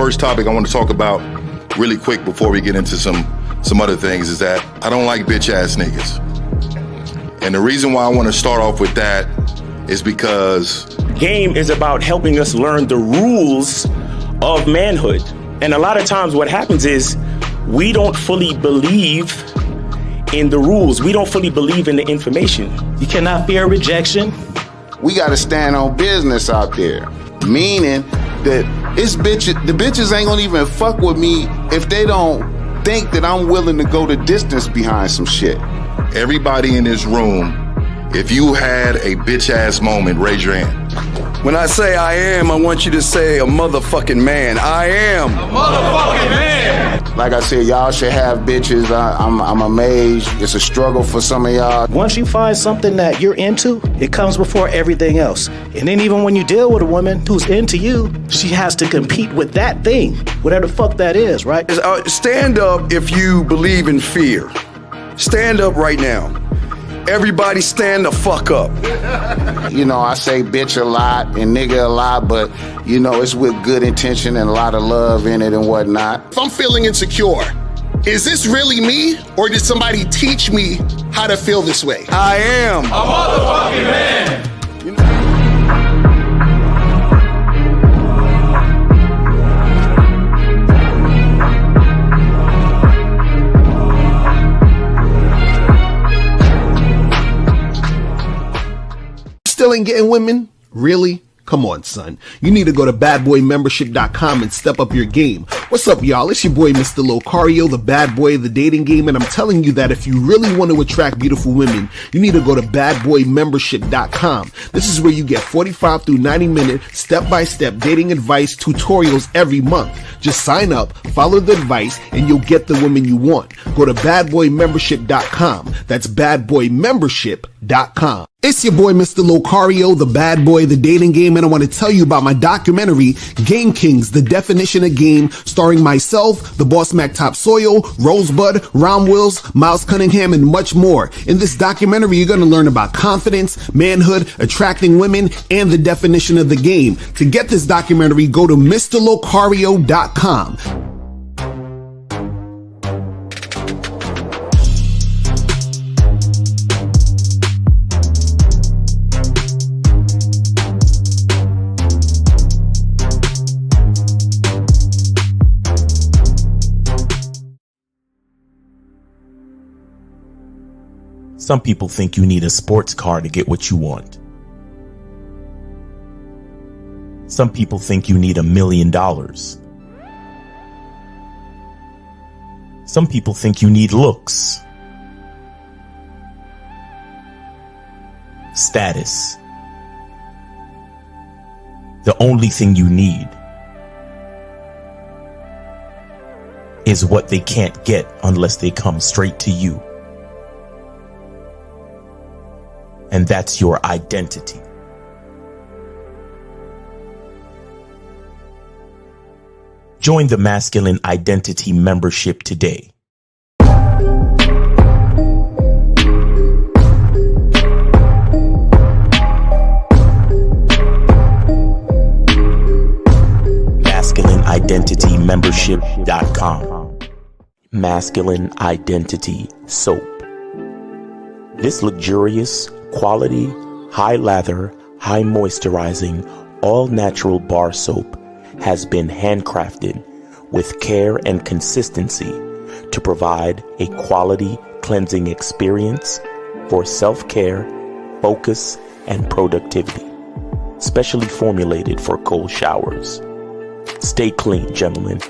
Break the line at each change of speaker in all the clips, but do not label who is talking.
first topic I want to talk about really quick before we get into some other things is that I don't like bitch ass niggas. And the reason why I want to start off with that is because
game is about helping us learn the rules of manhood. And a lot of times what happens is we don't fully believe in the rules. We don't fully believe in the information.
You cannot fear rejection.
We got to stand on business out there, meaning that the bitches ain't gonna even fuck with me if they don't think that I'm willing to go the distance behind some shit.
everybody in this room, if you had a bitch ass moment, raise your hand.
When I say I am, I want you to say a motherfucking man. I am a motherfucking man.
Like I said, y'all should have bitches. I'm amazed. It's a struggle for some of y'all.
Once you find something that you're into, it comes before everything else. And then even when you deal with a woman who's into you, she has to compete with that thing, whatever the fuck that is, right?
Stand up if you believe in fear. Stand up right now. Everybody stand the fuck up.
You know, I say bitch a lot and nigga a lot, but, you know, it's with good intention and a lot of love in it and whatnot.
If I'm feeling insecure, is this really me, or did somebody teach me how to feel this way?
I am a motherfucking man.
Still ain't getting women? Really? Come on, son. You need to go to badboymembership.com and step up your game. What's up, y'all? It's your boy, Mr. Locario, the bad boy of the dating game, and I'm telling you that if you really want to attract beautiful women, you need to go to badboymembership.com. This is where you get 45 through 90-minute step-by-step dating advice tutorials every month. Just sign up, follow the advice, and you'll get the women you want. Go to badboymembership.com. That's badboymembership.com. It's your boy, Mr. Locario, the bad boy of the dating game, and I want to tell you about my documentary, Game Kings, The Definition of Game, starring myself, the Boss Mac Topsoil, Rosebud, Ron Wills, Miles Cunningham, and much more. In this documentary, you're going to learn about confidence, manhood, attracting women, and the definition of the game. To get this documentary, go to MrLocario.com.
Some people think you need a sports car to get what you want. Some people think you need $1 million. Some people think you need looks, status. The only thing you need is what they can't get unless they come straight to you. And that's your identity. Join the Masculine Identity membership today. MasculineIdentityMembership.com. Masculine Identity Soap. This luxurious, quality, high lather, high moisturizing, all natural bar soap has been handcrafted with care and consistency to provide a quality cleansing experience for self-care, focus, and productivity. Specially formulated for cold showers. Stay clean, gentlemen.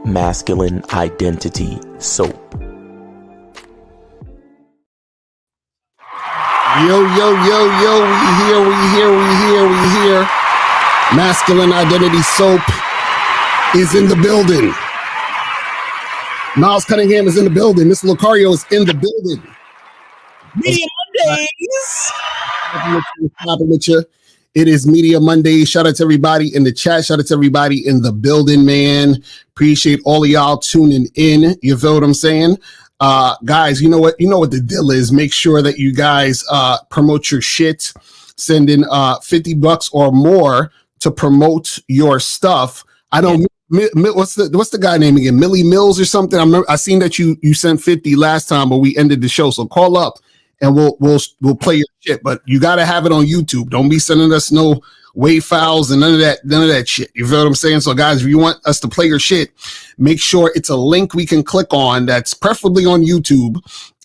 Masculine Identity Soap.
Yo, we here. Masculine Identity Soap is in the building. Miles Cunningham is in the building. Mr. Locario is in the building.
Media Mondays.
Popping with you. It is Media Monday. Shout out to everybody in the chat. Shout out to everybody in the building, man. Appreciate all of y'all tuning in. You feel what I'm saying? Guys, you know what the deal is. Make sure that you guys promote your shit. Send in $50 or more to promote your stuff. I don't mean What's the guy name again? Millie Mills or something? I seen that you sent 50 last time, but we ended the show. So call up and we'll play your shit. But you gotta have it on YouTube. Don't be sending us no wave files and none of that shit. You feel what I'm saying? So guys, if you want us to play your shit, make sure it's a link we can click on that's preferably on YouTube,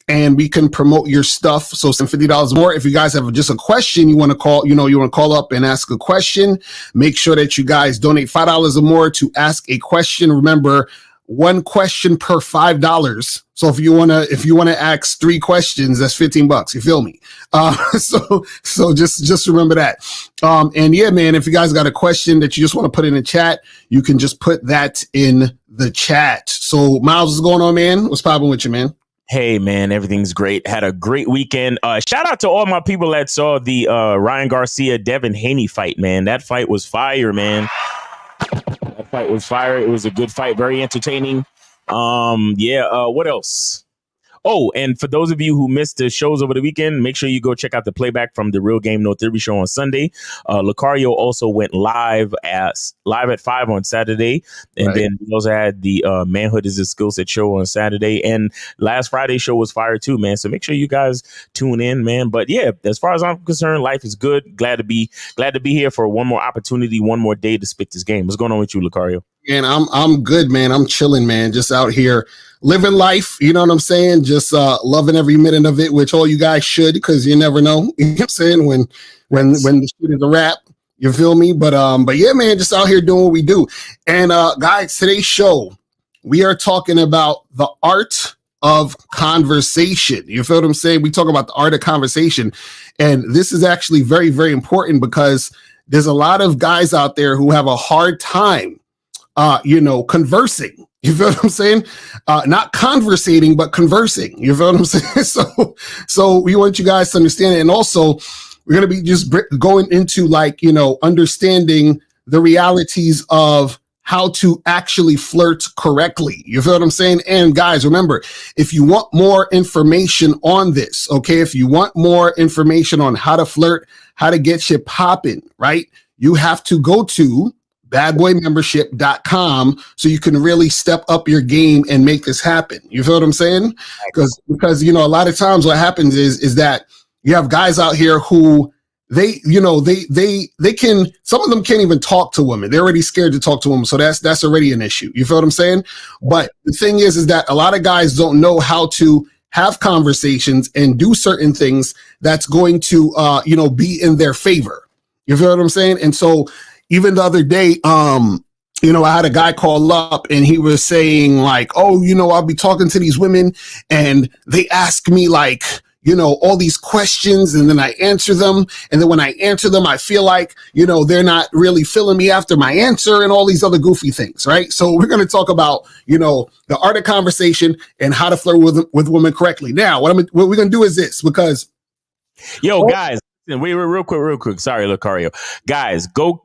and we can promote your stuff. So send $50 more. If you guys have just a question you want to call, you want to call up and ask a question, make sure that you guys donate $5 or more to ask a question. Remember, one question per $5. So if you want to ask 3 questions, that's $15. You feel me? So just remember that. And yeah, man, if you guys got a question that you just want to put in the chat, you can just put that in the chat. So Miles, what's going on, man? What's popping with you, man?
Hey, man, everything's great. Had a great weekend. Shout out to all my people that saw the Ryan Garcia, Devin Haney fight, man. That fight was fire, man. That fight was fire. It was a good fight. Very entertaining. What else? Oh, and for those of you who missed the shows over the weekend, make sure you go check out the playback from the Real Game No Theory show on Sunday. Lucario also went live at 5 on Saturday. And then we also had the Manhood is a Skill Set show on Saturday. And last Friday's show was fire too, man. So make sure you guys tune in, man. But yeah, as far as I'm concerned, life is good. Glad to be here for one more opportunity, one more day to spit this game. What's going on with you, Lucario?
And I'm good, man. I'm chilling, man. Just out here living life. You know what I'm saying? Just loving every minute of it, which all you guys should, because you never know. You know what I'm saying? When the shit is a wrap, you feel me? But yeah, man, just out here doing what we do. And guys, today's show, we are talking about the art of conversation. You feel what I'm saying? We talk about the art of conversation. And this is actually very, very important because there's a lot of guys out there who have a hard time conversing. You feel what I'm saying? Not conversating, but conversing. You feel what I'm saying? So we want you guys to understand it. And also, we're going to be just going into understanding the realities of how to actually flirt correctly. You feel what I'm saying? And guys, remember, if you want more information on this, okay, if you want more information on how to flirt, how to get shit popping, right? You have to go to badboymembership.com so you can really step up your game and make this happen. You feel what I'm saying? Because a lot of times what happens is that you have guys out here who they can, some of them can't even talk to women. They're already scared to talk to women. So that's already an issue. You feel what I'm saying? But the thing is that a lot of guys don't know how to have conversations and do certain things that's going to be in their favor. You feel what I'm saying? And so even the other day, I had a guy call up and he was saying like, I'll be talking to these women and they ask me like, all these questions and then I answer them. And then when I answer them, I feel like, they're not really feeling me after my answer and all these other goofy things, right? So we're going to talk about, the art of conversation and how to flirt with women correctly. Now, what we're going to do is this, because
guys, wait, real quick. Sorry, Lucario. Guys, go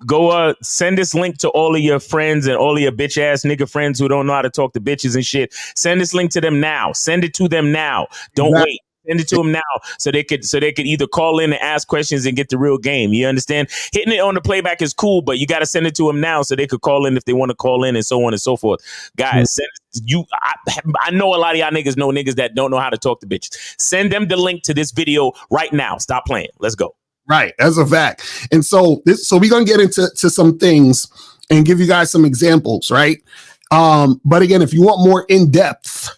send this link to all of your friends and all of your bitch ass nigga friends who don't know how to talk to bitches and shit. Send this link to them now. Send it to them now. Don't wait. Send it to them now so they could either call in and ask questions and get the real game. You understand? Hitting it on the playback is cool, but you got to send it to them now so they could call in if they want to call in and so on and so forth. Guys, I know a lot of y'all niggas know niggas that don't know how to talk to bitches. Send them the link to this video right now. Stop playing. Let's go.
Right. That's a fact. And so we're going to get into some things and give you guys some examples. Right. But again, if you want more in-depth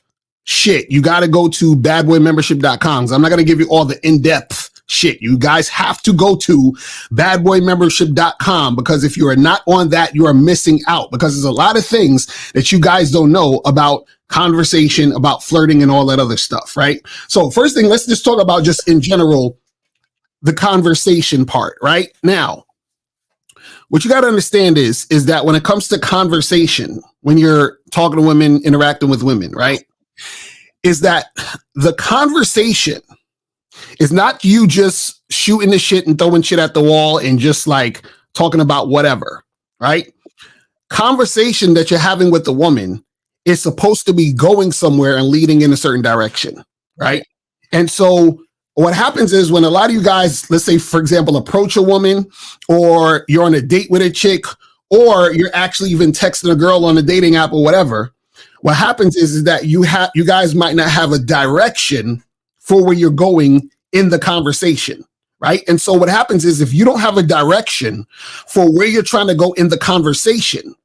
shit, you got to go to badboymembership.com. I'm not going to give you all the in-depth shit. You guys have to go to badboymembership.com because if you are not on that, you are missing out because there's a lot of things that you guys don't know about conversation, about flirting and all that other stuff, right? So first thing, let's just talk about just in general, the conversation part, right? Now, what you got to understand is that when it comes to conversation, when you're talking to women, interacting with women, right? Is that the conversation is not you just shooting the shit and throwing shit at the wall and just like talking about whatever, right? Conversation that you're having with the woman is supposed to be going somewhere and leading in a certain direction, right? And so what happens is when a lot of you guys, let's say, for example, approach a woman or you're on a date with a chick or you're actually even texting a girl on a dating app or whatever, what happens is that you guys might not have a direction for where you're going in the conversation, right? And so what happens is if you don't have a direction for where you're trying to go in the conversation,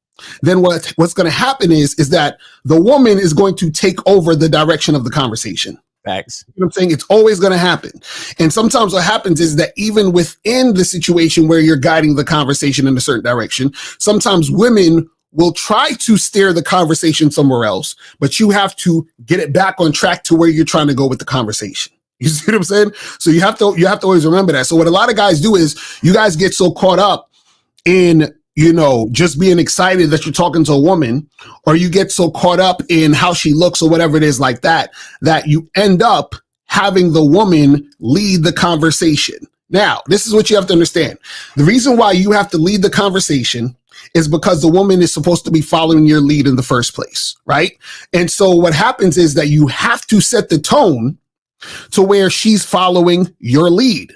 then what's going to happen is that the woman is going to take over the direction of the conversation.
Facts.
You know what I'm saying? It's always going to happen. And sometimes what happens is that even within the situation where you're guiding the conversation in a certain direction, sometimes women will try to steer the conversation somewhere else, but you have to get it back on track to where you're trying to go with the conversation. You see what I'm saying? So you have to always remember that. So what a lot of guys do is you guys get so caught up in, just being excited that you're talking to a woman, or you get so caught up in how she looks or whatever it is like that you end up having the woman lead the conversation. Now, this is what you have to understand. The reason why you have to lead the conversation is because the woman is supposed to be following your lead in the first place, right? And so what happens is that you have to set the tone to where she's following your lead,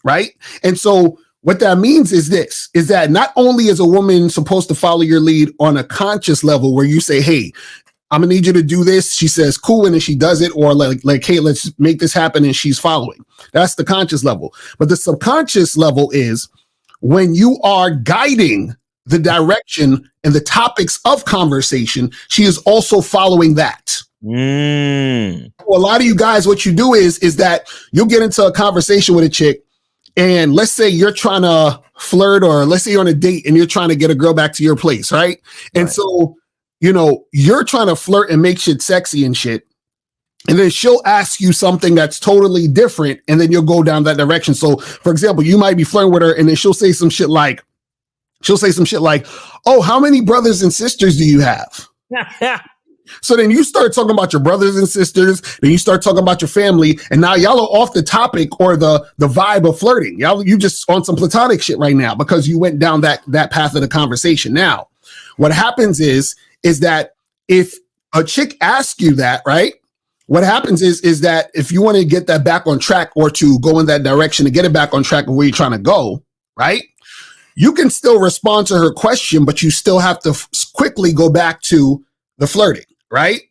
right? And so what that means is that not only is a woman supposed to follow your lead on a conscious level where you say, hey, I'm gonna need you to do this. She says, cool. And then she does it, or like, hey, let's make this happen. And she's following. That's the conscious level. But the subconscious level is when you are guiding the direction and the topics of conversation, she is also following that. Well, a lot of you guys, what you do is that you'll get into a conversation with a chick, and let's say you're trying to flirt, or let's say you're on a date and you're trying to get a girl back to your place, right? And so, you're trying to flirt and make shit sexy and shit. And then she'll ask you something that's totally different, and then you'll go down that direction. So, for example, you might be flirting with her, and then she'll say some shit like, oh, how many brothers and sisters do you have? So then you start talking about your brothers and sisters, then you start talking about your family, and now y'all are off the topic or the vibe of flirting. You just on some platonic shit right now because you went down that path of the conversation. Now, what happens is that if a chick asks you that, right? What happens is that if you want to get that back on track, or to go in that direction to get it back on track of where you're trying to go, right? You can still respond to her question, but you still have to quickly go back to the flirting, right?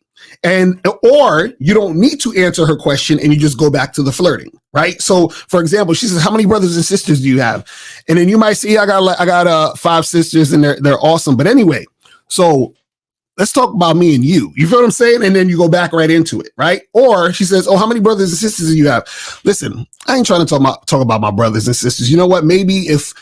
Or you don't need to answer her question and you just go back to the flirting, right? So, for example, she says, how many brothers and sisters do you have? And then you might say, I got 5 sisters and they're awesome. But anyway, so let's talk about me and you. You feel what I'm saying? And then you go back right into it, right? Or she says, oh, how many brothers and sisters do you have? Listen, I ain't trying to talk about my brothers and sisters. You know what? Maybe if,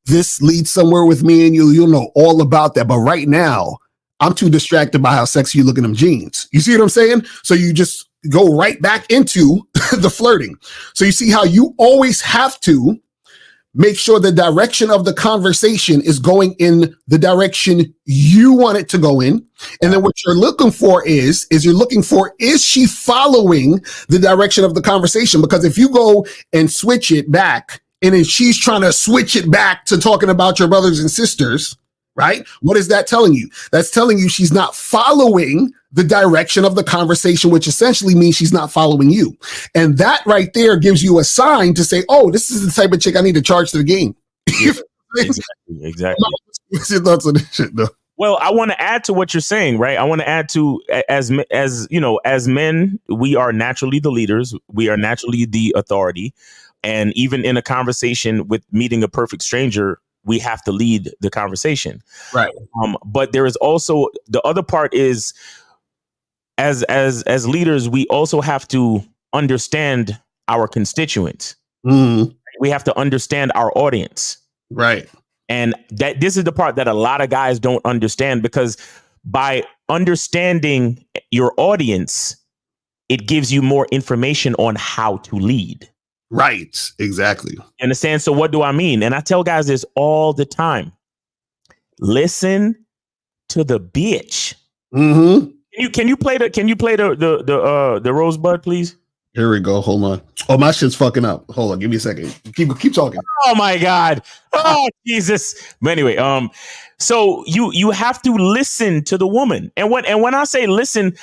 this leads somewhere with me and you'll know all about that. But right now, I'm too distracted by how sexy you look in them jeans. You see what I'm saying? So you just go right back into the flirting. So you see how you always have to make sure the direction of the conversation is going in the direction you want it to go in. And then what you're looking for is she following the direction of the conversation? Because if you go and switch it back, and then she's trying to switch it back to talking about your brothers and sisters, right? What is that telling you? That's telling you she's not following the direction of the conversation, which essentially means she's not following you. And that right there gives you a sign to say, oh, this is the type of chick I need to charge to the game.
Yeah, exactly.
What's your thoughts on this shit, though?
Well, I want to add to what you're saying, right? I want to add to, as men, we are naturally the leaders. We are naturally the authority. And even in a conversation with meeting a perfect stranger, we have to lead the conversation.
Right.
But there is also the other part is as leaders, we also have to understand our constituents.
Mm.
We have to understand our audience.
Right.
And this is the part that a lot of guys don't understand, because by understanding your audience, it gives you more information on how to lead.
Right. Exactly.
Understand? So what do I mean? And I tell guys this all the time. Listen to the bitch.
Mm-hmm.
Can you play the Rosebud, please?
Here we go. Hold on. Oh, my shit's fucking up. Hold on. Give me a second. Keep talking.
Oh my God. Oh Jesus. But anyway, so you have to listen to the woman. And when I say listen,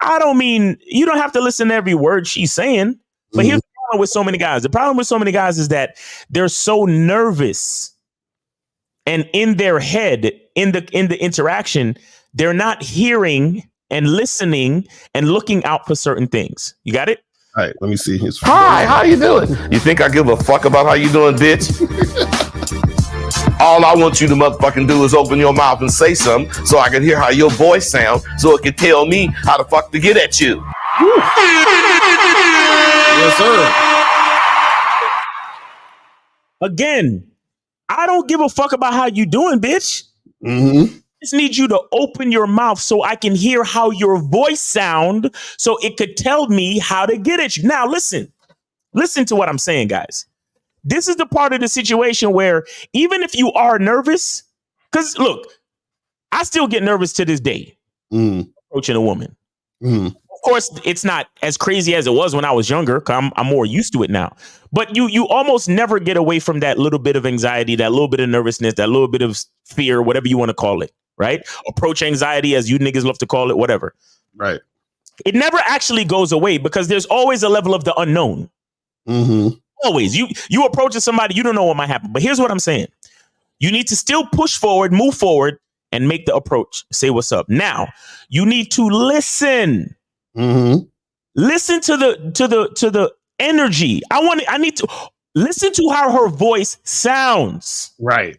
I don't mean you don't have to listen to every word she's saying. But here's the problem with so many guys. The problem with so many guys is that they're so nervous And in their head, in the interaction, they're not hearing and listening and looking out for certain things. You got it?
All right, let me see his.
Hi, how you doing? You think I give a fuck about how you doing, bitch? All I want you to motherfucking do is open your mouth and say something so I can hear how your voice sounds so it can tell me how the fuck to get at you.
Yes, sir.
Again, I don't give a fuck about how you doing, bitch. I just need you to open your mouth so I can hear how your voice sound so it could tell me how to get at you. Now, listen to what I'm saying, guys. This is the part of the situation where even if you are nervous, because look, I still get nervous to this day approaching a woman. Of course, it's not as crazy as it was when I was younger. I'm more used to it now. But you almost never get away from that little bit of anxiety, that little bit of nervousness, that little bit of fear, whatever you want to call it, right? Approach anxiety, as you niggas love to call it, whatever.
Right.
It never actually goes away because there's always a level of the unknown. Always. You approaching somebody, you don't know what might happen. But here's what I'm saying. You need to still push forward, move forward, and make the approach. Say what's up. Now, you need to listen. Listen to the energy. I need to listen to how her voice sounds.
Right.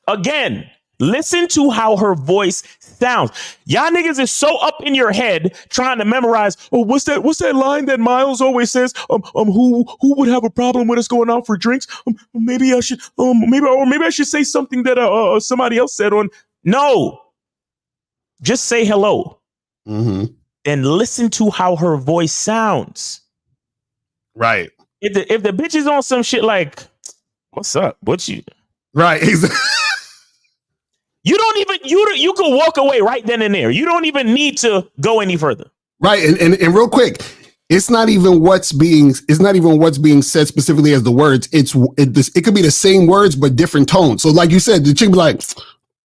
Again, listen to how her voice sounds. Y'all niggas is so up in your head trying to memorize. Oh, what's that line that Miles always says? Who would have a problem with us going out for drinks? Maybe I should. Maybe I should say something that somebody else said on. No, just say hello. And listen to how her voice sounds.
Right.
If the bitch is on some shit like, what's up? What you?
Right.
You don't even you can walk away right then and there. You don't even need to go any further.
Right. And real quick, it's not even what's being said specifically as the words. It could be the same words but different tones. So like you said, the chick be like,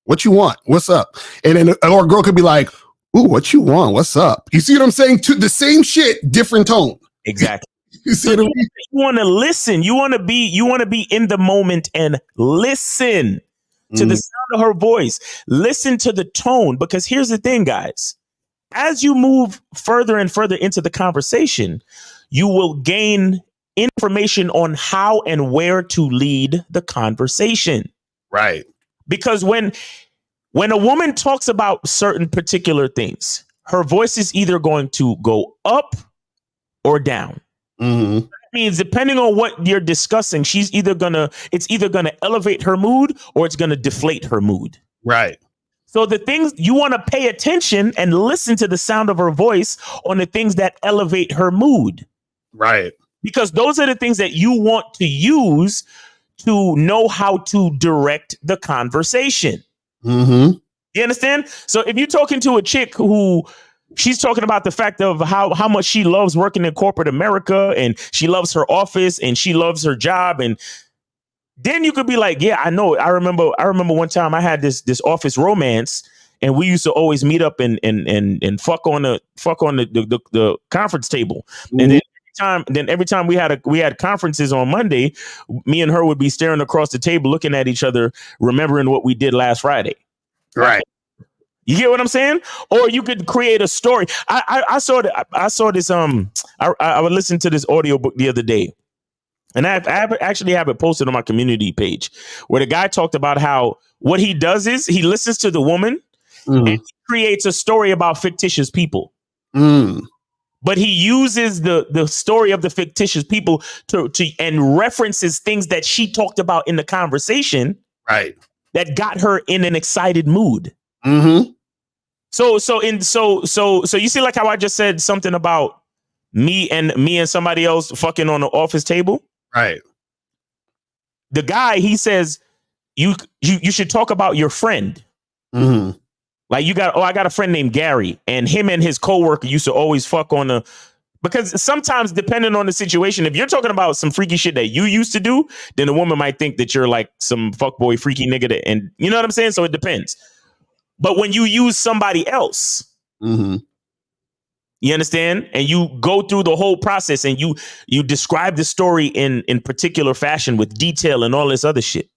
"What you want? What's up?" And then or a girl could be like, "Ooh, what you want? What's up?" You see what I'm saying? To the same shit, different tone.
Exactly.
You see what I mean?
You want to listen. You want to be in the moment and listen to the sound of her voice. Listen to the tone, because here's the thing, guys. As you move further and further into the conversation, you will gain information on how and where to lead the conversation.
Right. Because
when a woman talks about certain particular things, her voice is either going to go up or down. That means depending on what you're discussing, it's either gonna elevate her mood or it's gonna deflate her mood.
Right.
So the things you want to pay attention and listen to the sound of her voice on the things that elevate her mood.
Right.
Because those are the things that you want to use to know how to direct the conversation. You understand? So if you're talking to a chick who she's talking about the fact of how much she loves working in corporate America and she loves her office and she loves her job, and then you could be like, yeah, I know. I remember one time I had this office romance, and we used to always meet up and fuck on the conference table. And then every time we had conferences on Monday, me and her would be staring across the table, looking at each other, remembering what we did last Friday.
Right.
You get what I'm saying? Or you could create a story. I saw this. I would listen to this audiobook the other day, and I actually have it posted on my community page, where the guy talked about how what he does is he listens to the woman and he creates a story about fictitious people. But he uses the story of the fictitious people to and references things that she talked about in the conversation, right? That got her in an excited mood. So you see, like how I just said something about me and somebody else fucking on the office table, right? The guy, he says you should talk about your friend. Like I got a friend named Gary, and him and his coworker used to always fuck on the. Because sometimes, depending on the situation, if you're talking about some freaky shit that you used to do, then a woman might think that you're like some fuckboy freaky nigga, and you know what I'm saying. So it depends. But when you use somebody else, you understand, and you go through the whole process, and you describe the story in particular fashion with detail and all this other shit.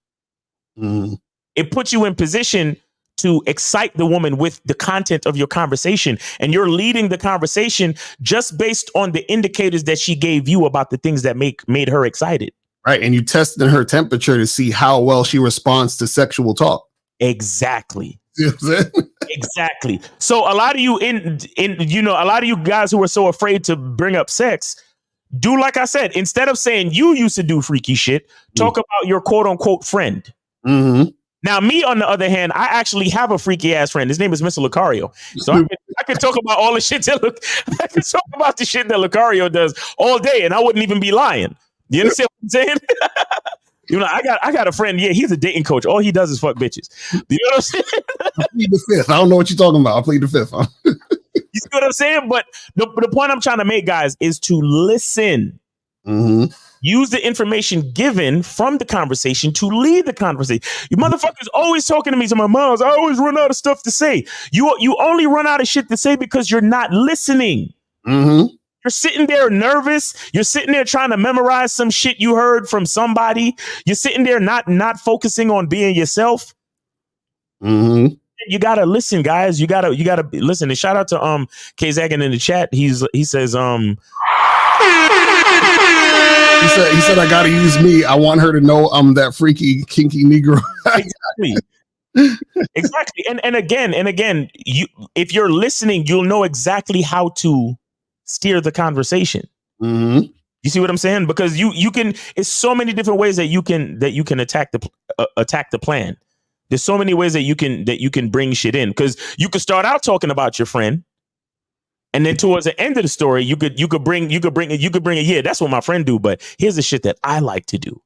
it puts you in position to excite the woman with the content of your conversation. And you're leading the conversation just based on the indicators that she gave you about the things that made her excited.
Right. And you tested her temperature to see how well she responds to sexual talk.
Exactly.
You know what I'm saying?
Exactly. So a lot of you a lot of you guys who are so afraid to bring up sex, do like I said, instead of saying you used to do freaky shit, talk about your quote unquote friend.
Mm-hmm.
Now, me, on the other hand, I actually have a freaky ass friend. His name is Mr. Lucario. So I can talk about all the shit I can talk about the shit that Lucario does all day, and I wouldn't even be lying. You understand what I'm saying? I got a friend. Yeah, he's a dating coach. All he does is fuck bitches. You know what I'm saying?
I plead the fifth. I don't know what you're talking about. I plead the fifth. Huh?
You see what I'm saying? But the point I'm trying to make, guys, is to listen.
Mm-hmm.
Use the information given from the conversation to lead the conversation. You motherfuckers always talking to me to my moms. I always run out of stuff to say. You only run out of shit to say because you're not listening.
Mm-hmm.
You're sitting there nervous. You're sitting there trying to memorize some shit you heard from somebody. You're sitting there not focusing on being yourself.
Mm-hmm.
You gotta listen, guys. You gotta listen. And shout out to K Zagan in the chat. He says
He said, I gotta use me. I want her to know I'm that freaky, kinky Negro.
Exactly. And again, if you're listening, you'll know exactly how to steer the conversation.
Mm-hmm.
You see what I'm saying? Because you can. It's so many different ways that you can attack the plan. There's so many ways that you can bring shit in, because you could start out talking about your friend. And then towards the end of the story, you could bring it. Yeah, that's what my friend do. But here's the shit that I like to do.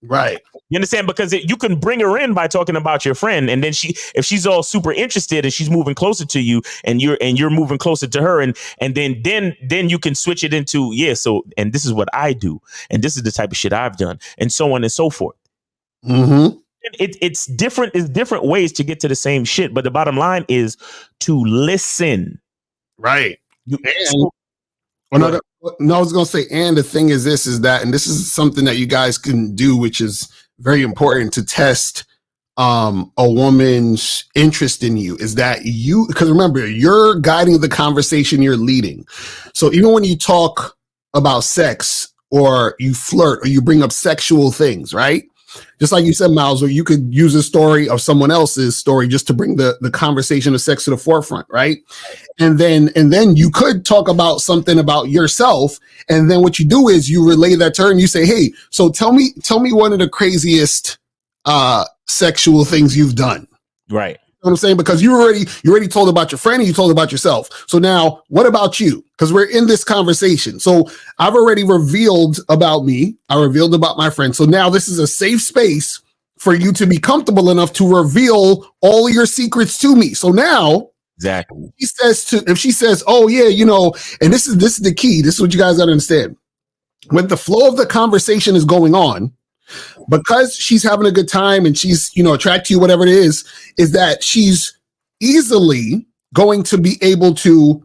Right.
You understand? Because you can bring her in by talking about your friend, and then if she's all super interested and she's moving closer to you, and you're moving closer to her, and then you can switch it into So, and this is what I do, and this is the type of shit I've done, and so on and so forth.
Mm-hmm.
It's different. It's different ways to get to the same shit, but the bottom line is to listen.
Right. I was going to say, and the thing is that, and this is something that you guys can do, which is very important to test a woman's interest in you, is that because remember, you're guiding the conversation, you're leading. So even when you talk about sex or you flirt or you bring up sexual things, right? Just like you said, Miles, or you could use a story of someone else's story just to bring the conversation of sex to the forefront, right? And then you could talk about something about yourself, and then what you do is you relay that to her and you say, "Hey, so tell me one of the craziest sexual things you've done."
Right.
You know what I'm saying? Because you already told about your friend and you told about yourself. So now what about you? Because we're in this conversation. So I've already revealed about me. I revealed about my friend. So now this is a safe space for you to be comfortable enough to reveal all your secrets to me. So now
exactly,
if she says, "Oh yeah, and this is the key. This is what you guys gotta understand. When the flow of the conversation is going on, because she's having a good time and she's, attracted to you, whatever it is that she's easily going to be able to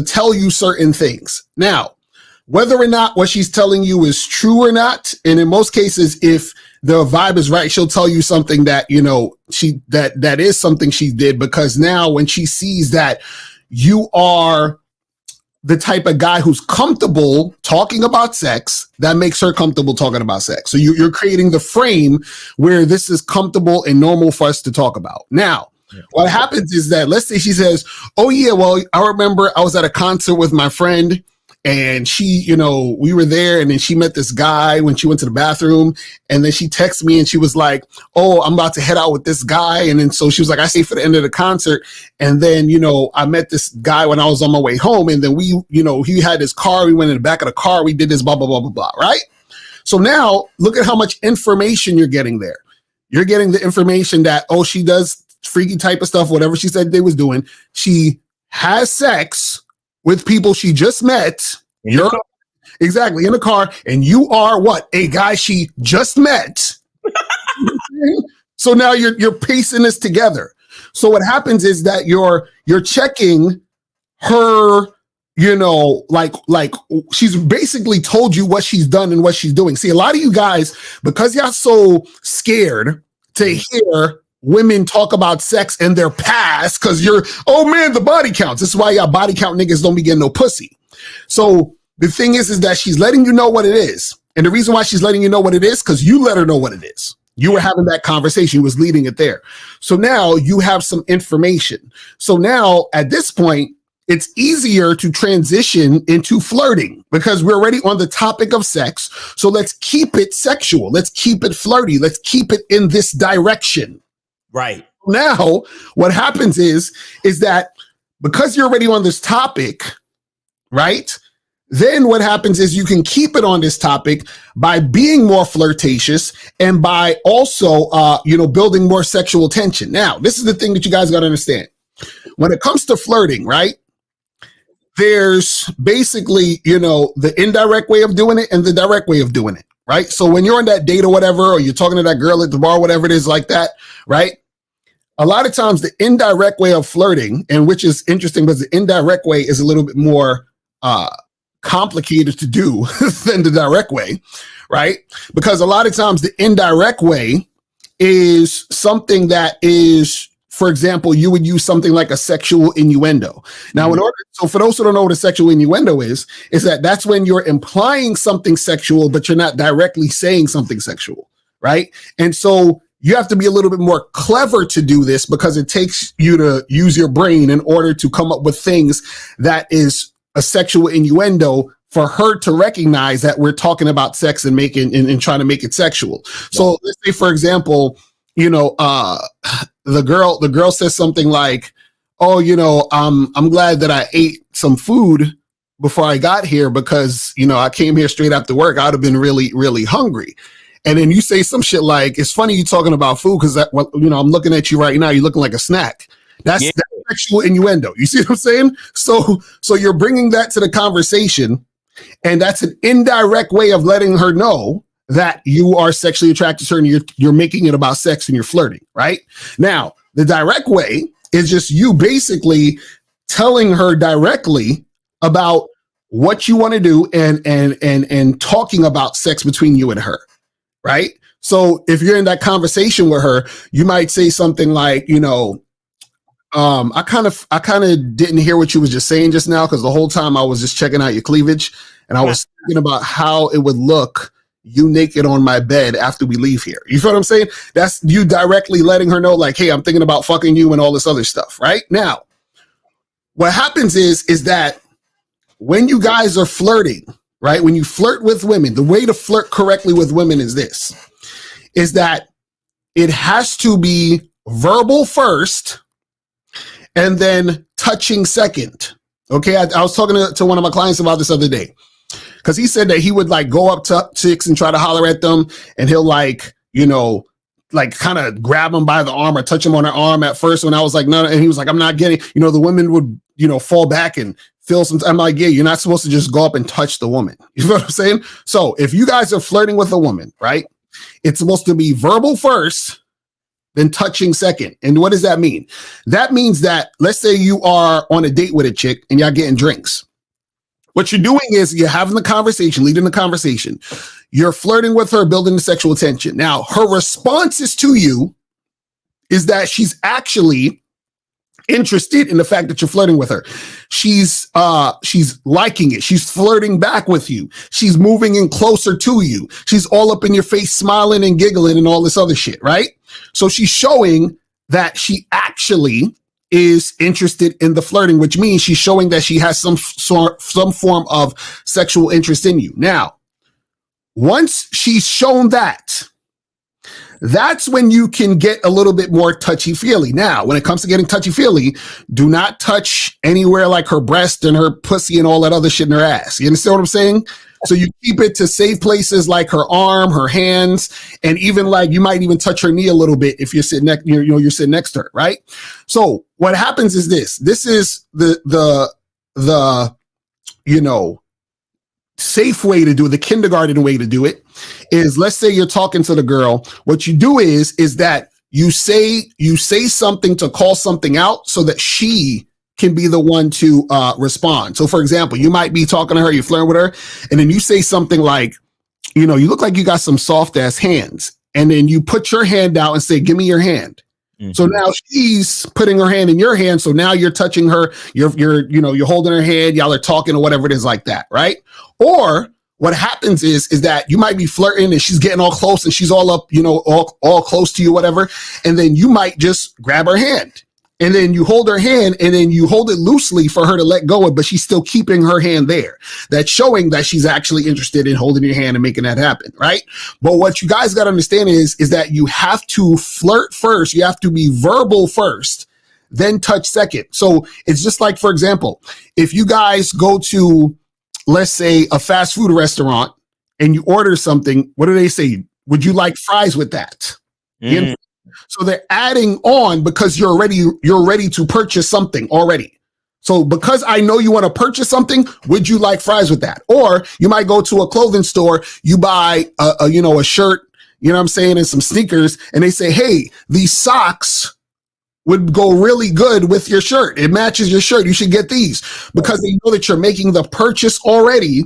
tell you certain things. Now, whether or not what she's telling you is true or not, and in most cases, if the vibe is right, she'll tell you something that, that is something she did, because now when she sees that you are the type of guy who's comfortable talking about sex, that makes her comfortable talking about sex. So you're creating the frame where this is comfortable and normal for us to talk about. Now, what happens is that, let's say she says, "Oh yeah, well, I remember I was at a concert with my friend, and she, we were there, and then she met this guy when she went to the bathroom, and then she texted me and she was like, 'Oh, I'm about to head out with this guy.' And then so she was like, 'I stayed for the end of the concert. And then, I met this guy when I was on my way home. And then we, he had his car. We went in the back of the car. We did this, blah, blah, blah, blah, blah.'" Right? So now look at how much information you're getting there. You're getting the information that, oh, she does freaky type of stuff, whatever she said they was doing. She has sex with people she just met. You're exactly in the car, and you are what? A guy she just met. So now you're piecing this together. So what happens is that you're checking her, like she's basically told you what she's done and what she's doing. See, a lot of you guys, because y'all so scared to hear women talk about sex in their past because oh man, the body counts. This is why y'all body count niggas don't be getting no pussy. So the thing is that she's letting you know what it is. And the reason why she's letting you know what it is, because you let her know what it is. You were having that conversation, you was leading it there. So now you have some information. So now at this point, it's easier to transition into flirting because we're already on the topic of sex. So let's keep it sexual. Let's keep it flirty. Let's keep it in this direction.
Right.
Now, what happens is that because you're already on this topic, right? Then what happens is you can keep it on this topic by being more flirtatious and by also, building more sexual tension. Now, this is the thing that you guys got to understand. When it comes to flirting, right? There's basically, the indirect way of doing it and the direct way of doing it, right? So when you're on that date or whatever, or you're talking to that girl at the bar, whatever it is like that, right? A lot of times the indirect way of flirting, and which is interesting because the indirect way is a little bit more complicated to do than the direct way, right? Because a lot of times the indirect way is something that is, for example, you would use something like a sexual innuendo. Now, so for those who don't know what a sexual innuendo is that's when you're implying something sexual, but you're not directly saying something sexual, right? And so you have to be a little bit more clever to do this because it takes you to use your brain in order to come up with things that is a sexual innuendo for her to recognize that we're talking about sex and and trying to make it sexual. So let's say, for example, the girl says something like, "Oh, I'm glad that I ate some food before I got here because, I came here straight after work. I'd have been really, really hungry." And then you say some shit like, "It's funny you talking about food because I'm looking at you right now. You're looking like a snack." That's sexual innuendo. You see what I'm saying? So you're bringing that to the conversation, and that's an indirect way of letting her know that you are sexually attracted to her and you're making it about sex and you're flirting, right? Now, the direct way is just you basically telling her directly about what you want to do and talking about sex between you and her, right? So if you're in that conversation with her, you might say something like, I kind of didn't hear what you was just saying just now because the whole time I was just checking out your cleavage and I was thinking about how it would look you naked on my bed after we leave here. You feel what I'm saying? That's you directly letting her know like, hey, I'm thinking about fucking you and all this other stuff, right? Now, what happens is that when you guys are flirting, right? When you flirt with women, the way to flirt correctly with women is that it has to be verbal first and then touching second. Okay, I was talking to one of my clients about this other day because he said that he would like go up to chicks and try to holler at them, and he'll kind of grab them by the arm or touch them on their arm at first. When I was like, no, and he was like, I'm not getting, the women would, fall back and feel some. I'm like, yeah, you're not supposed to just go up and touch the woman. You know what I'm saying? So if you guys are flirting with a woman, right, it's supposed to be verbal first, then touching second. And what does that mean? That means that let's say you are on a date with a chick and y'all getting drinks. What you're doing is you're having the conversation, leading the conversation. You're flirting with her, building the sexual tension. Now, her responses to you is that she's actually interested in the fact that you're flirting with her. She's liking it. She's flirting back with you. She's moving in closer to you. She's all up in your face, smiling and giggling and all this other shit, right? So she's showing that she actually is interested in the flirting, which means she's showing that she has some form of sexual interest in you. Now, once she's shown that, that's when you can get a little bit more touchy-feely. Now, when it comes to getting touchy-feely, do not touch anywhere like her breast and her pussy and all that other shit in her ass. You understand what I'm saying? So you keep it to safe places like her arm, her hands, and even like you might even touch her knee a little bit if you're sitting next, you're sitting next to her, right? So what happens is this. This is the safe way to do it, the kindergarten way to do it is, let's say you're talking to the girl. What you do is that you say something to call something out so that she can be the one to respond. So for example, you might be talking to her, you're flirting with her, and then you say something like, you look like you got some soft ass hands. and then you put your hand out and say, give me your hand. So now she's putting her hand in your hand. So now you're touching her, you're holding her hand, y'all are talking or whatever it is like that, right? Or what happens is that you might be flirting and she's getting all close and she's all up, all close to you, whatever. And then you might just grab her hand. And then you hold her hand and then you hold it loosely for her to let go of, but she's still keeping her hand there. That's showing that she's actually interested in holding your hand and making that happen, right? But what you guys got to understand is that you have to flirt first. You have to be verbal first, then touch second. So it's just like, for example, if you guys go to, let's say, a fast food restaurant and you order something, what do they say? Would you like fries with that? So they're adding on because you're ready to purchase something already. So because I know you want to purchase something, would you like fries with that? Or you might go to a clothing store, you buy a shirt, and some sneakers, and they say, hey, these socks would go really good with your shirt. It matches your shirt. You should get these, because they know that you're making the purchase already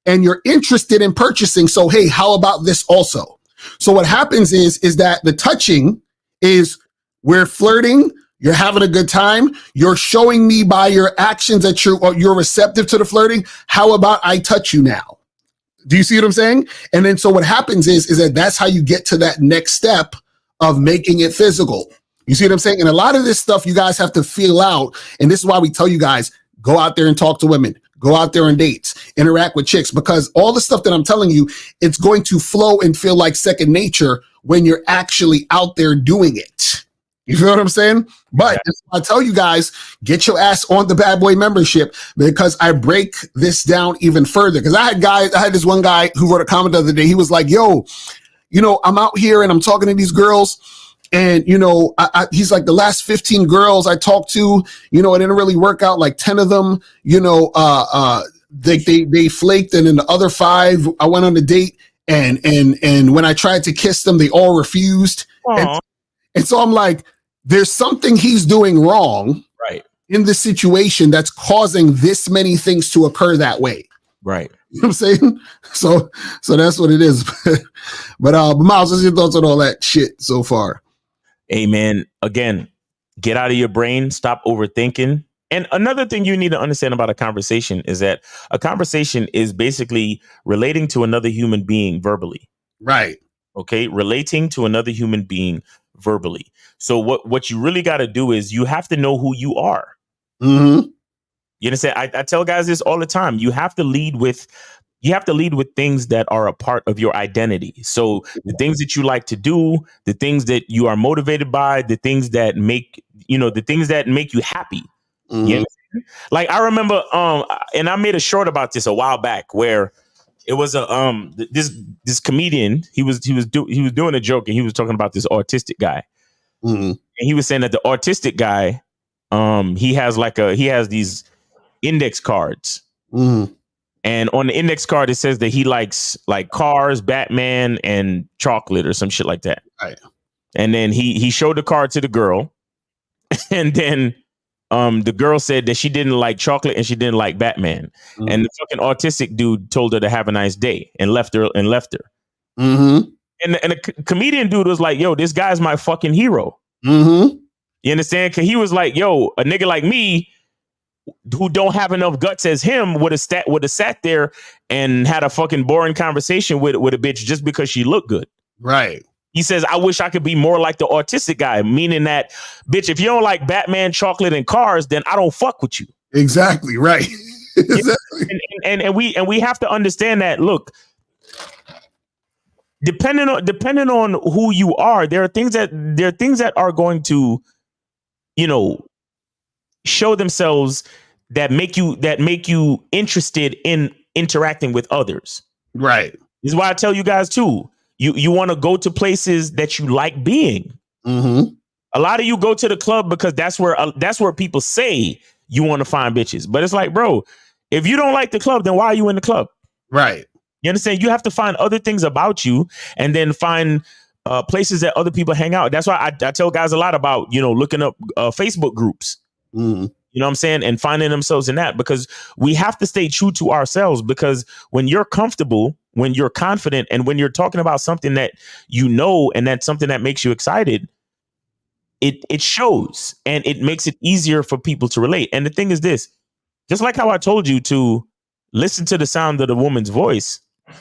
and you're interested in purchasing. So, hey, how about this also? So what happens is that the touching is, we're flirting, you're having a good time, you're showing me by your actions that you're receptive to the flirting. How about I touch you now? Do you see what I'm saying? And then so what happens is that that's how you get to that next step of making it physical. You see what I'm saying? And a lot of this stuff you guys have to feel out. And this is why we tell you guys, go out there and talk to women. Go out there on dates, interact with chicks, because all the stuff that I'm telling you, it's going to flow and feel like second nature when you're actually out there doing it. You feel what I'm saying? But I tell you guys, get your ass on the Bad Boy membership, because I break this down even further. Because I had this one guy who wrote a comment the other day. He was like, yo, I'm out here and I'm talking to these girls. And, he's like, the last 15 girls I talked to, it didn't really work out. Like 10 of them, they flaked. And then the other 5, I went on a date. And when I tried to kiss them, they all refused. And so I'm like, there's something he's doing wrong in this situation that's causing this many things to occur that way.
Right.
You know what I'm saying? So that's what it is. But Miles, what's your thoughts on all that shit so far?
Hey, man, again, get out of your brain. Stop overthinking. And another thing you need to understand about a conversation is that a conversation is basically relating to another human being verbally.
Right.
Okay. Relating to another human being verbally. So what you really got to do is you have to know who you are.
Mm-hmm.
You understand? I tell guys this all the time. You have to lead with things that are a part of your identity. So the things that you like to do, the things that you are motivated by, the things that make you happy.
Mm-hmm.
You know? Like I remember, and I made a short about this a while back, where it was this comedian. He was doing a joke, and he was talking about this autistic guy, and he was saying that the autistic guy, he has these index cards. And on the index card, it says that he likes like cars, Batman, and chocolate or some shit like that.
Right.
And then he showed the card to the girl. And then the girl said that she didn't like chocolate and she didn't like Batman. And the fucking autistic dude told her to have a nice day and left her.
Mm-hmm.
And the comedian dude was like, yo, this guy's my fucking hero.
Mm-hmm.
You understand? Because he was like, yo, a nigga like me who don't have enough guts as him would have sat there and had a fucking boring conversation with a bitch just because she looked good.
Right.
He says, I wish I could be more like the autistic guy, meaning that, bitch, if you don't like Batman, chocolate, and cars, then I don't fuck with you.
Exactly. Right. Exactly.
And we have to understand that, look, depending on who you are, there are things that are going to, show themselves that make you interested in interacting with others.
Right.
This is why I tell you guys too. You want to go to places that you like being.
Mm-hmm.
A lot of you go to the club because that's where people say you want to find bitches. But it's like, bro, if you don't like the club, then why are you in the club?
Right.
You understand? You have to find other things about you and then find places that other people hang out. That's why I tell guys a lot about, looking up Facebook groups.
Mm-hmm.
You know what I'm saying? And finding themselves in that, because we have to stay true to ourselves, because when you're comfortable when you're confident and when you're talking about something that you know and that's something that makes you excited, it shows and it makes it easier for people to relate. And the thing is this, just like how I told you to listen to the sound of the woman's voice,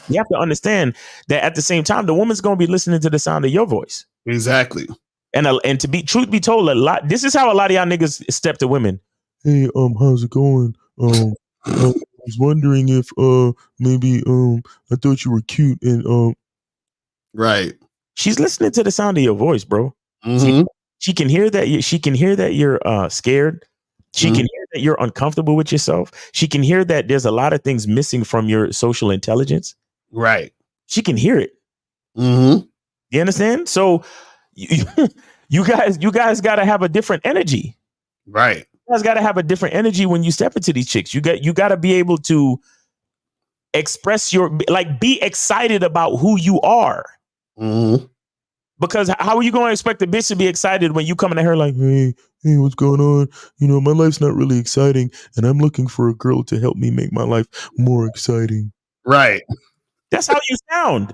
you have to understand that at the same time, the woman's going to be listening to the sound of your voice.
Exactly.
And to be truth be told, this is how a lot of y'all niggas step to women. Hey, how's it going? I was wondering if maybe I thought you were cute and
right.
She's listening to the sound of your voice, bro.
Mm-hmm.
She can hear that. She can hear that you're scared. She can hear that you're uncomfortable with yourself. She can hear that there's a lot of things missing from your social intelligence.
Right.
She can hear it.
Mm-hmm.
You understand? So you guys got to have a different energy.
Right.
You guys got to have a different energy when you step into these chicks. You got to be able to express be excited about who you are.
Mm-hmm.
Because how are you going to expect a bitch to be excited when you coming at her like, hey, what's going on? You know, my life's not really exciting, and I'm looking for a girl to help me make my life more exciting.
Right.
That's how you sound.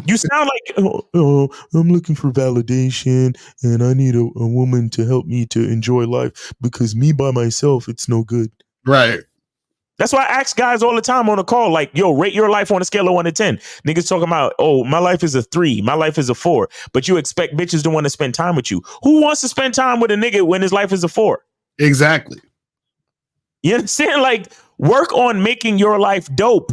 You sound like, I'm looking for validation, and I need a woman to help me to enjoy life because me by myself, it's no good.
Right.
That's why I ask guys all the time on a call, like, yo, rate your life on a scale of 1 to 10. Niggas talking about, oh, my life is a 3. My life is a 4. But you expect bitches to want to spend time with you. Who wants to spend time with a nigga when his life is a 4?
Exactly.
You understand? Like, work on making your life dope.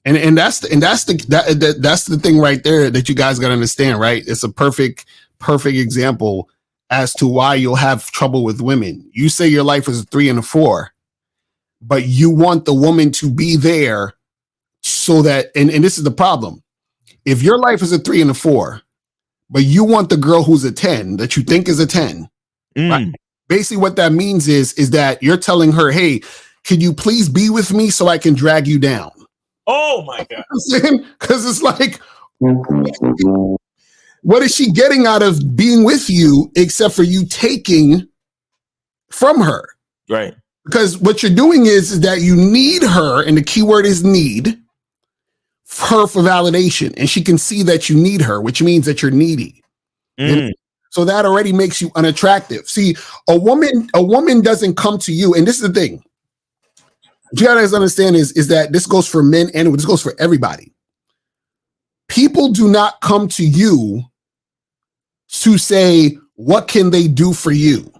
And that's the thing right there that you guys got to understand, right? It's a perfect example as to why you'll have trouble with women. You say your life is a 3 and a 4. But you want the woman to be there so that, and this is the problem. If your life is a 3 and a 4, but you want the girl who's a 10 that you think is a 10, right? Basically what that means is that you're telling her, hey, can you please be with me so I can drag you down?
Oh my God.
Because it's like, what is she getting out of being with you except for you taking from her?
Right.
Because what you're doing is that you need her, and the key word is need, her for validation. And she can see that you need her, which means that you're needy. So that already makes you unattractive. See, a woman doesn't come to you, and this is the thing. What you gotta understand is that this goes for men and this goes for everybody. People do not come to you to say, what can they do for you?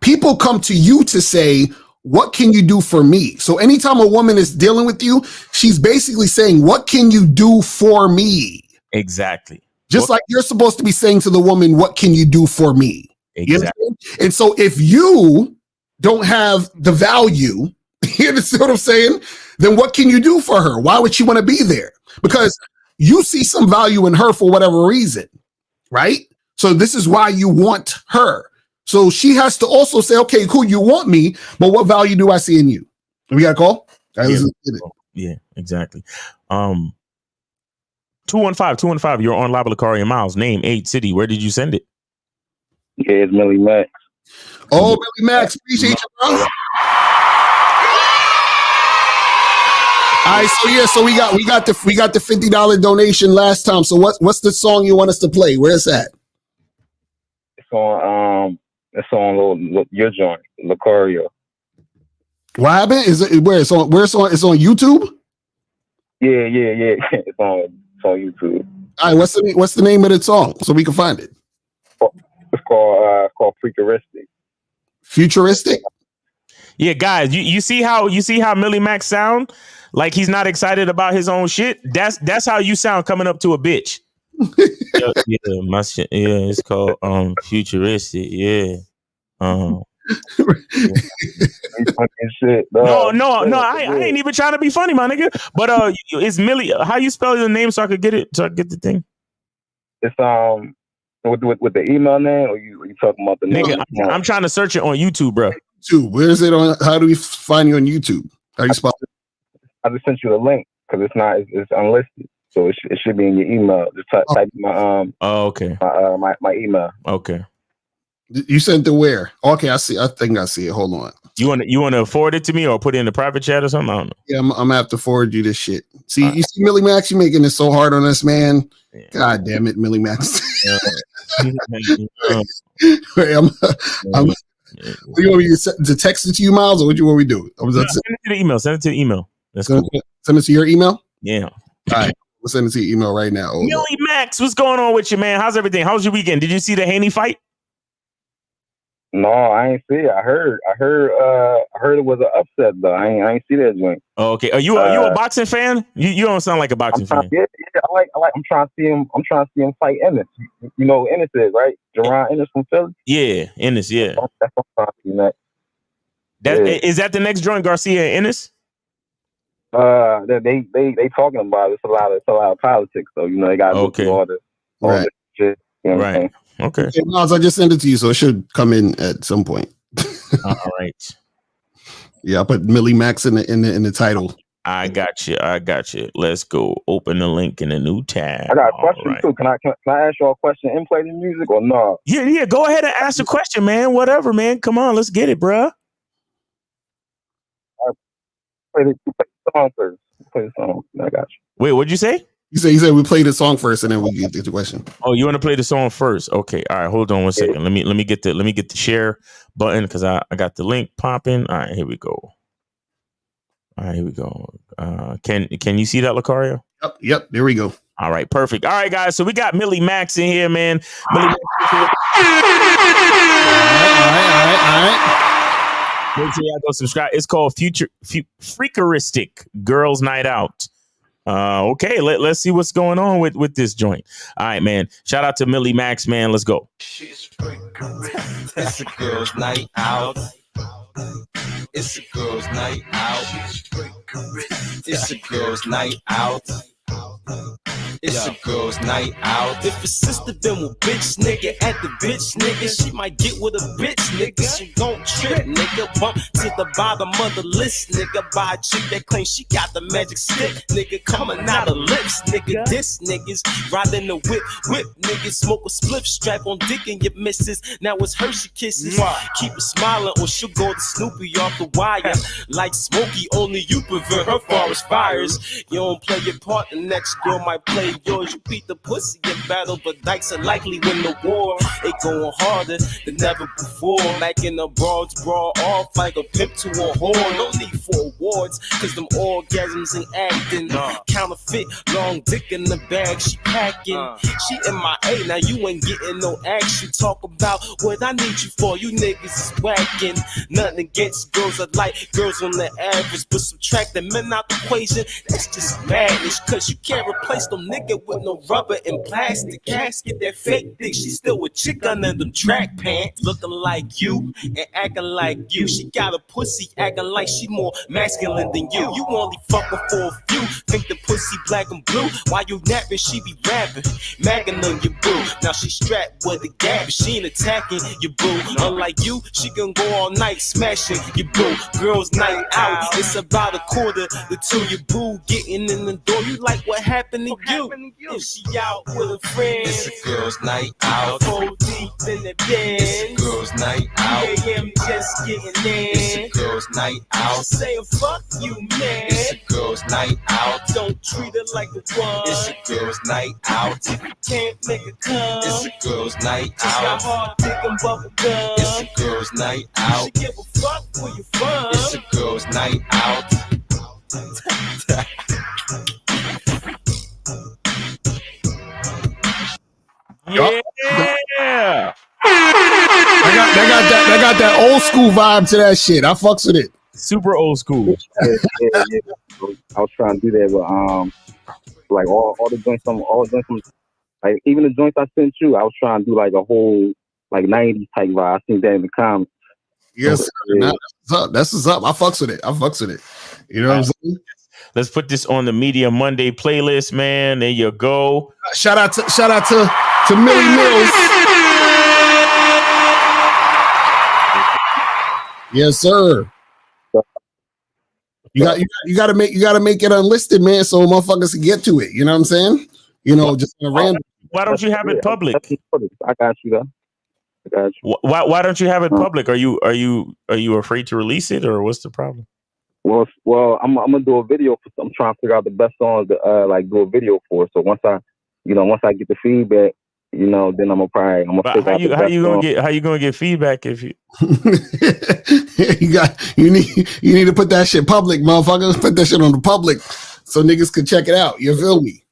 People come to you to say, what can you do for me? So anytime a woman is dealing with you, she's basically saying, what can you do for me?
Exactly.
Just like you're supposed to be saying to the woman, what can you do for me?
Exactly.
And so if you don't have the value, you understand what I'm saying? Then what can you do for her? Why would she want to be there? Because you see some value in her for whatever reason, right? So this is why you want her. So she has to also say, okay, cool, you want me, but what value do I see in you? We got a call?
Yeah, exactly. 215, you're on Lava Lacari and Miles. Name, age, city. Where did you send it?
Yeah, it's Millie Max.
Oh, Millie Max, appreciate you, bro. All right, so we got the $50 donation last time. So what's the song you want us to play? Where's that?
It's on your joint, Lucario.
What happened? Is it where it's on? It's on YouTube?
Yeah. It's on YouTube.
All right, what's the name of the song so we can find it?
It's called Futuristic.
Futuristic?
Yeah, guys, you see how Millie Max sound? Like he's not excited about his own shit. That's how you sound coming up to a bitch. Yeah, my shit. Yeah, it's called Futuristic. Yeah.
Shit,
no, I ain't even trying to be funny, my nigga. But it's Millie. How you spell your name so I could get it? So I get the thing.
It's with the email name, or you talking about the
nigga? I'm trying to search it on YouTube, bro.
YouTube. Where is it on? How do we find you on YouTube? How do you spell it?
I just sent you a link because it's unlisted, so it should be in your email. Just type my
okay.
My email.
Okay.
You sent it where? Okay, I see. I think I see it. Hold on.
You want to forward it to me or put it in the private chat or something? I don't know.
Yeah, I'm gonna have to forward you this shit. See, you see, Millie Max, you making it so hard on us, man. Yeah. God damn it, Millie Max. Wait, you want me to text it to you, Miles, or what you want me to do?
Send it to the email. Send it to the email. That's cool.
Send it to your email?
Yeah.
All right. We'll send it to your email right now.
Millie Max, what's going on with you, man? How's everything? How was your weekend? Did you see the Haney fight?
No, I ain't see it. I heard it was an upset though. I ain't see that joint.
Oh, okay. Are you a boxing fan? You don't sound like a boxing fan.
Yeah. I'm trying to see him fight Ennis. You know who Ennis is, right? Jerron Ennis from Philly.
Yeah, Ennis. Yeah.
That's what I'm trying to see next.
Is that the next joint, Garcia and Ennis?
They talking about it. It's a lot of politics, so they got to do all the shit. You know
right. Okay.
Miles, I just sent it to you, so it should come in at some point.
All right.
Yeah, I put Millie Max in the title.
I got you. Let's go. Open the link in a new tab.
I got a question too. Can I ask y'all a question and play the music or no?
Yeah. Go ahead and ask the question, man. Whatever, man. Come on, let's get it, bruh.
Play the song first. Play the song. I got you.
Wait, what'd you say?
He said we play the song first and then we get the question.
Oh, you want to play the song first? Okay. All right. Hold on 1 second. Let me get the share button because I got the link popping. All right. Here we go. Can you see that, Lucario?
Yep. There we go.
All right. Perfect. All right, guys. So we got Millie Max in here, man. Millie Max. All right. Make sure y'all go subscribe. It's called Freakeristic Girls Night Out. Okay, let's see what's going on with this joint. All right, man. Shout out to Millie Max, man. Let's go.
It's a girls' night out. It's a girls' night out. It's a girls' night out. It's a girls' night out. If a sister done with bitch nigga at the bitch nigga, she might get with a bitch nigga. She gon' trip nigga, bump to the bottom of the list nigga. Buy a chick that claims she got the magic stick nigga, coming out of lips nigga. This niggas riding the whip niggas, smoke a spliff, strap on dick and your missus. Now it's her she kisses. Keep her smiling or she'll go to Snoopy off the wire. Like Smokey, only you prevent her forest fires. You don't play your part, the next girl might play yours. You beat the pussy in battle, but dykes are likely win the war. They going harder than never before, making the broads brawl off like a pimp to a whore. No need for awards, cause them orgasms ain't acting. Counterfeit, long dick in the bag, she packing. She MIA, now you ain't getting no action. Talk about what I need you for, you niggas is whacking. Nothing against girls that like girls on the average, but subtract the men out the equation, that's just madness. Cause you can't replace them nigga with no rubber and plastic casket. That fake dick, she still a chick under them track pants, looking like you and acting like you. She got a pussy acting like she more masculine than you. You only fucking for a few, think the pussy black and blue. While you napping, she be rapping, magging on your boo. Now she strapped with a gap, she ain't attacking your boo. Unlike you, she can go all night smashing your boo. Girls night out, it's about 1:45 to your boo getting in the door. You like what happened to you? If she out with a friend, it's a girls night out. 4 deep in the bed, it's a girls night out. 3 a.m. just getting in, it's a girls night out. Saying fuck you, man, it's a girls night out. Don't treat her like a one, it's a girls night out. If you can't make it come, it's a girls night out. Just got hard dick and bubble gum, it's a girls night out. She give a fuck where you from, it's a girls night out.
Yeah.
They got that old school vibe to that shit. I fucks with it.
Super old school.
Yeah. I was trying to do that, but like all the joints, like even the joints I sent you, I was trying to do like a whole like 90s type vibe. I seen that in the comments.
Yes, yeah. That's what's up. I fucks with it. You know what I'm saying?
Let's put this on the Media Monday playlist, man. There you go.
Shout out to Millie Mills. Yes, sir. You gotta make it unlisted, man, so motherfuckers can get to it. You know what I'm saying? You know, just a random.
Why don't you have it public?
I got you though. Gotcha.
Why don't you have it public? Are you afraid to release it, or what's the problem?
Well, I'm gonna do a video. I'm trying to figure out the best songs to like do a video for. So once I get the feedback, then I'm gonna figure out the best song.
How you gonna get feedback if you?
you need to put that shit public, motherfuckers. Put that shit on the public so niggas can check it out. You feel me?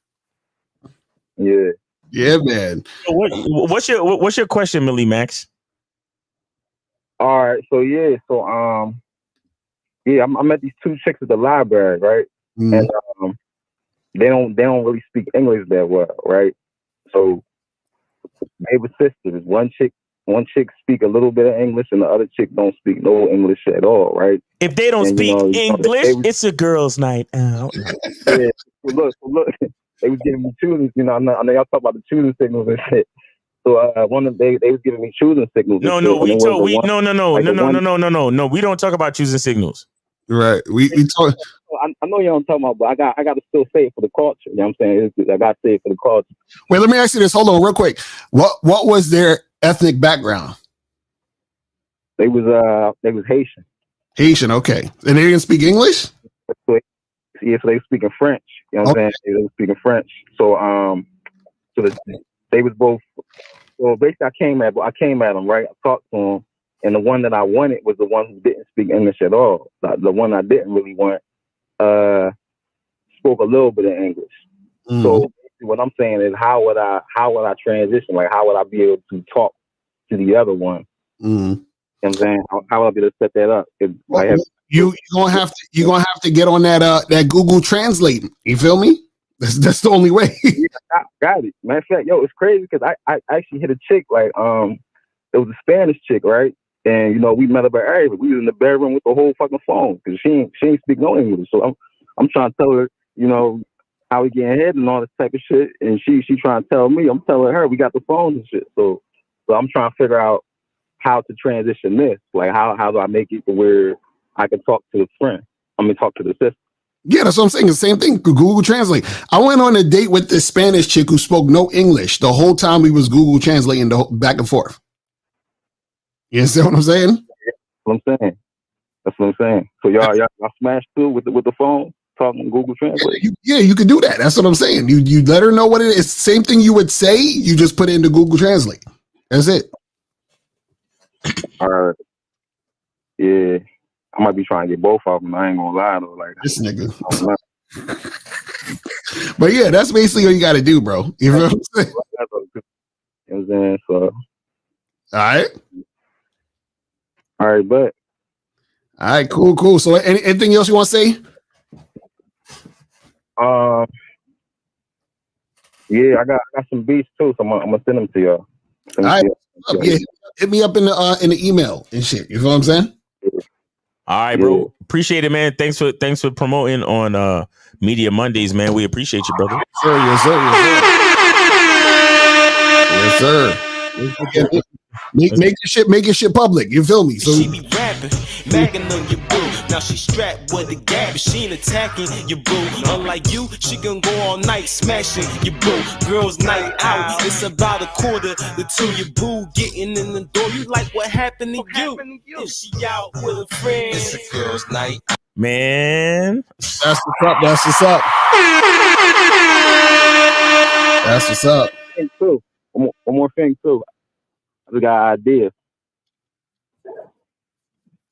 Yeah.
Yeah, man.
So what's your question, Millie Max?
All right. So I met these two chicks at the library, right? And they don't really speak English that well, right? So they were sisters. One chick speak a little bit of English, and the other chick don't speak no English at all, right?
If they don't speak English, it's a girls' night out.
Yeah. So look, they was giving me choosing. I know y'all talk about the choosing signals and shit. So they was giving me choosing signals.
No, we don't talk about choosing signals.
Right. We talk.
I know you don't talk about, but I got to still say it for the culture. You know what I'm saying? I got to say it for the culture.
Wait, let me ask you this. Hold on, real quick. What was their ethnic background?
They was Haitian.
Haitian, okay. And they didn't speak English?
Yeah, so they were speaking French. You know what I'm saying? They were speaking French. So they was both. So basically, I came at them, right? I talked to them. And the one that I wanted was the one who didn't speak English at all. The one I didn't really want spoke a little bit of English. So what I'm saying is, how would I transition? Like, how would I be able to talk to the other one? You know what I'm saying? How would I be able to set that up?
You're gonna have to get on that Google Translate. You feel me? That's the only way.
Yeah, I got it. Matter of fact, it's crazy because I actually hit a chick like it was a Spanish chick, right? And we met up at area. We was in the bedroom with the whole fucking phone because she ain't speak no English. So I'm trying to tell her, how we getting head and all this type of shit. And she trying to tell me, I'm telling her we got the phones and shit. So I'm trying to figure out how to transition this. Like how do I make it to where I can talk to the friend? Talk to the sister.
Yeah, that's what I'm saying. The same thing. Google Translate. I went on a date with this Spanish chick who spoke no English the whole time we was Google translating back and forth. You see what I'm saying?
That's what I'm saying. So y'all smashed through with the phone, talking Google Translate.
Yeah, you could do that. That's what I'm saying. You let her know what it is. Same thing you would say. You just put it into Google Translate. That's it.
All right. Yeah, I might be trying to get both of them. I ain't gonna lie though. Like
this nigga. But yeah, that's basically what you got to do, bro. You know what I'm saying?
You know what I'm saying? So.
All right,
but.
All right, cool. So anything else you want to say?
Yeah, I got some beats too, so I'm gonna send them to y'all.
All right, hit me up in the email and shit. You know what I'm saying?
All right, bro. Yeah. Appreciate it, man. Thanks for promoting on Media Mondays, man. We appreciate you, brother.
Yes, sir. Yes, sir. Make your shit public. You feel me? So
she be rapping, bagging on your boo. Now she strapped with the gap. She ain't attacking your boo. Unlike you, she can go all night smashing your boo. Girls' night out. It's about 1:45 to your boo getting in the door. You like what happened to you? If she out with a friend, it's a girls' night out.
Man,
that's what's up. That's what's up. That's what's up.
And too, one more thing too. We got an idea.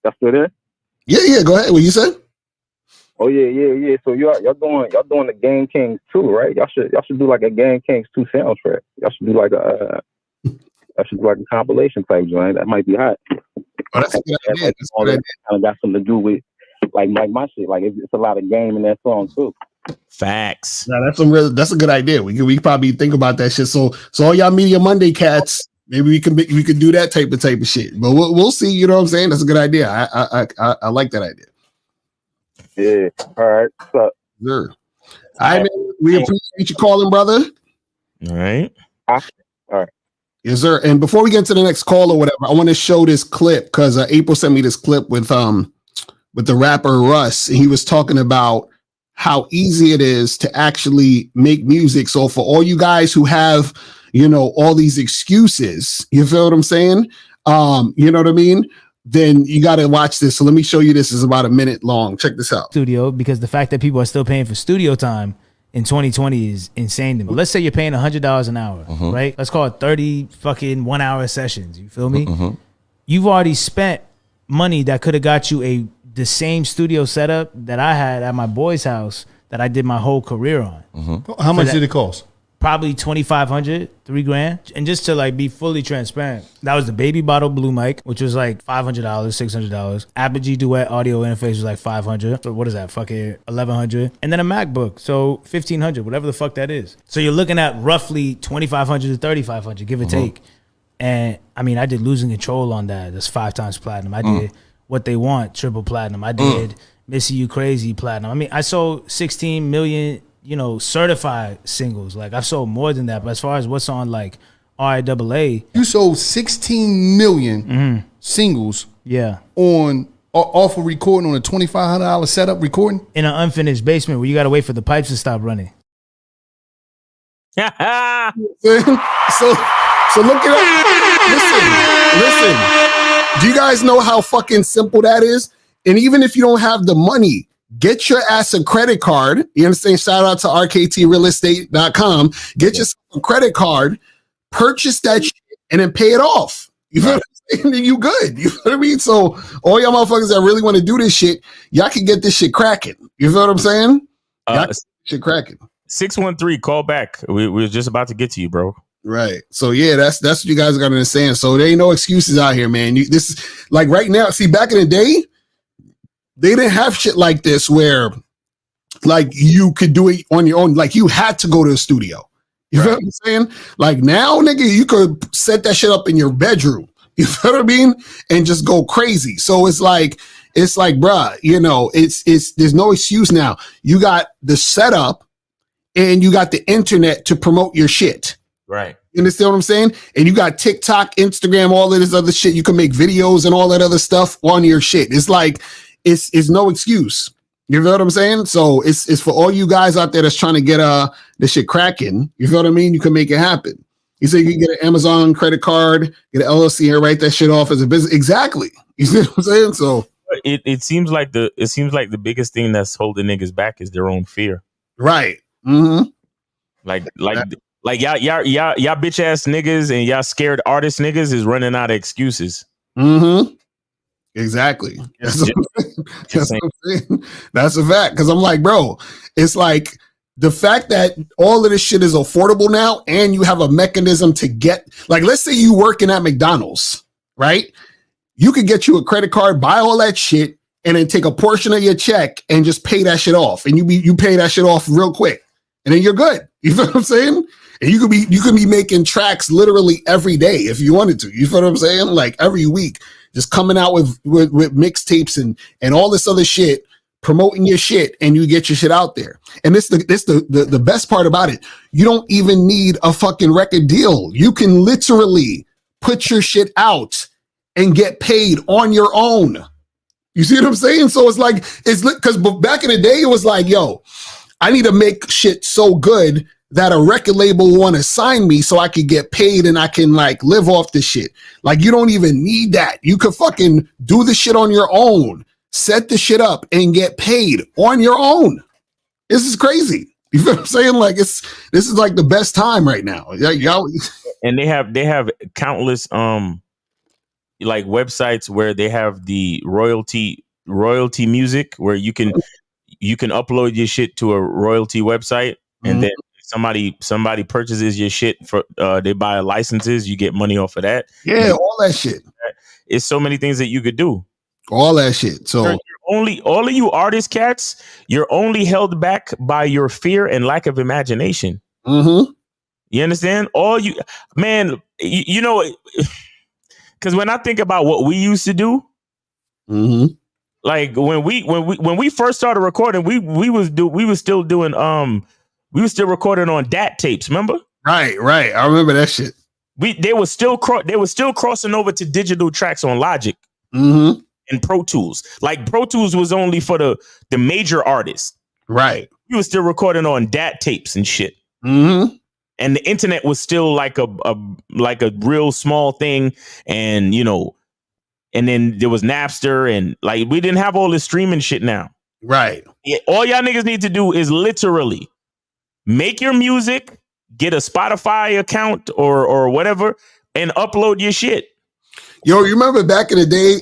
Y'all still there?
Yeah. Go ahead. What you said?
Oh yeah. So y'all doing the Game Kings 2, right? Y'all should do like a Game Kings 2 soundtrack. Y'all should do like a compilation type joint. That might be hot.
Oh, that's a good idea.
Kind of got something to do with like my shit. Like it's a lot of game in that song too.
Facts.
Nah, that's a good idea. We probably think about that shit. So all y'all Media Monday cats. Maybe we could do that type of shit, but we'll see. You know what I'm saying? That's a good idea. I like that idea.
Yeah. All right. What's up?
Sure. All right, man. We appreciate you calling, brother.
All right.
All right.
Yes, sir. And before we get to the next call or whatever, I want to show this clip because April sent me this clip with the rapper Russ, and he was talking about how easy it is to actually make music. So for all you guys who have all these excuses, you feel what I'm saying? You know what I mean? Then you got to watch this. So let me show you this. Is about a minute long. Check this out.
Studio, because the fact that people are still paying for studio time in 2020 is insane to me. Let's say you're paying $100 an hour, right? Let's call it 30 fucking 1 hour sessions. You feel me? You've already spent money that could have got you the same studio setup that I had at my boy's house that I did my whole career on.
How much did it cost?
Probably $2,500, $3,000. And just to like be fully transparent, that was the baby bottle blue mic, which was like $500, $600. Apogee Duet audio interface was like $500. So what is that? Fucking $1,100. And then a MacBook, so $1,500, whatever the fuck that is. So you're looking at roughly $2,500 to $3,500, give or take. And I mean, I did Losing Control on that. That's 5 times platinum. I did What They Want, triple platinum. I did Missy You Crazy platinum. I mean, I sold 16 million, certified singles. Like I've sold more than that. But as far as what's on like RIAA,
you sold 16 million singles.
Yeah.
Off of recording on a $2,500 setup recording
in an unfinished basement where you got to wait for the pipes to stop running.
So look at listen. Do you guys know how fucking simple that is? And even if you don't have the money, get your ass a credit card. You understand? Shout out to rktrealestate.com. Get yourself a credit card, purchase that shit, and then pay it off. You feel what I'm saying? Then you good. You feel what I mean? So all y'all motherfuckers that really want to do this shit, y'all can get this shit cracking. You feel what I'm saying? Shit cracking.
613, call back. We were just about to get to you, bro.
Right. So yeah, that's what you guys got to understand. So there ain't no excuses out here, man. This is like right now. See, back in the day, they didn't have shit like this where like you could do it on your own. Like you had to go to a studio. You feel what I'm saying? Like now, nigga, you could set that shit up in your bedroom. You feel what I mean? And just go crazy. So it's like, bruh, it's there's no excuse now. You got the setup and you got the internet to promote your shit.
Right.
You understand what I'm saying? And you got TikTok, Instagram, all of this other shit. You can make videos and all that other stuff on your shit. It's like, it's no excuse. You feel what I'm saying? So it's for all you guys out there that's trying to get the shit cracking. You feel what I mean? You can make it happen. You say you can get an Amazon credit card, get an LLC and write that shit off as a business. Exactly. You see what I'm saying? So
it seems like the biggest thing that's holding niggas back is their own fear.
Right. Mm-hmm.
Like y'all bitch ass niggas and y'all scared artist niggas is running out of excuses.
Mm-hmm. Exactly. That's what I'm saying. That's a fact. Because I'm like, bro, it's like the fact that all of this shit is affordable now and you have a mechanism to get, like, let's say you working at McDonald's, right? You could get you a credit card, buy all that shit, and then take a portion of your check and just pay that shit off. And you pay that shit off real quick. And then you're good. You feel what I'm saying? And you could be making tracks literally every day if you wanted to. You feel what I'm saying? Like every week, just coming out with mixtapes and all this other shit, promoting your shit, and you get your shit out there. And this the best part about it. You don't even need a fucking record deal. You can literally put your shit out and get paid on your own. You see what I'm saying? So it's like, because back in the day, it was like, yo, I need to make shit so good that a record label want to sign me so I could get paid and I can like live off the shit. Like you don't even need that. You could fucking do the shit on your own, set the shit up and get paid on your own. This is crazy. You feel what I'm saying? Like this is like the best time right now. Y'all.
And they have countless like websites where they have the royalty music where you can upload your shit to a royalty website and then somebody purchases your shit for they buy licenses, you get money off of that.
Yeah, all that shit.
It's so many things that you could do.
All that shit. So
all of you artist cats, you're only held back by your fear and lack of imagination.
Mm-hmm.
You understand? All you, man, you know, because when I think about what we used to do, like when we first started recording, we were still recording on DAT tapes. Remember?
Right. I remember that shit.
They were still crossing over to digital tracks on Logic
and
Pro Tools. Like Pro Tools was only for the major artists.
Right.
We were still recording on DAT tapes and shit. and the internet was still like a real small thing, and and then there was Napster, and like we didn't have all this streaming shit now.
Right.
Yeah, all y'all niggas need to do is literally make your music, get a Spotify account or whatever, and upload your shit.
Yo, you remember back in the day,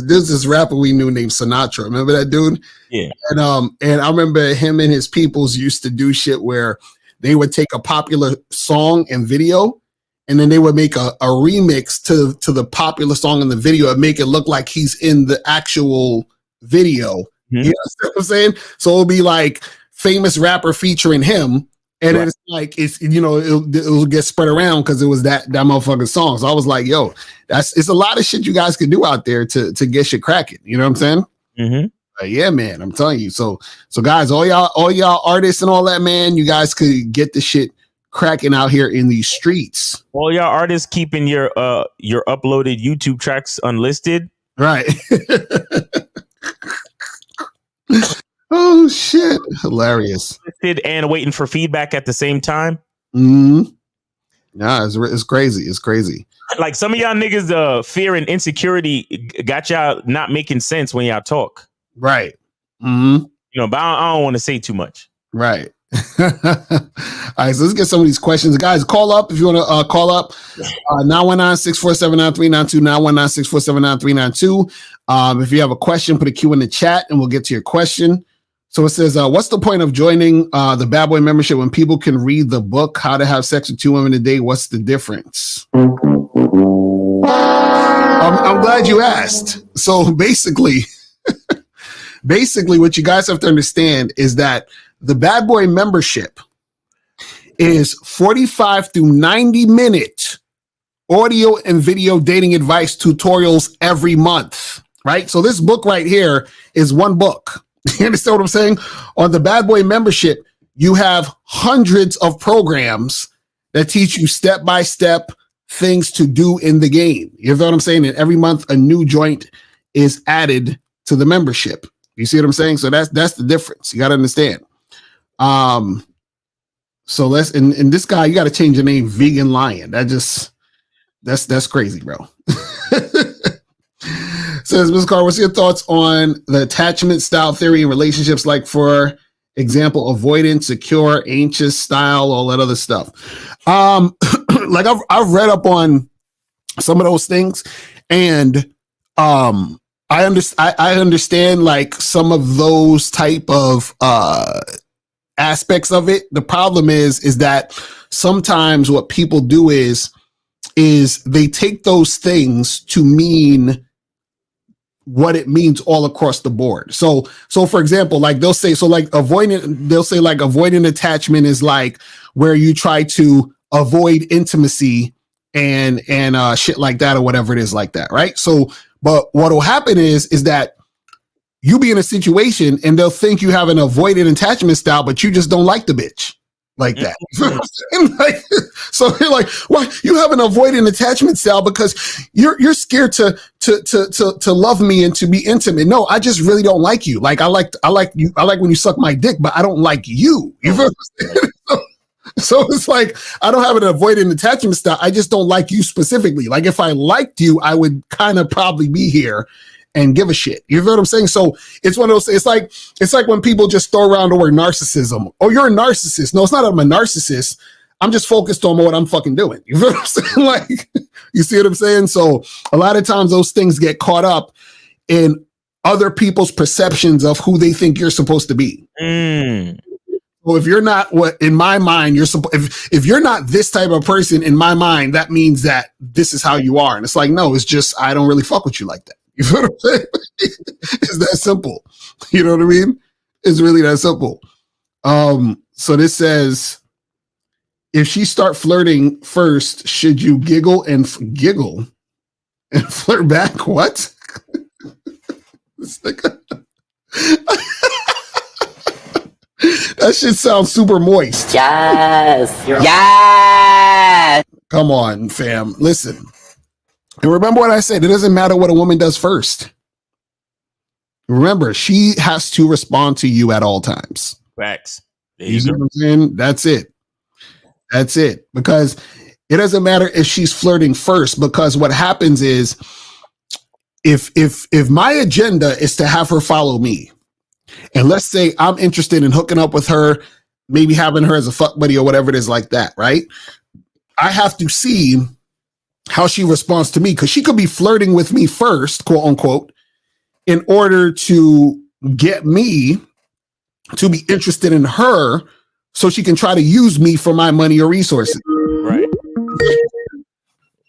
there's this rapper we knew named Sinatra. Remember that dude?
Yeah.
And I remember him and his peoples used to do shit where they would take a popular song and video, and then they would make a remix to the popular song in the video and make it look like he's in the actual video. Mm-hmm. You know what I'm saying? So it'll be like famous rapper featuring him. And right. It's like, it'll get spread around because it was that motherfucking song. So I was like, yo, it's a lot of shit you guys can do out there to get shit cracking. You know what I'm saying?
Mm-hmm.
Yeah, man, I'm telling you. So guys, all y'all artists and all that, man, you guys could get the shit cracking out here in these streets.
All y'all artists keeping your uploaded YouTube tracks unlisted.
Right. Oh shit! Hilarious.
And waiting for feedback at the same time.
Yeah, it's crazy. It's crazy.
Like some of y'all niggas, fear and insecurity got y'all not making sense when y'all talk.
Right.
But I don't want to say too much.
Right. All right, so let's get some of these questions. Guys, call up if you want to call up. 919-647-9392, 919-647-9392. If you have a question, put a Q in the chat and we'll get to your question. So it says, what's the point of joining the Badboy membership when people can read the book, How to Have Sex with 2 Women a Day? What's the difference? I'm glad you asked. So basically, what you guys have to understand is that the Badboy membership is 45 to 90 minute audio and video dating advice tutorials every month, right? So this book right here is one book. You understand what I'm saying? On the Badboy membership, you have hundreds of programs that teach you step-by-step things to do in the game. You know what I'm saying? And every month a new joint is added to the membership. You see what I'm saying? So that's the difference. You got to understand. So let's and this guy, you got to change the name Vegan Lion. That's crazy, bro. Says Ms. Carr, what's your thoughts on the attachment style theory in relationships, like for example, avoidant, secure, anxious style, all that other stuff? Like I've read up on some of those things, and I understand like some of those type of aspects of it. The problem is that sometimes what people do is they take those things to mean what it means all across the board. So for example, like they'll say avoidant attachment is like where you try to avoid intimacy and shit like that, or whatever it is like that, right? So, but what will happen is that you be in a situation and they'll think you have an avoidant attachment style, but you just don't like the bitch like that. So you're like, why you have an avoidant attachment style because you're scared to love me and to be intimate. No, I just really don't like you. Like I like you. I like when you suck my dick, but I don't like you. So it's like, I don't have an avoidant attachment style. I just don't like you specifically. Like if I liked you, I would kind of probably be here and give a shit. You know what I'm saying? So it's one of those, it's like when people just throw around the word narcissism. Oh, you're a narcissist. No, it's not I'm a narcissist. I'm just focused on what I'm fucking doing. You know what I'm saying? Like, you see what I'm saying? So a lot of times those things get caught up in other people's perceptions of who they think you're supposed to be. Well, if you're not what in my mind, if you're not this type of person in my mind, that means that this is how you are. And it's like, no, it's just, I don't really fuck with you like that. You know what I'm saying? It's that simple. You know what I mean? It's really that simple. So this says, if she start flirting first, should you giggle and flirt back? What? That shit sounds super moist.
Yes. Yes.
Come on, fam. Listen. And remember what I said. It doesn't matter what a woman does first. Remember, she has to respond to you at all times.
Facts.
You see what I'm saying? That's it. That's it. Because it doesn't matter if she's flirting first, because what happens is if my agenda is to have her follow me, and let's say I'm interested in hooking up with her, maybe having her as a fuck buddy or whatever it is like that, right? I have to see how she responds to me, because she could be flirting with me first, quote unquote, in order to get me to be interested in her so she can try to use me for my money or resources.
Right.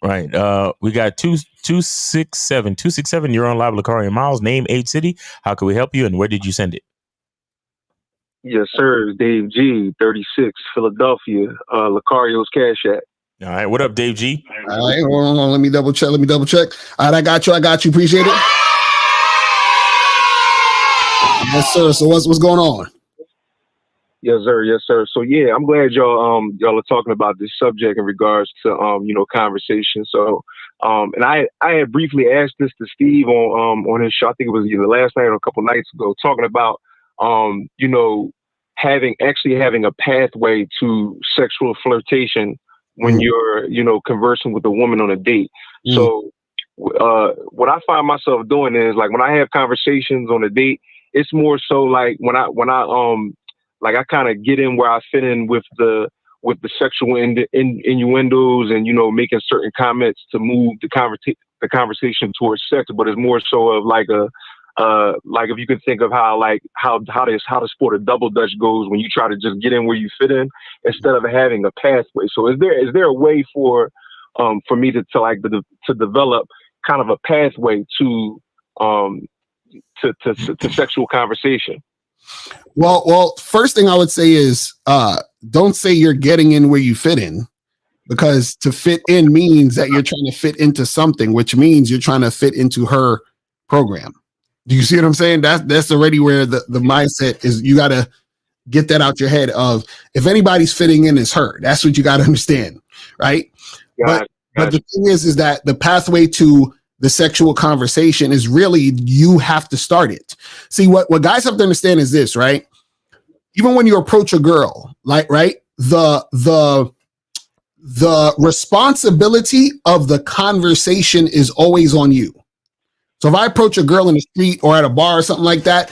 Right. We got 267. You're on live with Lakari and Miles. Name, age, city. How can we help you, and where did you send it?
Yes, sir. Dave G, 36, Philadelphia. Lucario's Cash App.
All right. What up, Dave G?
All right, hold on. Let me double check. All right, I got you. Appreciate it. Yes, sir. So what's going on?
Yes, sir. So yeah, I'm glad y'all are talking about this subject in regards to conversation. So and I had briefly asked this to Steve on his show. I think it was either last night or a couple nights ago, talking about having a pathway to sexual flirtation when you're conversing with a woman on a date. So what I find myself doing is, like, when I have conversations on a date, it's more so like when I like, I kind of get in where I fit in with the sexual innuendos and making certain comments to move the conversation towards sex. But it's more so of like like, if you can think of how the sport of double dutch goes, when you try to just get in where you fit in instead of having a pathway. So is there a way for me to develop kind of a pathway to sexual conversation?
Well, first thing I would say is don't say you're getting in where you fit in, because to fit in means that you're trying to fit into something, which means you're trying to fit into her program. Do you see what I'm saying? That's already where the mindset is. You got to get that out your head of, if anybody's fitting in, it's her. That's what you got to understand, right? But the thing is that the pathway to the sexual conversation is really, you have to start it. See, what guys have to understand is this, right? Even when you approach a girl, like, right, the responsibility of the conversation is always on you. So if I approach a girl in the street or at a bar or something like that,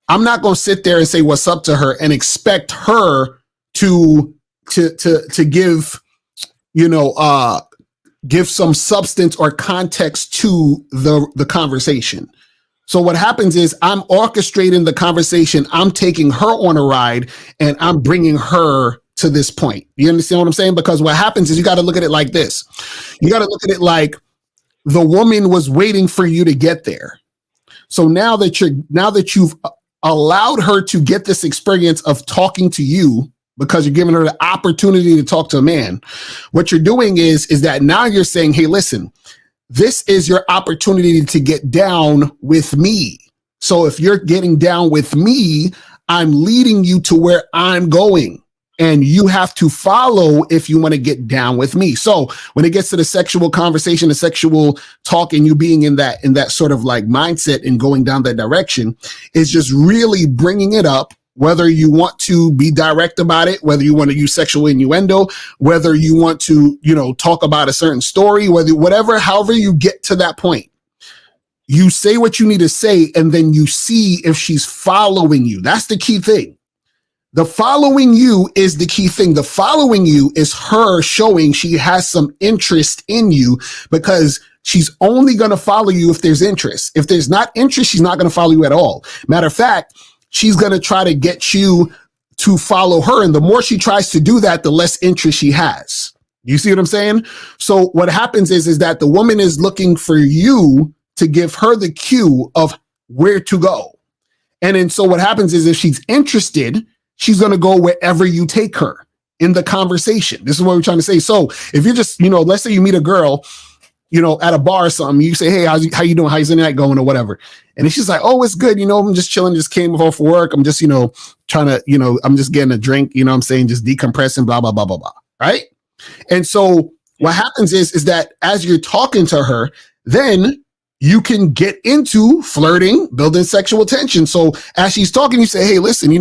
I'm not going to sit there and say what's up to her and expect her to give, give some substance or context to the conversation. So what happens is, I'm orchestrating the conversation. I'm taking her on a ride and I'm bringing her to this point. You understand what I'm saying? Because what happens is, you got to look at it like this. You got to look at it like the woman was waiting for you to get there. So now that you've allowed her to get this experience of talking to you, because you're giving her the opportunity to talk to a man, what you're doing is that now you're saying, hey, listen, this is your opportunity to get down with me. So if you're getting down with me, I'm leading you to where I'm going, and you have to follow if you want to get down with me. So when it gets to the sexual conversation, the sexual talk, and you being in that sort of like mindset and going down that direction, is just really bringing it up. Whether you want to be direct about it, whether you want to use sexual innuendo, whether you want to, talk about a certain story, however you get to that point, you say what you need to say, and then you see if she's following you. That's the key thing. The following you is the key thing. The following you is her showing she has some interest in you, because she's only going to follow you if there's interest. If there's not interest, she's not going to follow you at all. Matter of fact, she's going to try to get you to follow her. And the more she tries to do that, the less interest she has. You see what I'm saying? So what happens is that the woman is looking for you to give her the cue of where to go. And then so what happens is, if she's interested, she's going to go wherever you take her in the conversation. This is what we're trying to say. So if you're just, let's say you meet a girl, at a bar or something, you say, hey, how you doing? How's the night going, or whatever. And then she's like, oh, it's good. I'm just chilling, just came off for work. I'm just, trying to, I'm just getting a drink, I'm saying, just decompressing, blah, blah, blah, blah, blah. Right. And so what happens is that as you're talking to her, then you can get into flirting, building sexual tension. So as she's talking, you say, hey, listen,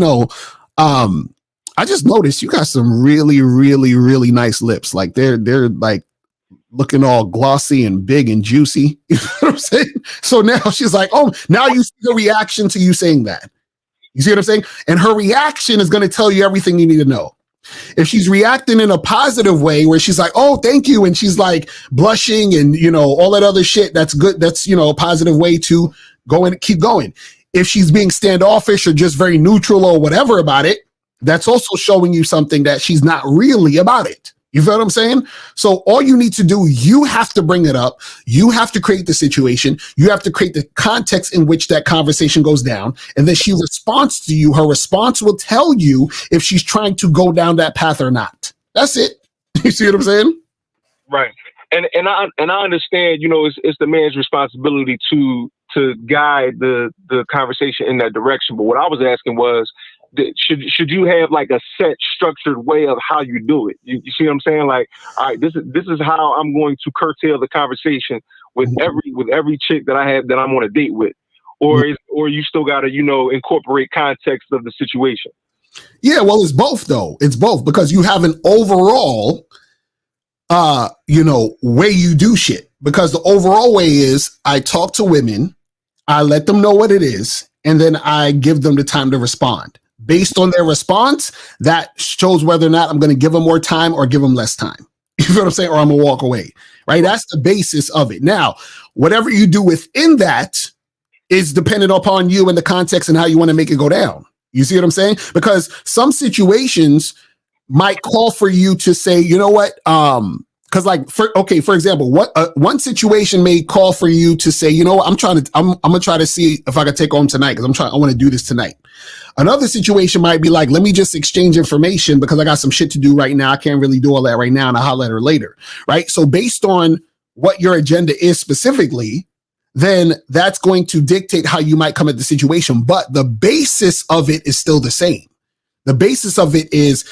I just noticed you got some really, really, really nice lips. Like they're like looking all glossy and big and juicy. You know what I'm saying? So now she's like, oh, now you see the reaction to you saying that. You see what I'm saying? And her reaction is going to tell you everything you need to know. If she's reacting in a positive way where she's like, oh, thank you. And she's like blushing and, you know, all that other shit, that's good. That's, you know, a positive way to go and keep going. If she's being standoffish or just very neutral or whatever about it, that's also showing you something that she's not really about it. You feel what I'm saying? So all you need to do, you have to bring it up. You have to create the situation. You have to create the context in which that conversation goes down. And then she responds to you. Her response will tell you if she's trying to go down that path or not. That's it. You see what I'm saying?
Right. And I understand, you know, it's the man's responsibility to guide the conversation in that direction. But what I was asking was, should you have like a set structured way of how you do it? You see what I'm saying? Like, all right, this is how I'm going to curtail the conversation with every chick that I have that I'm on a date with, or you still got to, you know, incorporate context of the situation.
Yeah, well, it's both though. It's both because you have an overall, you know, way you do shit. Because the overall way is I talk to women, I let them know what it is, and then I give them the time to respond. Based on their response, that shows whether or not I'm going to give them more time or give them less time. You feel what I'm saying? Or I'm going to walk away, right? That's the basis of it. Now, whatever you do within that is dependent upon you and the context and how you want to make it go down. You see what I'm saying? Because some situations might call for you to say, you know what? Because like, for example, one situation may call for you to say, you know what? I'm going to try to see if I can take home tonight because I want to do this tonight. Another situation might be like, let me just exchange information because I got some shit to do right now. I can't really do all that right now and I'll holler at her later, right? So based on what your agenda is specifically, then that's going to dictate how you might come at the situation. But the basis of it is still the same. The basis of it is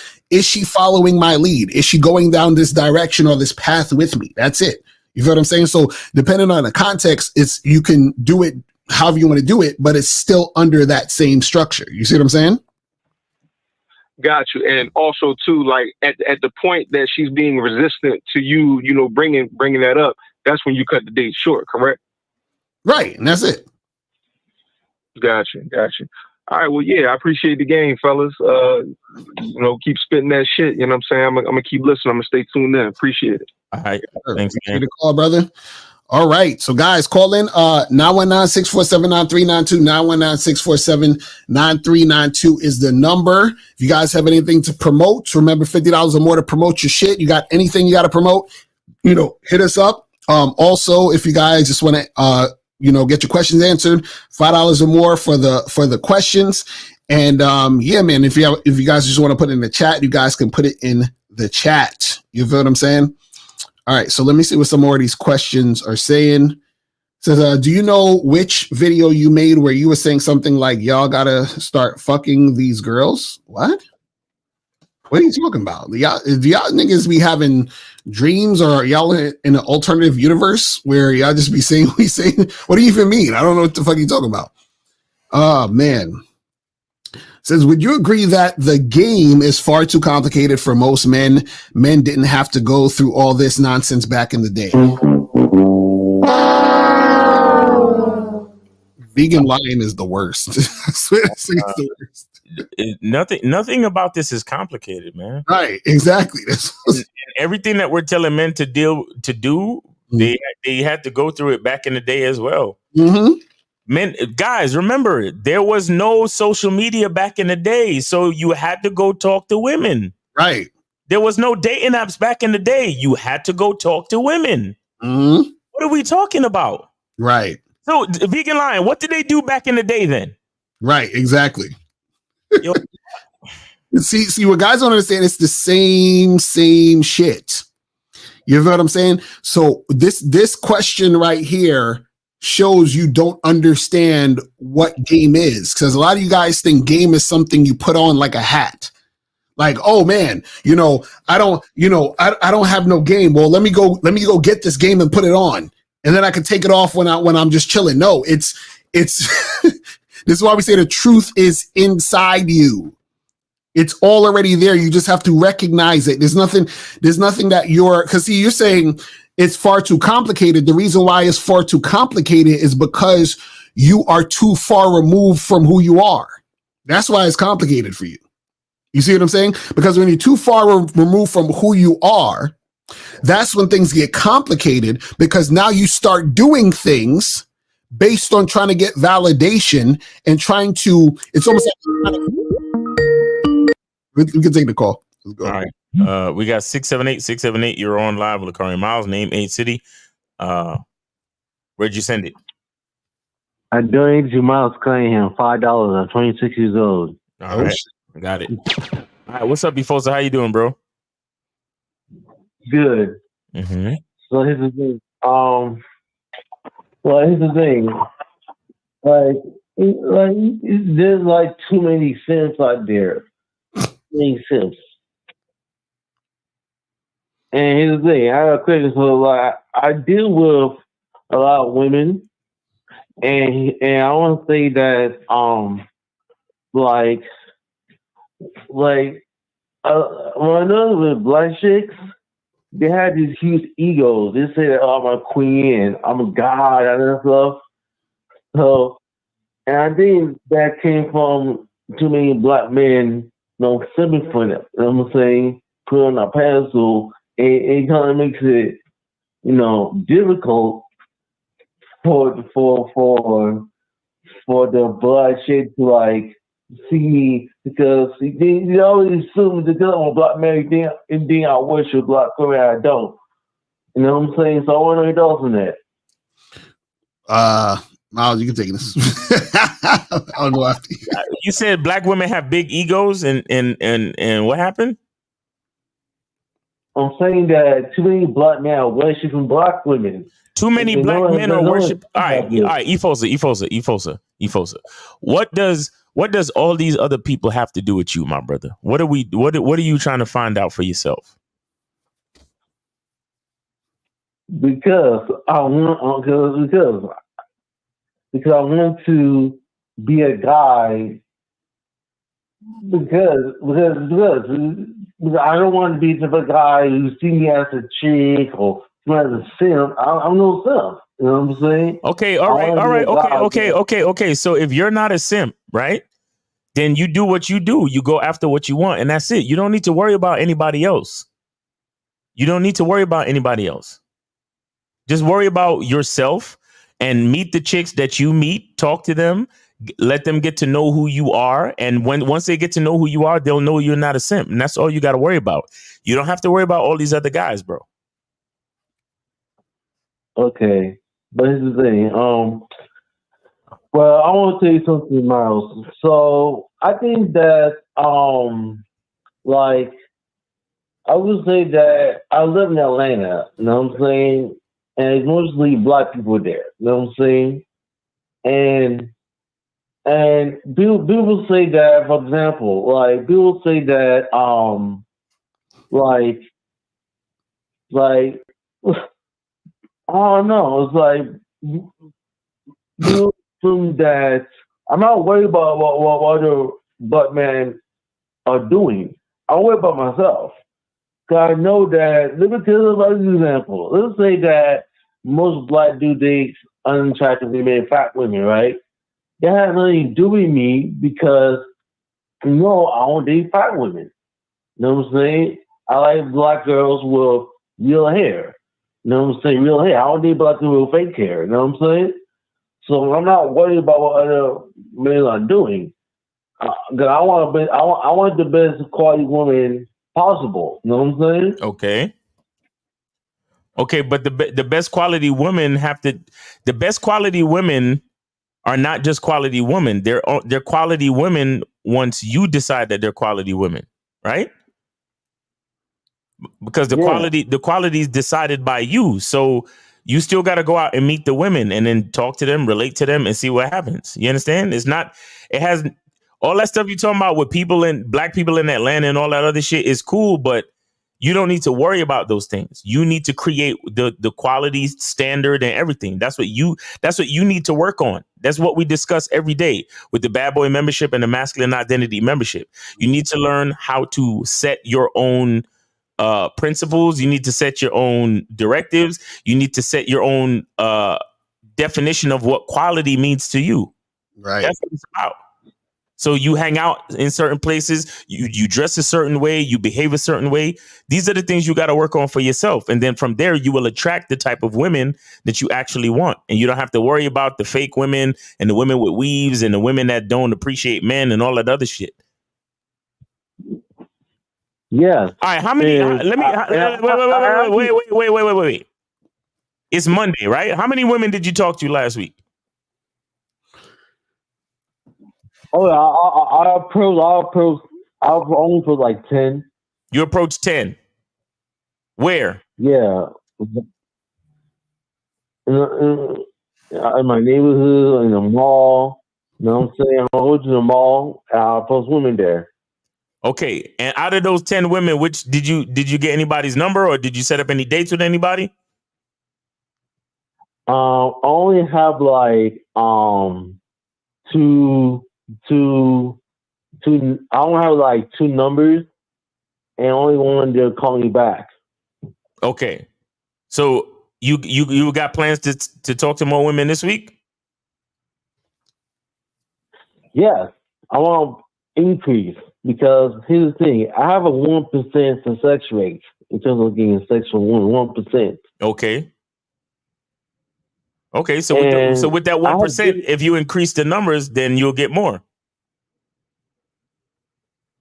she following my lead? Is she going down this direction or this path with me? That's it. You feel what I'm saying? So depending on the context, you can do it however you want to do it, but it's still under that same structure. You see what I'm saying?
Got you. And also too, like at the point that she's being resistant to you, you know, bringing that up, that's when you cut the date short, correct?
Right. And that's it.
Got you. All right. Well, yeah, I appreciate the game, fellas. You know, keep spitting that shit. You know what I'm saying? I'm gonna keep listening. I'm gonna stay tuned in. Appreciate it.
All right. Thanks,
man. The call, brother. All right. So guys, call in 919-647-9392. 919-647-9392 is the number. If you guys have anything to promote, remember $50 or more to promote your shit. You got anything you got to promote, you know, hit us up. Also, if you guys just want to you know, get your questions answered, $5 or more for the questions. And yeah, man, if you guys just want to put it in the chat, you guys can put it in the chat. You feel what I'm saying? All right, so let me see what some more of these questions are saying. It says, do you know which video you made where you were saying something like, y'all gotta start fucking these girls? What? What are you talking about? Do y'all niggas be having dreams, or are y'all in an alternative universe where y'all just be saying we say? What do you even mean? I don't know what the fuck you talking about. Oh, man. Says, would you agree that the game is far too complicated for most men? Men didn't have to go through all this nonsense back in the day. Vegan lion is the worst. I swear it's the worst.
Nothing about this is complicated, man.
Right, exactly.
And everything that we're telling men to do, they had to go through it back in the day as well.
Mm-hmm.
Men, guys, remember, there was no social media back in the day, so you had to go talk to women.
Right.
There was no dating apps back in the day. You had to go talk to women.
Mm-hmm.
What are we talking about?
Right.
So, Vegan Lion, what did they do back in the day then?
Right, exactly. Yo. See, what guys don't understand, it's the same shit. You know what I'm saying? So this question right here shows you don't understand what game is, because a lot of you guys think game is something you put on like a hat. Like, oh man, you know, I don't have no game. Well, let me go get this game and put it on, and then I can take it off when I'm just chilling. No, it's this is why we say the truth is inside you. It's all already there. You just have to recognize it. There's nothing that because see, you're saying it's far too complicated. The reason why it's far too complicated is because you are too far removed from who you are. That's why it's complicated for you. You see what I'm saying? Because when you're too far removed from who you are, that's when things get complicated, because now you start doing things based on trying to get validation and it's almost like we can take the call. Let's go.
All right. We got 678. You're on live with Lakari Miles. Name, age, city. Where'd you send it?
I donated to Miles Cunningham $5. I'm 26 years old.
All right. Got it. All right. What's up, Bifosa? How you doing, bro?
Good.
Mm-hmm.
So here's the thing. There's like too many simps out there. Many simps. And here's the thing. I have a question. So I deal with a lot of women, and I want to say that when I know with black chicks, they had these huge egos. They say that, oh, I'm a queen, I'm a god, and that stuff. So, and I think that came from too many black men, simping for them. You know what I'm saying? Put on a pedestal. It kind of makes it, difficult for the black chick to see me, because they always assume that I'm a black man, and then I worship black women. I don't. You know what I'm saying? So I want to know your thoughts on that.
Miles, you can take this. I don't know after
you said black women have big egos, and what happened?
I'm saying that too many black men are worshiping black women.
Too many black men are worship. All right, Efosa. What does all these other people have to do with you, my brother? What are you trying to find out for yourself?
Because I want to be a guy. Because I don't want to be the guy who see me as a chick or as a simp. I'm no simp. You know what I'm saying?
Okay, all right. Okay. So if you're not a simp, right, then you do what you do. You go after what you want, and that's it. You don't need to worry about anybody else. Just worry about yourself and meet the chicks that you meet. Talk to them. Let them get to know who you are. And once they get to know who you are, they'll know you're not a simp. And that's all you got to worry about. You don't have to worry about all these other guys, bro.
Okay. But here's the thing. Well, I want to tell you something, Miles. So I think that, I would say that I live in Atlanta, you know what I'm saying? And it's mostly black people there, you know what I'm saying? And people say that, for example, people say that, I don't know. It's people assume that I'm not worried about what other black men are doing. I'm worried about myself. Because I know that, let me tell you an example. Let's say that most black dudes date unattractive women, fat women, right? That has nothing to do with me, because, I don't date fat women. You know what I'm saying? I like black girls with real hair. You know what I'm saying? Real hair. I don't date black girls with fake hair. You know what I'm saying? So I'm not worried about what other men are doing. Because I want the best quality woman possible. You know what I'm saying?
Okay, but the best quality women the best quality women are not just quality women. They're quality women once you decide that they're quality women, right? Because the quality is decided by you. So you still got to go out and meet the women and then talk to them, relate to them, and see what happens. You understand? It has all that stuff you're talking about with black people in Atlanta and all that other shit is cool, but You don't need to worry about those things. You need to create the quality standard and everything. That's what you need to work on. That's what we discuss every day with the Badboy membership and the masculine identity membership. You need to learn how to set your own principles. You need to set your own directives. You need to set your own definition of what quality means to you.
Right.
That's what it's about. So you hang out in certain places, you dress a certain way, you behave a certain way. These are the things you got to work on for yourself. And then from there, you will attract the type of women that you actually want. And you don't have to worry about the fake women and the women with weaves and the women that don't appreciate men and all that other shit.
Yeah.
All right. How many? Wait. It's Monday, right? How many women did you talk to last week?
Oh, I've only put like 10.
You approached 10. Where?
Yeah. In my neighborhood, in the mall. You know what I'm saying? I go to the mall. I post women there.
Okay. And out of those 10 women, which did you get anybody's number or did you set up any dates with anybody?
I only have like two. I don't have like 2 numbers, and only one they'll call me back.
Okay, so you got plans to talk to more women this week?
Yes, I want to increase because here's the thing: I have a 1% success rate in terms of getting sexual women. 1%.
Okay. Okay, so with that 1%, if you increase the numbers, then you'll get more.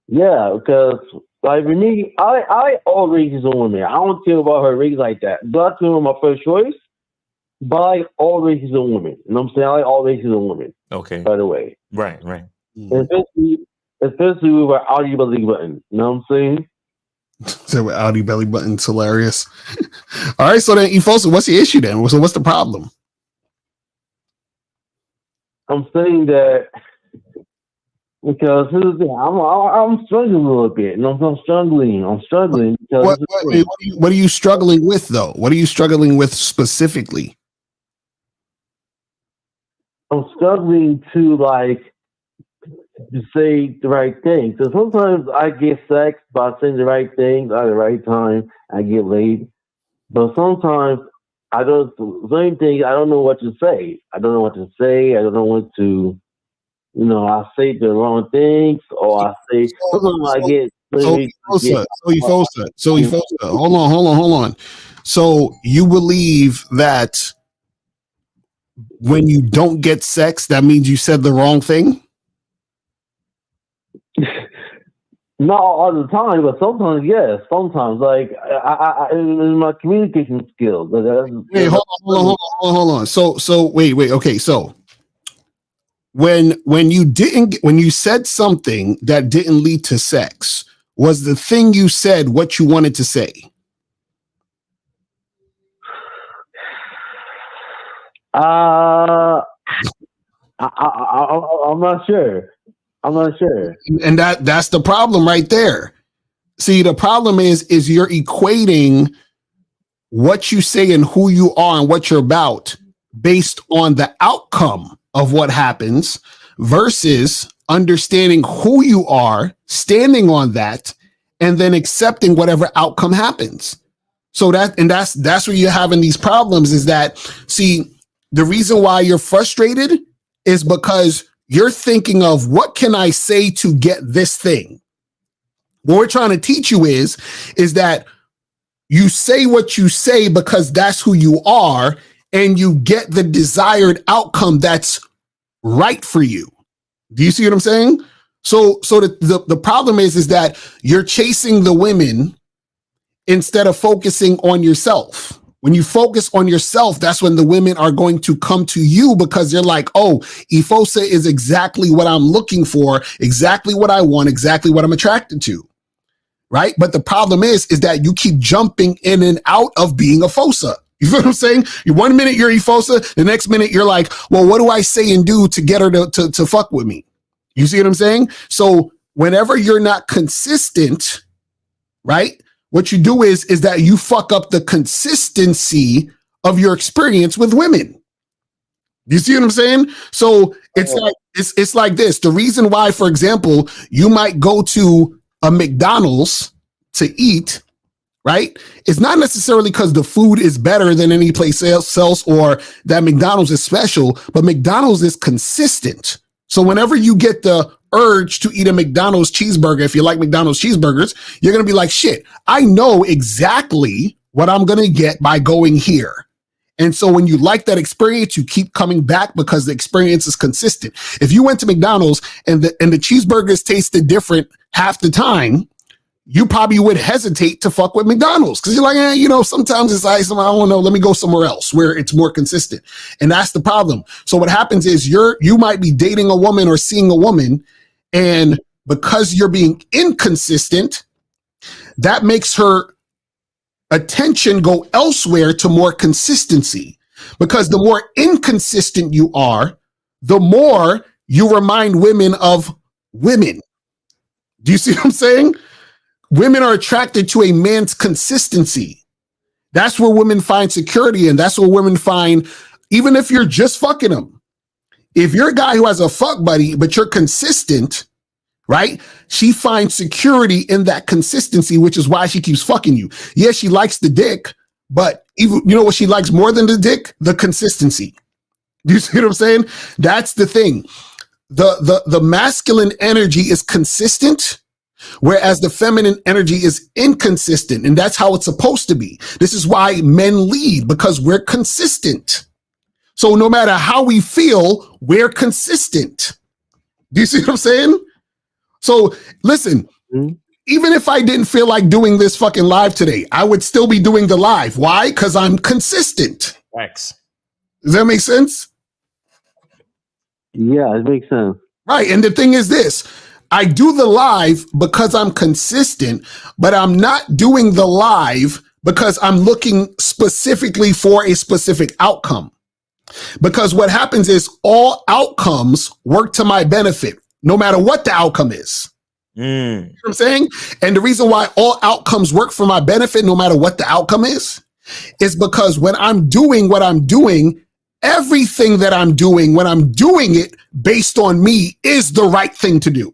Yeah, because like for me, I like all races of women. I don't care about her race like that. Black women are my first choice, but I like all races of women. You know what I'm saying? I like all races of women.
Okay.
By the way.
Right.
Especially with our Audi belly button. You know what I'm saying?
So with Audi belly button's hilarious. All right, so then Efosa, what's the issue then? So what's the problem?
I'm saying that because here's the thing, I'm struggling a little bit. You know, I'm struggling because
what are you struggling with though? What are you struggling with specifically?
I'm struggling to say the right thing. So sometimes I get sex by saying the right things at the right time. I get laid, but sometimes I don't. Same thing. I don't know what to say. I don't know what to say. I don't know what to. You know, I say the wrong things, or I say sometimes I get.
So Efosa, hold on. So you believe that when you don't get sex, that means you said the wrong thing?
Not all the time, but sometimes, yes. Sometimes, like I in my communication skills.
Wait, hold on. So wait. Okay, so when you said something that didn't lead to sex, was the thing you said what you wanted to say?
I'm not sure.
And that's the problem right there. See, the problem is you're equating what you say and who you are and what you're about based on the outcome of what happens versus understanding who you are, standing on that, and then accepting whatever outcome happens. So that's where you're having these problems is that, see, the reason why you're frustrated is because you're thinking of what can I say to get this thing? What we're trying to teach you is that you say what you say because that's who you are, and you get the desired outcome that's right for you. Do you see what I'm saying? So the problem is that you're chasing the women instead of focusing on yourself. When you focus on yourself, that's when the women are going to come to you because they're like, oh, Efosa is exactly what I'm looking for, exactly what I want, exactly what I'm attracted to. Right? But the problem is that you keep jumping in and out of being a Fosa. You feel what I'm saying? 1 minute you're Efosa, the next minute you're like, well, what do I say and do to get her to fuck with me? You see what I'm saying? So whenever you're not consistent, right? what you do is that you fuck up the consistency of your experience with women. You see what I'm saying? So it's like this. The reason why, for example, you might go to a McDonald's to eat, right? It's not necessarily because the food is better than any place else or that McDonald's is special, but McDonald's is consistent. So whenever you get the urge to eat a McDonald's cheeseburger, if you like McDonald's cheeseburgers, you're going to be like, shit, I know exactly what I'm going to get by going here. And so when you like that experience, you keep coming back because the experience is consistent. If you went to McDonald's and the cheeseburgers tasted different half the time, you probably would hesitate to fuck with McDonald's because you're like, sometimes it's like, I don't know, let me go somewhere else where it's more consistent. And that's the problem. So what happens is you might be dating a woman or seeing a woman, and because you're being inconsistent, that makes her attention go elsewhere to more consistency, because the more inconsistent you are, the more you remind women of women. Do you see what I'm saying? Women are attracted to a man's consistency. That's where women find security, and that's where women find, even if you're just fucking them, if you're a guy who has a fuck buddy, but you're consistent, right? She finds security in that consistency, which is why she keeps fucking you. Yes, she likes the dick, but even, you know what she likes more than the dick? The consistency. Do you see what I'm saying? That's the thing. The masculine energy is consistent, whereas the feminine energy is inconsistent. And that's how it's supposed to be. This is why men lead, because we're consistent. So no matter how we feel, we're consistent. Do you see what I'm saying? So listen, even if I didn't feel like doing this fucking live today, I would still be doing the live. Why? Because I'm consistent.
X.
Does that make sense?
Yeah, it makes sense.
Right. And the thing is this, I do the live because I'm consistent, but I'm not doing the live because I'm looking specifically for a specific outcome. Because what happens is all outcomes work to my benefit, no matter what the outcome is. You know what I'm saying? And the reason why all outcomes work for my benefit, no matter what the outcome is because when I'm doing what I'm doing, everything that I'm doing, when I'm doing it based on me, is the right thing to do.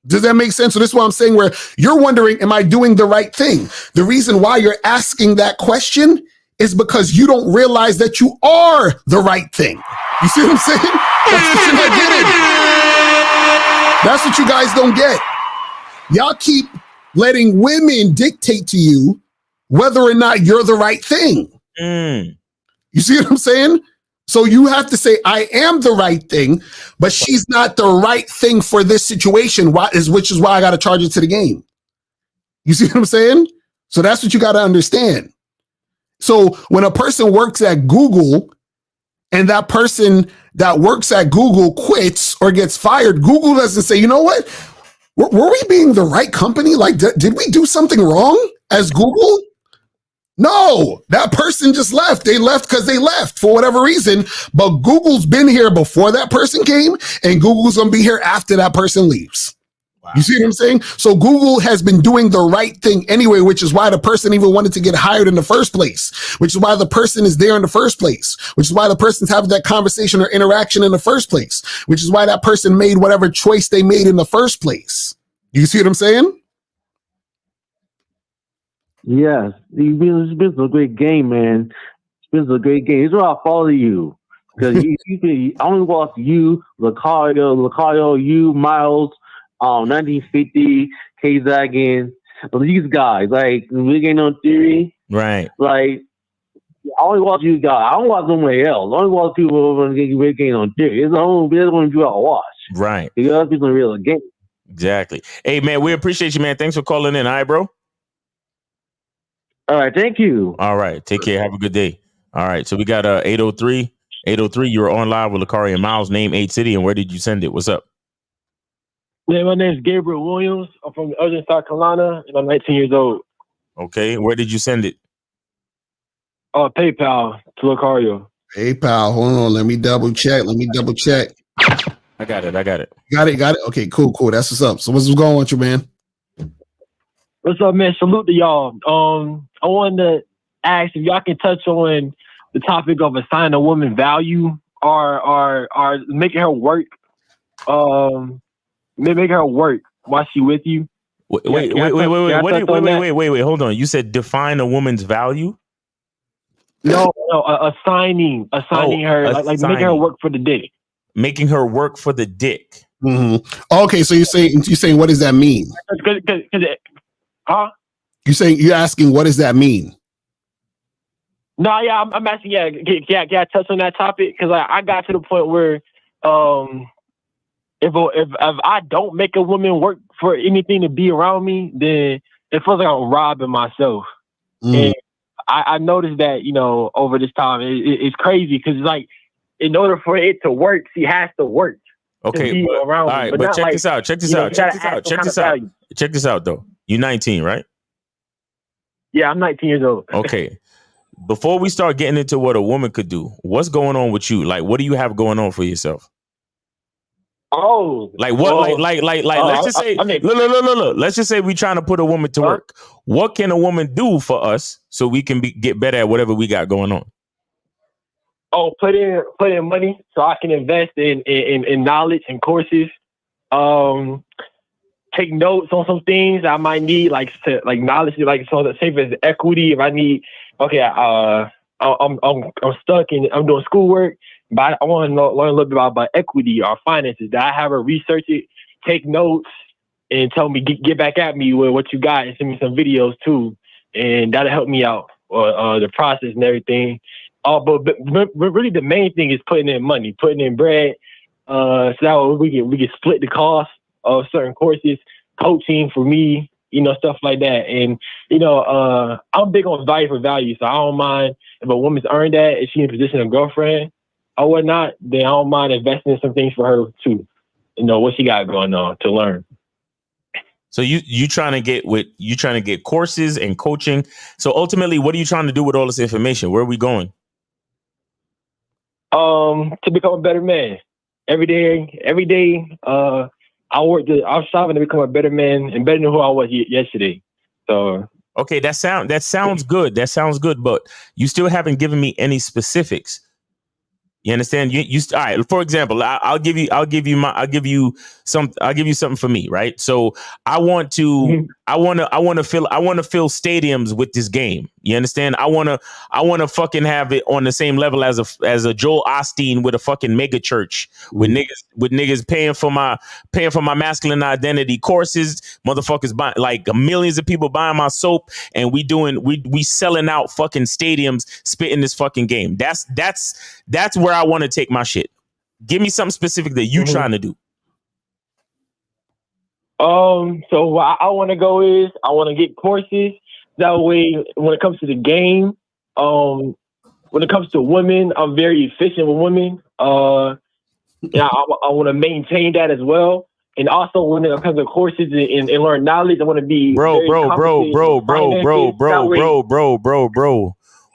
Does that make sense? So this is what I'm saying, where you're wondering, am I doing the right thing? The reason why you're asking that question is because you don't realize that you are the right thing. You see what I'm saying? That's what you're not getting. That's what you guys don't get. Y'all keep letting women dictate to you whether or not you're the right thing. You see what I'm saying? So you have to say, I am the right thing, but she's not the right thing for this situation, which is why I got to charge it to the game. You see what I'm saying? So that's what you got to understand. So when a person works at Google and that person that works at Google quits or gets fired, Google doesn't say, you know what? Were we being the right company? Like, did we do something wrong as Google? No, that person just left. They left because they left for whatever reason. But Google's been here before that person came, and Google's going to be here after that person leaves. Wow. You see what I'm saying? So Google has been doing the right thing anyway, which is why the person even wanted to get hired in the first place, which is why the person is there in the first place, which is why the person's having that conversation or interaction in the first place, which is why that person made whatever choice they made in the first place. You see what I'm saying?
Yes, it's been a great game, man. It's been a great game. It's why I follow you. Because I only watch you, Lucario, you, Miles, 1950, K-Zagan, these guys, like, we ain't no theory.
Right.
Like, I only watch you guys. I don't watch somebody else. I only watch people over on Weekend on theory. It's the only one you gotta watch.
Right.
You gotta be some real game.
Exactly. Hey, man, we appreciate you, man. Thanks for calling in. All right, bro?
All right, thank you.
All right, take care. Have a good day. All right, so we got 803. 803, you were on live with Lucario and Miles. Name, age, city, and where did you send it? What's up?
Yeah, my name's Gabriel Williams. I'm from Elgin, South Carolina, and I'm 19 years old.
Okay, where did you send it?
PayPal to Lucario.
PayPal, hold on. Let me double check.
I got it.
Got it. Okay, cool. That's what's up. So what's going on with you, man?
What's up, man? Salute to y'all. I wanted to ask if y'all can touch on the topic of assigning a woman value or making her work. Make her work while she with you.
Wait. Hold on. You said define a woman's value?
No, assigning her, like making her work for the dick.
Making her work for the dick.
Okay, so you're saying what does that mean?
Huh?
You're asking what does that mean?
No, yeah, I'm asking. Yeah, can I touch on that topic? Because I got to the point where, if I don't make a woman work for anything to be around me, then it feels like I'm robbing myself. And I noticed that, over this time, it's crazy because like, in order for it to work, she has to work.
Okay,
all
right, but check this out. Check this out, though. You're 19, right?
Yeah, I'm 19 years old.
Okay. Before we start getting into what a woman could do, what's going on with you? Like, what do you have going on for yourself?
Oh,
like what? Well, like. Let's just say, look. Let's just say we're trying to put a woman to work. What can a woman do for us so we can get better at whatever we got going on?
Oh, put in money so I can invest in knowledge and courses. Take notes on some things I might need, like knowledge, like so the same as equity. If I need, I'm stuck and I'm doing schoolwork, but I want to learn a little bit about equity or finances. That I have her research it, take notes, and tell me get back at me with what you got, and send me some videos too, and that'll help me out the process and everything. But really the main thing is putting in money, putting in bread, so that way we can split the cost of certain courses, coaching for me, stuff like that. And, I'm big on value for value. So I don't mind if a woman's earned that, if she's in a position of girlfriend or whatnot, then I don't mind investing in some things for her too. What she got going on to learn.
So you trying to get courses and coaching. So ultimately, what are you trying to do with all this information? Where are we going?
To become a better man. Every day, I was striving to become a better man and better than who I was yesterday. So
okay, that sounds good. That sounds good, but you still haven't given me any specifics. You understand? You all right. For example, I'll give you something for me, right? So I want to fill stadiums with this game. You understand? I want to fucking have it on the same level as a Joel Osteen with a fucking mega church with niggas paying for my masculine identity courses. Motherfuckers buying like millions of people buying my soap, and we selling out fucking stadiums, spitting this fucking game. That's where I want to take my shit. Give me something specific that you trying to do.
So what I want to go is I want to get courses. That way, when it comes to the game, when it comes to women, I'm very efficient with women. I want to maintain that as well. And also when it comes to courses and learn knowledge, I want to be
bro.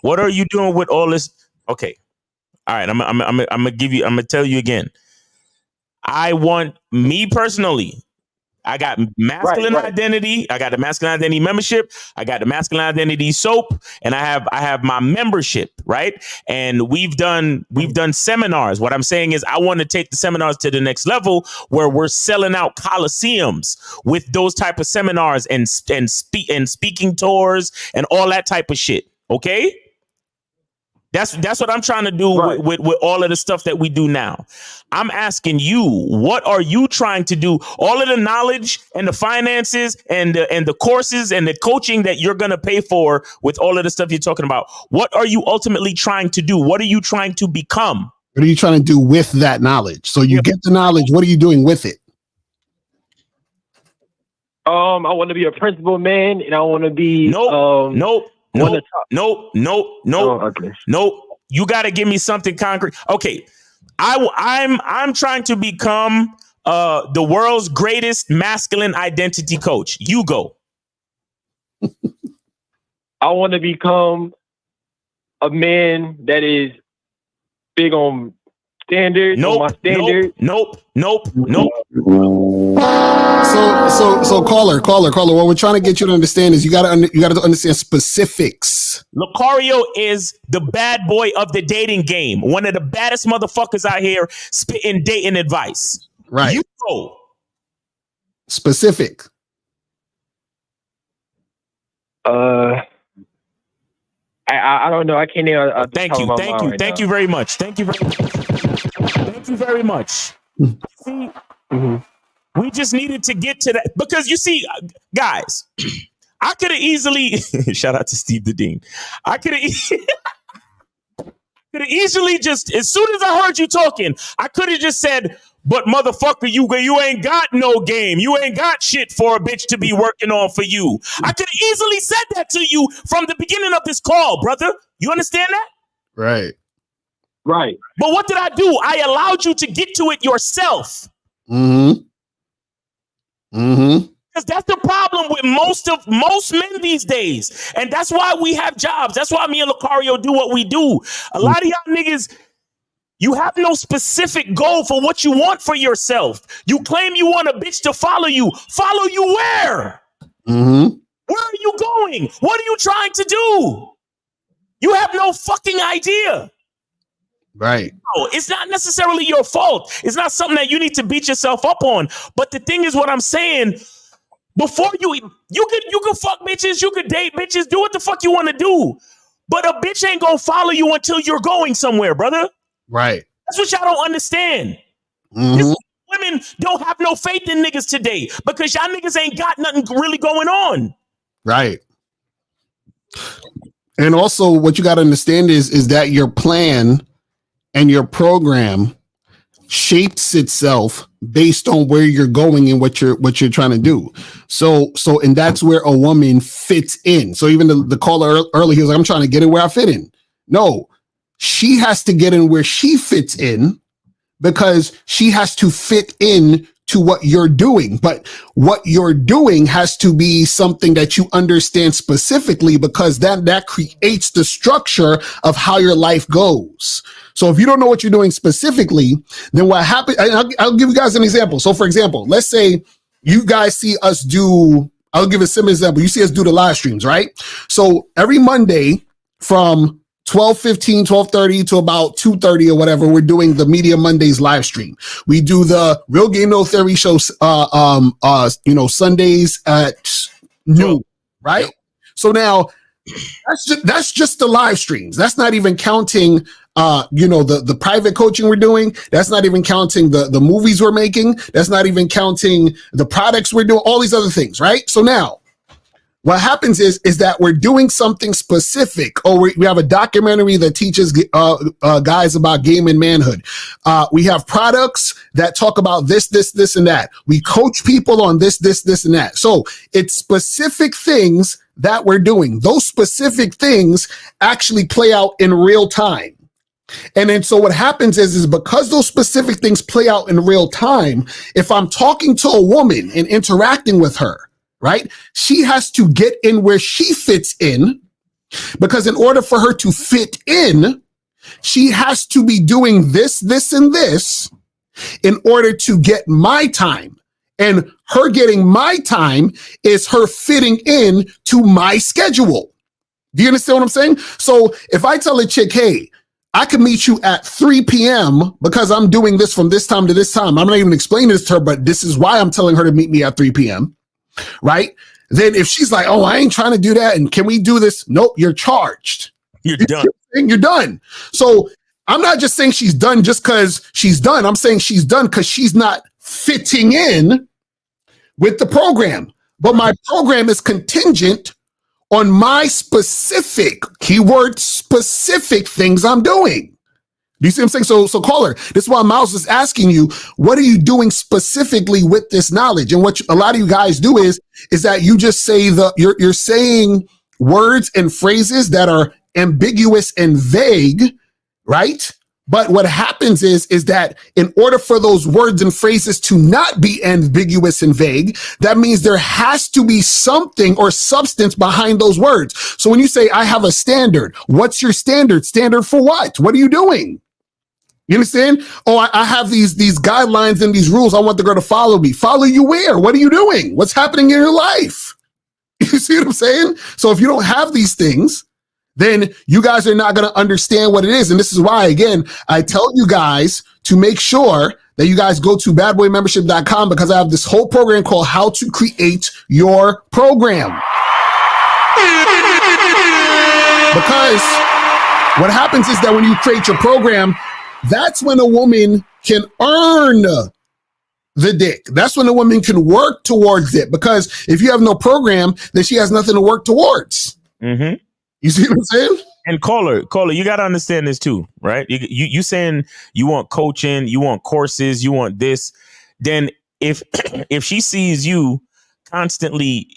What are you doing with all this? Okay. All right, I'm gonna tell you again. I want me personally. I got masculine identity. I got the masculine identity membership. I got the masculine identity soap, and I have my membership, right? And we've done seminars. What I'm saying is I want to take the seminars to the next level where we're selling out coliseums with those type of seminars and speaking tours and all that type of shit. Okay? That's what I'm trying to do with all of the stuff that we do now. I'm asking you, what are you trying to do? All of the knowledge and the finances and the courses and the coaching that you're going to pay for with all of the stuff you're talking about. What are you ultimately trying to do? What are you trying to become?
What are you trying to do with that knowledge? So you get the knowledge. What are you doing with it?
I want to be a principal man, and I want to be
Nope. You got to give me something concrete. Okay, I'm trying to become the world's greatest masculine identity coach. You go.
I want to become a man that is big on standard.
Nope.
My standard.
Nope.
So caller, what we're trying to get you to understand is you got to understand specifics.
Lucario is the bad boy of the dating game. One of the baddest motherfuckers out here spitting dating advice.
Right.
You go.
Specific.
I don't know. I can't name.
Thank you very much. Thank you very much. See, we just needed to get to that because you see, guys, I could have easily shout out to Steve the Dean. I could have easily just as soon as I heard you talking, I could have just said, "But motherfucker, you ain't got no game. You ain't got shit for a bitch to be working on for you." I could have easily said that to you from the beginning of this call, brother. You understand that?
Right.
But what did I do? I allowed you to get to it yourself. Because that's the problem with most men these days. And that's why we have jobs. That's why me and Lucario do what we do. A lot of y'all niggas, you have no specific goal for what you want for yourself. You claim you want a bitch to follow you. Follow you where? Where are you going? What are you trying to do? You have no fucking idea.
Right.
No, it's not necessarily your fault. It's not something that you need to beat yourself up on. But the thing is what I'm saying, before you could fuck bitches, you could date bitches, do what the fuck you want to do. But a bitch ain't gonna follow you until you're going somewhere, brother.
Right.
That's what y'all don't understand. Women don't have no faith in niggas today because y'all niggas ain't got nothing really going on.
Right. And also what you got to understand is that your plan and your program shapes itself based on where you're going and what you're trying to do. So and that's where a woman fits in. So even the caller earlier, he was like, I'm trying to get in where I fit in. No, she has to get in where she fits in because she has to fit in to what you're doing. But what you're doing has to be something that you understand specifically because that creates the structure of how your life goes. So if you don't know what you're doing specifically, then what happens, I'll give you guys an example. So for example, let's say you guys see us do, I'll give a simple example. You see us do the live streams, right? So every Monday from 12:15, 12:30 to about 2:30 or whatever, we're doing the Media Mondays live stream. We do the Real Game No Theory show, Sundays at noon, right? So now that's just the live streams. That's not even counting, the private coaching we're doing. That's not even counting the movies we're making. That's not even counting the products we're doing, all these other things, right? So now, what happens is that we're doing something specific, or we have a documentary that teaches guys about game and manhood. We have products that talk about this, and that. We coach people on this, and that. So it's specific things that we're doing. Those specific things actually play out in real time. And then so what happens is because those specific things play out in real time, if I'm talking to a woman and interacting with her, right? She has to get in where she fits in because in order for her to fit in, she has to be doing this, and this in order to get my time. And her getting my time is her fitting in to my schedule. Do you understand what I'm saying? So if I tell a chick, hey, I can meet you at 3 p.m. because I'm doing this from this time to this time. I'm not even explaining this to her, but this is why I'm telling her to meet me at 3 p.m. Right? Then if she's like, oh, I ain't trying to do that. And can we do this? Nope, you're charged.
You're done.
You're done. So I'm not just saying she's done just because she's done. I'm saying she's done because she's not fitting in with the program. But my program is contingent on my specific, keyword specific things I'm doing. Do you see what I'm saying? So caller, this is why Miles is asking you, what are you doing specifically with this knowledge? And what a lot of you guys do is that you just say you're saying words and phrases that are ambiguous and vague, right? But what happens is that in order for those words and phrases to not be ambiguous and vague, that means there has to be something or substance behind those words. So when you say, I have a standard, what's your standard? Standard for what? What are you doing? You understand? Oh, I have these guidelines and these rules. I want the girl to follow me. Follow you where? What are you doing? What's happening in your life? You see what I'm saying? So if you don't have these things, then you guys are not going to understand what it is. And this is why, again, I tell you guys to make sure that you guys go to badboymembership.com, because I have this whole program called How to Create Your Program. Because what happens is that when you create your program, that's when a woman can earn the dick. That's when a woman can work towards it. Because if you have no program, then she has nothing to work towards.
Mm-hmm.
You see what I'm saying?
And caller, you got to understand this too, right? You saying you want coaching, you want courses, you want this. Then if she sees you constantly,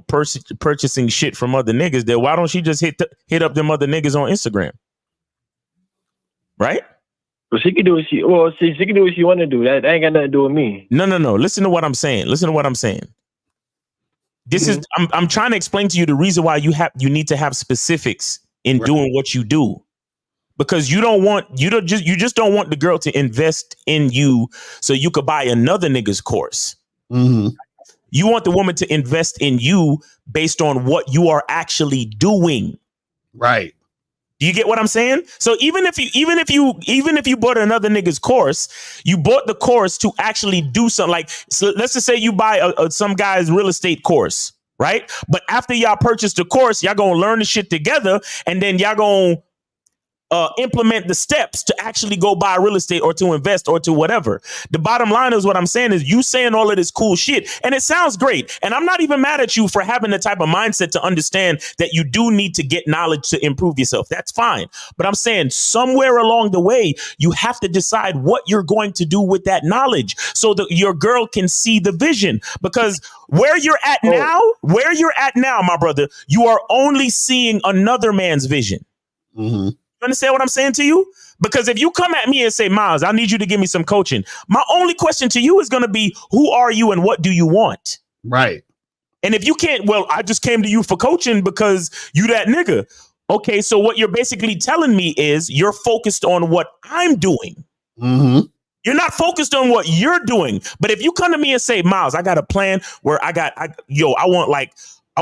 purchasing shit from other niggas, then why don't she just hit up them other niggas on Instagram? Right?
Well, she can do what she can do what she want to do. That ain't got nothing to do with me.
No. Listen to what I'm saying. This is I'm trying to explain to you the reason why you need to have specifics in doing what you do, because you just don't want the girl to invest in you so you could buy another nigga's course.
Mm-hmm.
You want the woman to invest in you based on what you are actually doing.
Right.
Do you get what I'm saying? So even if you bought another nigga's course, you bought the course to actually do something. Like, so let's just say you buy some guy's real estate course, right? But after y'all purchase the course, y'all gonna learn the shit together, and then y'all gonna implement the steps to actually go buy real estate or to invest or to whatever. The bottom line is what I'm saying is you saying all of this cool shit, and it sounds great. And I'm not even mad at you for having the type of mindset to understand that you do need to get knowledge to improve yourself. That's fine. But I'm saying somewhere along the way, you have to decide what you're going to do with that knowledge so that your girl can see the vision. Because where you're at now, my brother, you are only seeing another man's vision.
Mm-hmm.
Understand what I'm saying to you? Because if you come at me and say, Miles, I need you to give me some coaching, my only question to you is going to be, who are you and what do you want?
Right.
And if you can't, well, I just came to you for coaching because you that nigga. Okay, so what you're basically telling me is you're focused on what I'm doing.
Mm-hmm.
You're not focused on what you're doing. But if you come to me and say, Miles, I got a plan where I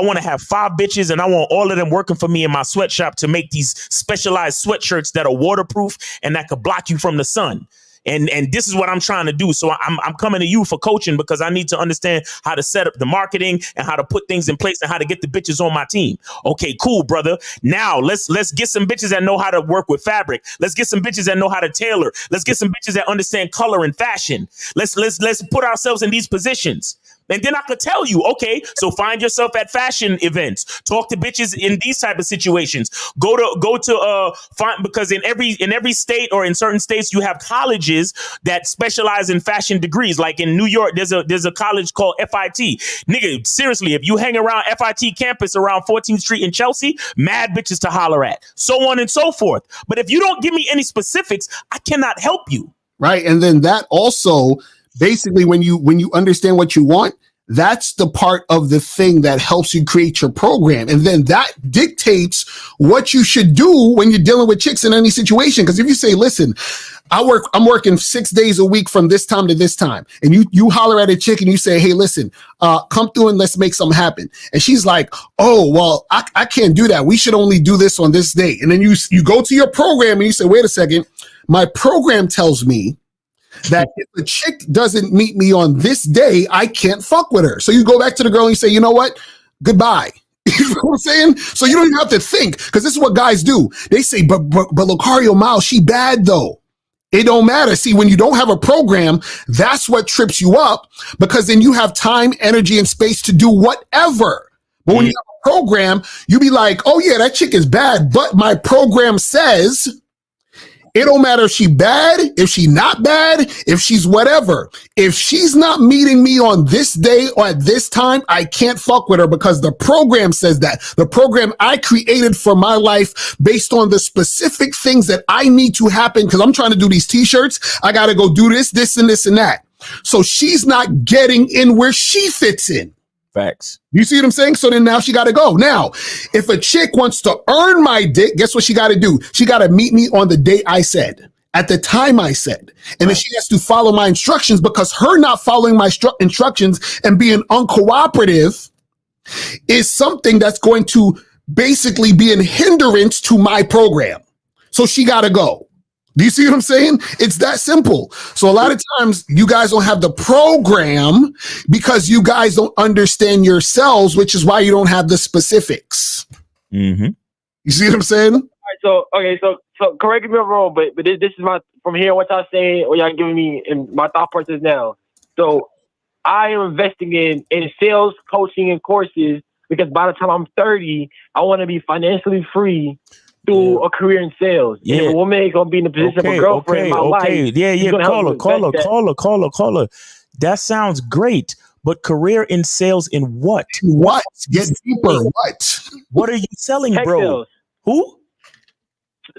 want to have 5 bitches and I want all of them working for me in my sweatshop to make these specialized sweatshirts that are waterproof and that could block you from the sun. And this is what I'm trying to do. So I'm coming to you for coaching because I need to understand how to set up the marketing and how to put things in place and how to get the bitches on my team. Okay, cool, brother. Now let's get some bitches that know how to work with fabric. Let's get some bitches that know how to tailor. Let's get some bitches that understand color and fashion. Let's put ourselves in these positions. And then I could tell you, okay, so find yourself at fashion events, talk to bitches in these type of situations, go to find, because in every state or in certain states, you have colleges that specialize in fashion degrees. Like in New York, there's a college called FIT. Nigga, seriously, if you hang around FIT campus around 14th Street in Chelsea, mad bitches to holler at, so on and so forth. But if you don't give me any specifics, I cannot help you.
Right. And then that also, basically, when you understand what you want, that's the part of the thing that helps you create your program. And then that dictates what you should do when you're dealing with chicks in any situation. Because if you say, listen, I'm working 6 days a week from this time to this time. And you holler at a chick and you say, hey, listen, come through and let's make something happen. And she's like, oh, well, I can't do that. We should only do this on this day. And then you go to your program and you say, wait a second, my program tells me that if the chick doesn't meet me on this day, I can't fuck with her. So you go back to the girl and you say, you know what? Goodbye. You know what I'm saying? So you don't even have to think, because this is what guys do. They say, but Lucario, Miles, she bad though. It don't matter. See, when you don't have a program, that's what trips you up, because then you have time, energy, and space to do whatever. But when you have a program, you be like, oh yeah, that chick is bad, but my program says it don't matter if she bad, if she not bad, if she's whatever. If she's not meeting me on this day or at this time, I can't fuck with her, because the program says that. The program I created for my life based on the specific things that I need to happen, because I'm trying to do these t-shirts. I got to go do this, and this, and that. So she's not getting in where she fits in.
Facts.
You see what I'm saying? So then now she got to go. Now, if a chick wants to earn my dick, guess what she got to do? She got to meet me on the date I said. at the time I said. And then she has to follow my instructions, because her not following my instructions and being uncooperative is something that's going to basically be a hindrance to my program. So she got to go. Do you see what I'm saying? It's that simple. So a lot of times you guys don't have the program because you guys don't understand yourselves, which is why you don't have the specifics.
Mm-hmm.
You see what I'm saying?
So correct me if I'm wrong, but this is my, from here what y'all saying, what y'all giving me in my thought process now. So I am investing in sales, coaching, and courses because by the time I'm 30, I want to be financially free through a career in sales. And if a woman ain't gonna be in the position of a girlfriend in my life,
caller. That sounds great. But career in sales in what?
What? Get deeper. What?
What are you selling,
tech
bro?
Sales.
Who?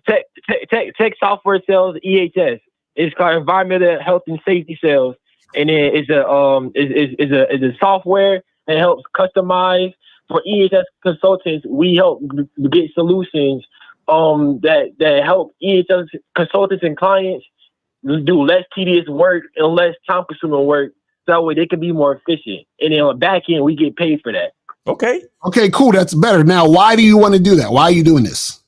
Tech software sales, EHS. It's called environmental health and safety sales, and then it's a software that helps customize for EHS consultants. We help get solutions that help EHS consultants and clients do less tedious work and less time consuming work. So that way they can be more efficient. And then on the back end, we get paid for that.
Okay.
Okay, cool. That's better. Now, why do you want to do that? Why are you doing this?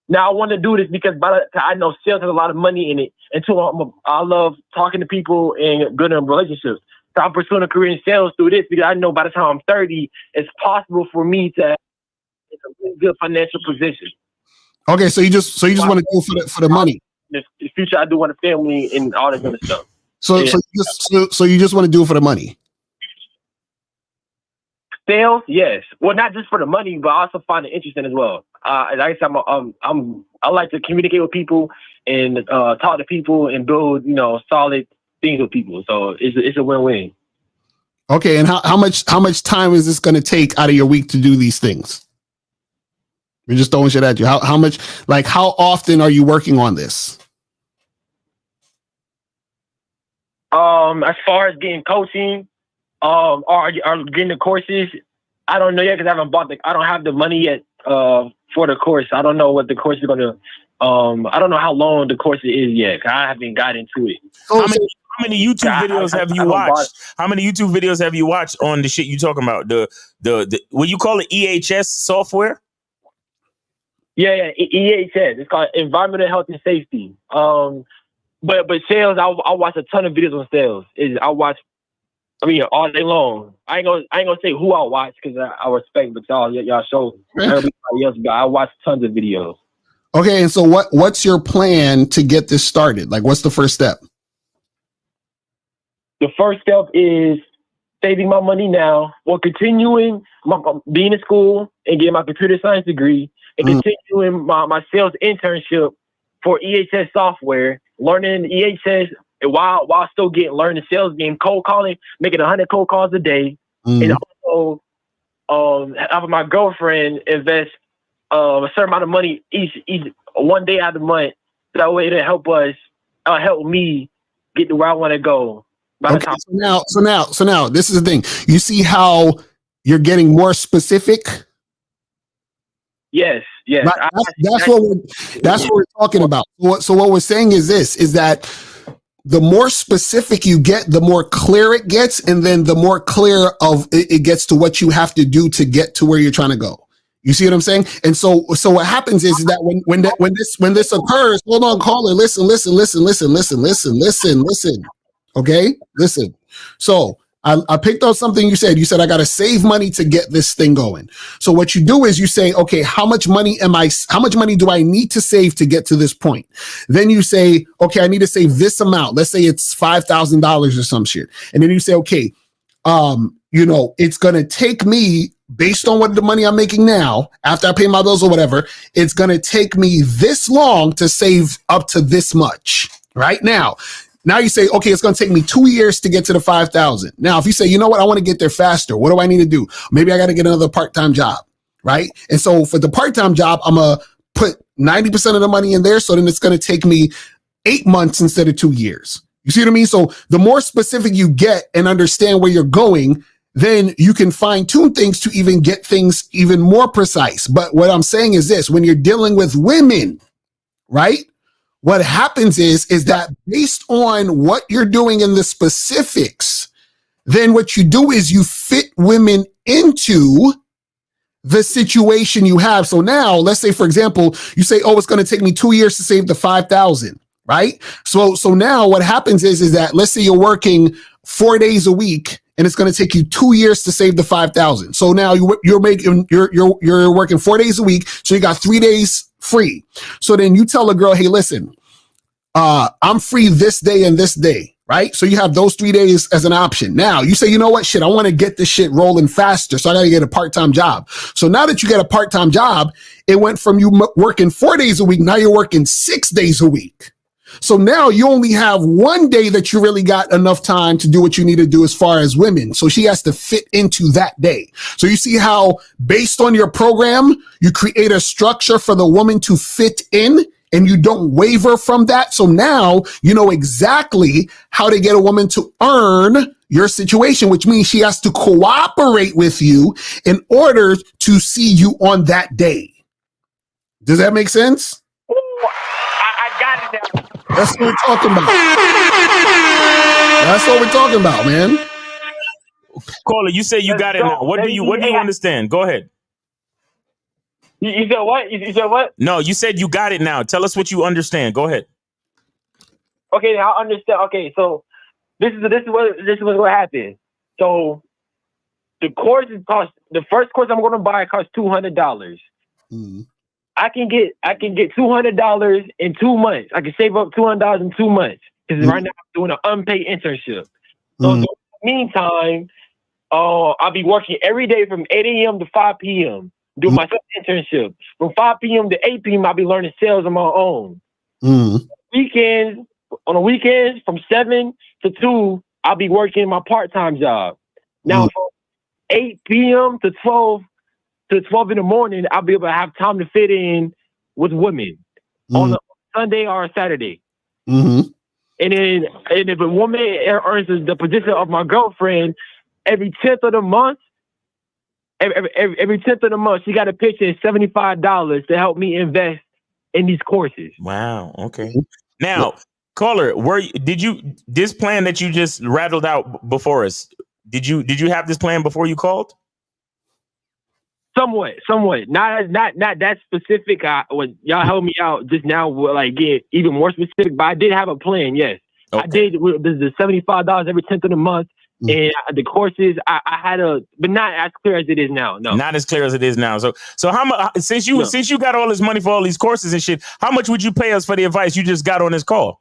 Now, I want to do this because I know sales has a lot of money in it. And two, I love talking to people and building relationships. So I'm pursuing a career in sales through this because I know by the time I'm 30, it's possible for me to have a good financial position.
Okay, so you just want to go for the money.
In the future, I do want a family and all that kind of stuff.
So you just want to do it for the money.
Sales, yes. Well, not just for the money, but I also find it interesting as well. Like I said, I like to communicate with people and talk to people and build, solid things with people. So it's a win-win.
Okay, and how much time is this going to take out of your week to do these things? We're just throwing shit at you. How much? Like, how often are you working on this?
As far as getting coaching, or getting the courses, I don't know yet because I haven't I don't have the money yet for the course. I don't know what the course is gonna. I don't know how long the course is yet. I haven't got into it.
How many YouTube videos have you watched? How many YouTube videos have you watched on the shit you talking about? The what you call it, EHS software?
Yeah, EHS. It's called environmental health and safety. But sales, I watch a ton of videos on sales. All day long. I ain't gonna say who I watch because I respect, but y'all show everybody else. But I watch tons of videos.
Okay, and so what's your plan to get this started? Like, what's the first step?
The first step is saving my money now, or continuing being in school and getting my computer science degree, and continuing my sales internship for EHS software, learning EHS while still learning the sales game, cold calling, making 100 cold calls a day, and also having my girlfriend invest a certain amount of money each one day out of the month. That way to help me get to where I want to go.
Okay, so now this is the thing. You see how you're getting more specific?
Yes.
Right? That's what we're talking about. So what we're saying is that the more specific you get, the more clear it gets, and then the more clear it gets to what you have to do to get to where you're trying to go. You see what I'm saying? And so what happens is that when this occurs, hold on, caller, listen. Okay, listen. So I picked up something you said. You said I got to save money to get this thing going. So what you do is you say, okay, how much money do I need to save to get to this point? Then you say, okay, I need to save this amount. Let's say it's $5,000 or some shit. And then you say, okay, it's going to take me, based on what the money I'm making now, after I pay my bills or whatever, it's going to take me this long to save up to this much right now. Now you say, okay, it's going to take me 2 years to get to the 5,000. Now, if you say, you know what, I want to get there faster. What do I need to do? Maybe I got to get another part-time job, right? And so for the part-time job, I'm going to put 90% of the money in there. So then it's going to take me 8 months instead of 2 years. You see what I mean? So the more specific you get and understand where you're going, then you can fine tune things to even get things even more precise. But what I'm saying is this, when you're dealing with women, right? What happens is that based on what you're doing in the specifics, then what you do is you fit women into the situation you have. So now, let's say, for example, you say, oh, it's going to take me 2 years to save the 5,000, right? So now what happens is that, let's say you're working 4 days a week and it's going to take you 2 years to save the 5,000. So now you're working 4 days a week. So you got 3 days free. So then you tell a girl, hey, listen, I'm free this day and this day. Right? So you have those 3 days as an option. Now you say, you know what, shit, I want to get this shit rolling faster. So I got to get a part-time job. So now that you get a part-time job, it went from you working 4 days a week. Now you're working 6 days a week. So now you only have 1 day that you really got enough time to do what you need to do as far as women. So she has to fit into that day. So you see how based on your program, you create a structure for the woman to fit in, and you don't waver from that. So now you know exactly how to get a woman to earn your situation, which means she has to cooperate with you in order to see you on that day. Does that make sense?
Ooh, I got it now.
That's what we're talking about. That's what we're talking about, man.
Caller, you say you got it now. What do you understand? Go ahead.
You said what? You said what?
No, you said you got it now. Tell us what you understand. Go ahead.
Okay, I understand. Okay, so this is what happened. So the first course I'm going to buy costs $200.
Mm-hmm.
I can get $200 in 2 months. I can save up $200 in 2 months because right now I'm doing an unpaid internship. So in the meantime, I'll be working every day from 8 a.m. to 5 p.m. doing my internship. From 5 p.m. to 8 p.m. I'll be learning sales on my own. On the weekends, from 7 to 2, I'll be working my part-time job. Now, from 8 p.m. to 12 in the morning, I'll be able to have time to fit in with women on a Sunday or a Saturday. And if a woman earns the position of my girlfriend, every 10th of the month, every 10th of the month, she got to pitch in $75 to help me invest in these courses.
Wow. Okay. Now, caller, this plan that you just rattled out before us? Did you have this plan before you called?
Somewhat. Not that specific. Y'all helped me out just now. Like get even more specific, but I did have a plan. Yes, okay. I did. The $75 every 10th of the month. And the courses, I had but not as clear as it is now. No,
not as clear as it is now. So how much since you got all this money for all these courses and shit? How much would you pay us for the advice you just got on this call?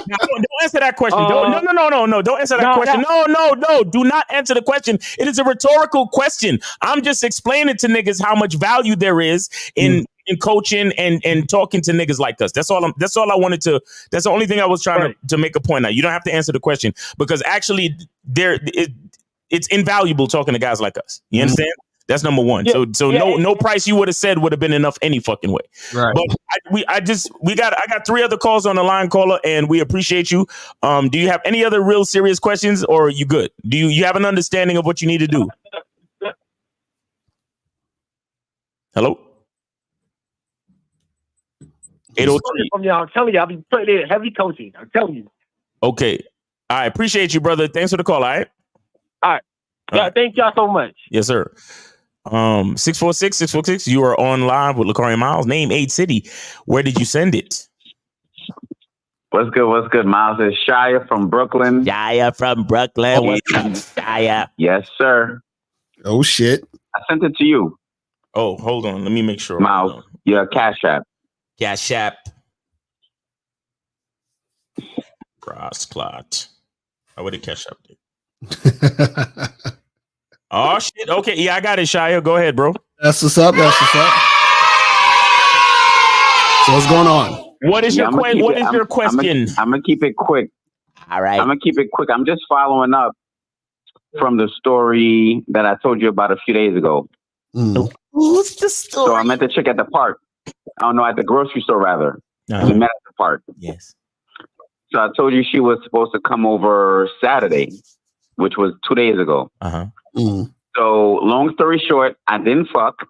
Now, don't answer that question. No. Don't answer that question. No. Do not answer the question. It is a rhetorical question. I'm just explaining to niggas how much value there is in coaching and talking to niggas like us. That's all I wanted to. That's the only thing I was trying to make a point out. You don't have to answer the question because actually it's invaluable talking to guys like us. You understand? That's number one. Yeah, no price you would have said would have been enough any fucking way. Right. But I got 3 other calls on the line, caller, and we appreciate you. Do you have any other real serious questions, or are you good? Do you have an understanding of what you need to do? Hello. 803.
I'm telling you, I'll be putting in heavy coaching. I'm telling you.
Okay. I appreciate you, brother. Thanks for the call. All right.
All right. Yeah. Thank y'all so much.
Yes, sir. 646. You are on live with Lacari Miles. Name 8 city. Where did you send it?
What's good? Miles is Shia from Brooklyn.
Shia from Brooklyn. What's up, Shia?
Yes, sir.
Oh shit.
I sent it to you.
Oh, hold on. Let me make sure.
Miles, your Cash App.
Cash App.
Crossclot. I would have Cash App it. Oh shit. Okay, yeah, I got it, Shia. Go ahead, bro.
That's what's up. So what's going on?
What is your question?
I'm gonna keep it quick.
All right.
I'm gonna keep it quick. I'm just following up from the story that I told you about a few days ago.
Who's the story?
So I met the chick at the park. At the grocery store rather. We met at the park.
Yes.
So I told you she was supposed to come over Saturday, which was 2 days ago.
Uh-huh.
So long story short, I didn't fuck,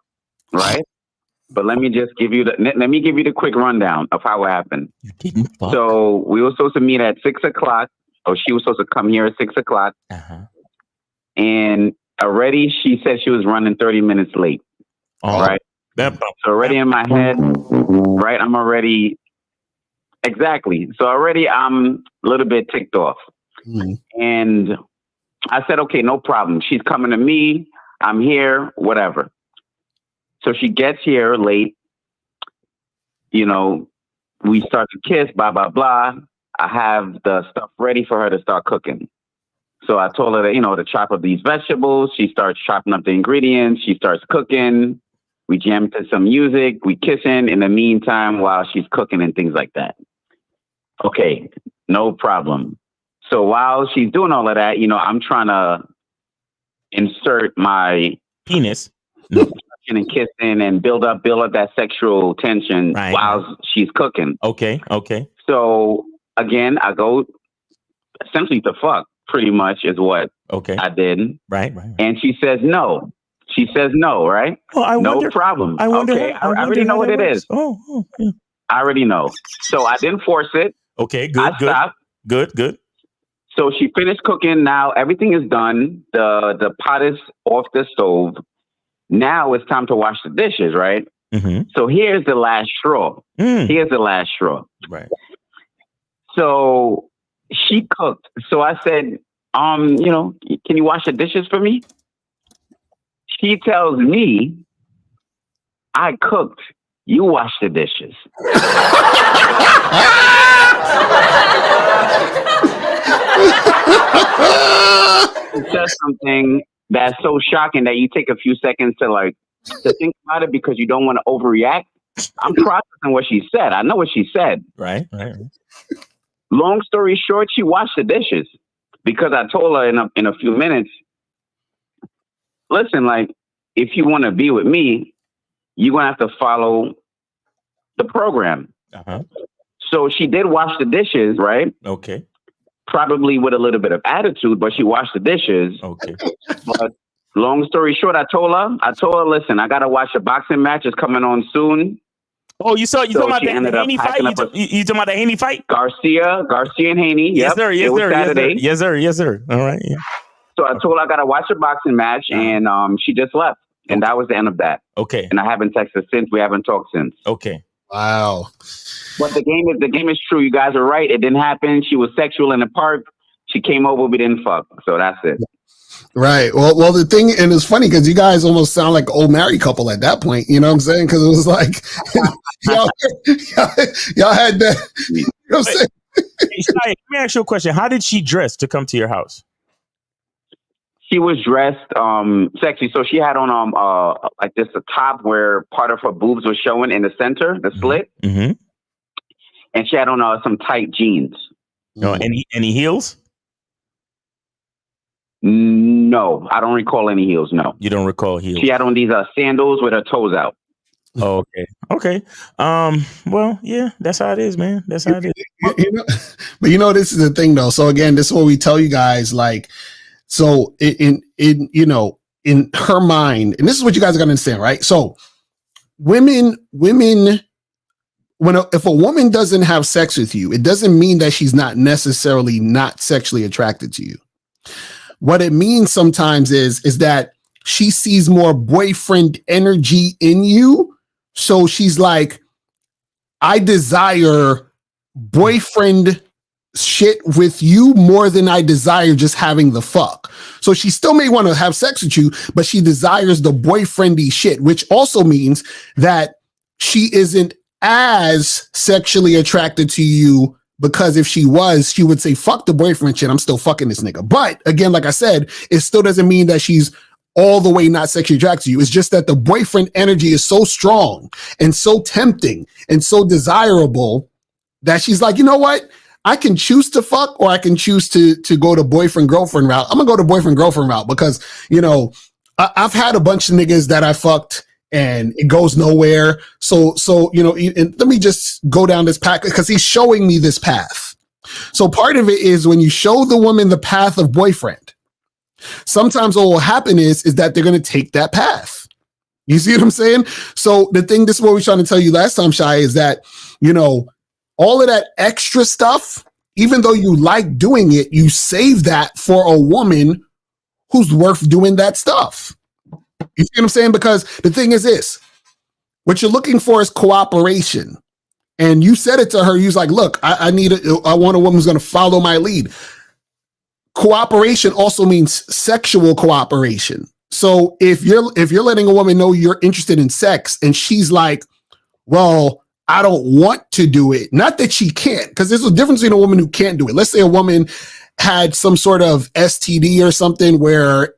right? But let me just give you the quick rundown of how it happened. So we were supposed to meet at 6:00, or she was supposed to come here at 6:00. And already she said she was running 30 minutes late. Right? So already in my head, right? I'm already exactly. So already I'm a little bit ticked off. And I said, okay, no problem. She's coming to me. I'm here, whatever. So she gets here late. You know, we start to kiss, blah, blah, blah. I have the stuff ready for her to start cooking. So I told her that, to chop up these vegetables. She starts chopping up the ingredients. She starts cooking. We jam to some music. We kissing in the meantime while she's cooking and things like that. Okay, no problem. So while she's doing all of that, I'm trying to insert my
penis
and kissing and build up that sexual tension while she's cooking.
Okay.
So again, I go essentially to fuck, pretty much is what I did.
Right.
And she says no. She says no, right?
Oh,
no problem.
I wonder.
Okay, I already know what it is.
Oh, yeah.
I already know. So I didn't force it.
Okay, good.
I stopped.
Good.
So she finished cooking. Now everything is done. The pot is off the stove. Now it's time to wash the dishes, right? So here's the last straw.
Right.
So she cooked. So I said, can you wash the dishes for me? She tells me, I cooked. You wash the dishes. She says something that's so shocking that you take a few seconds to think about it because you don't want to overreact. I'm processing what she said. I know what she said.
Right.
Long story short, she washed the dishes because I told her in a few minutes, listen, if you want to be with me, you're going to have to follow the program. So she did wash the dishes, right?
Okay.
Probably with a little bit of attitude, but she washed the dishes.
Okay.
But long story short, I told her, listen, I got to watch a boxing match. It's coming on soon.
Oh, you talking about the Haney fight? You talking about the Haney fight?
Garcia and Haney.
Yes, sir.
Saturday.
Yes, sir. All right. Yeah.
So I told her I got to watch a boxing match, and she just left. And that was the end of that.
Okay.
And I haven't texted since. We haven't talked since.
Okay.
Wow.
But the game is true. You guys are right. It didn't happen. She was sexual in the park. She came over. We didn't fuck. So that's it.
Right. Well, the thing, and it's funny because you guys almost sound like an old married couple at that point. You know what I'm saying? Because it was like y'all had that. You know what I'm saying?
Shai, let me ask you a question. How did she dress to come to your house?
She was dressed sexy. So she had on like this a top where part of her boobs was showing in the center, the slit.
Mm-hmm.
And she had on some tight jeans.
No, any heels?
No, I don't recall any heels. No,
you don't recall heels.
She had on these sandals with her toes out.
Oh, okay. Well, yeah, that's how it is, man. That's how it is.
But this is the thing, though. So again, this is what we tell you guys. So in her mind, and this is what you guys are gonna understand, right? So women. If a woman doesn't have sex with you, it doesn't mean that she's not necessarily not sexually attracted to you. What it means sometimes is that she sees more boyfriend energy in you. So she's like, I desire boyfriend shit with you more than I desire just having the fuck. So she still may want to have sex with you, but she desires the boyfriendy shit, which also means that she isn't as sexually attracted to you, because if she was, she would say, fuck the boyfriend shit, I'm still fucking this nigga. But again, like I said, it still doesn't mean that she's all the way not sexually attracted to you. It's just that the boyfriend energy is so strong and so tempting and so desirable that she's like, you know what? I can choose to fuck, or I can choose to go to boyfriend-girlfriend route. I'm gonna go to boyfriend-girlfriend route because, I've had a bunch of niggas that I fucked and it goes nowhere. So, and let me just go down this path because he's showing me this path. So part of it is when you show the woman the path of boyfriend, sometimes what will happen is that they're going to take that path. You see what I'm saying? So this is what we were trying to tell you last time, Shai, is that, all of that extra stuff, even though you like doing it, you save that for a woman who's worth doing that stuff. You see what I'm saying? Because the thing is this, what you're looking for is cooperation. And you said it to her. You was like, look, I want a woman who's going to follow my lead. Cooperation also means sexual cooperation. So if you're letting a woman know you're interested in sex and she's like, well, I don't want to do it. Not that she can't, because there's a difference between a woman who can't do it. Let's say a woman had some sort of STD or something where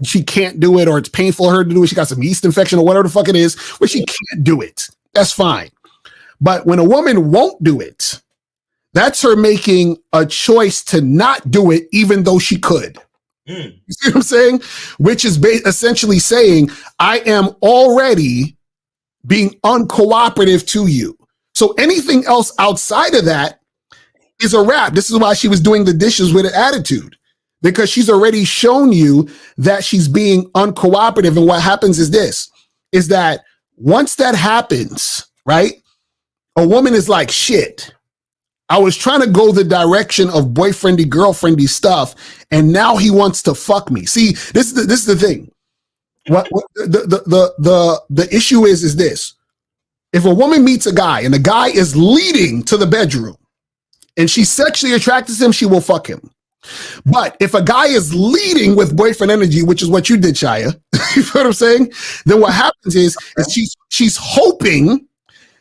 she can't do it, or it's painful for her to do it. She got some yeast infection or whatever the fuck it is, where she can't do it. That's fine. But when a woman won't do it, that's her making a choice to not do it, even though she could. You see what I'm saying? Which is essentially saying, I am already being uncooperative to you. So anything else outside of that is a wrap. This is why she was doing the dishes with an attitude, because she's already shown you that she's being uncooperative. And what happens is this, is that once that happens, right, a woman is like, shit, I was trying to go the direction of boyfriendy, girlfriendy stuff, and now he wants to fuck me. See, this is the thing. What the issue is this. If a woman meets a guy and the guy is leading to the bedroom and she sexually attracted to him, she will fuck him. But if a guy is leading with boyfriend energy, which is what you did, Shia, you know what I'm saying? Then what happens is she's hoping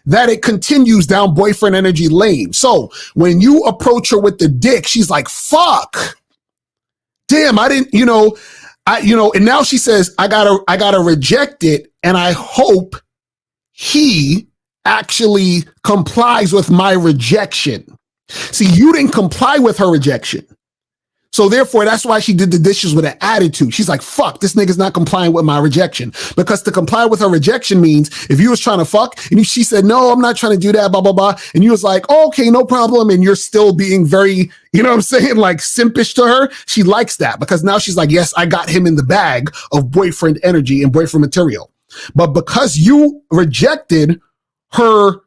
that it continues down boyfriend energy lane. So when you approach her with the dick, she's like, fuck. Damn, I didn't, and now she says, I gotta reject it. And I hope he actually complies with my rejection. See, you didn't comply with her rejection. So therefore, that's why she did the dishes with an attitude. She's like, fuck, this nigga's not complying with my rejection. Because to comply with her rejection means if you was trying to fuck and she said, no, I'm not trying to do that, blah, blah, blah. And you was like, oh, okay, no problem. And you're still being very, you know what I'm saying? Like simpish to her. She likes that because now she's like, yes, I got him in the bag of boyfriend energy and boyfriend material. But because you rejected her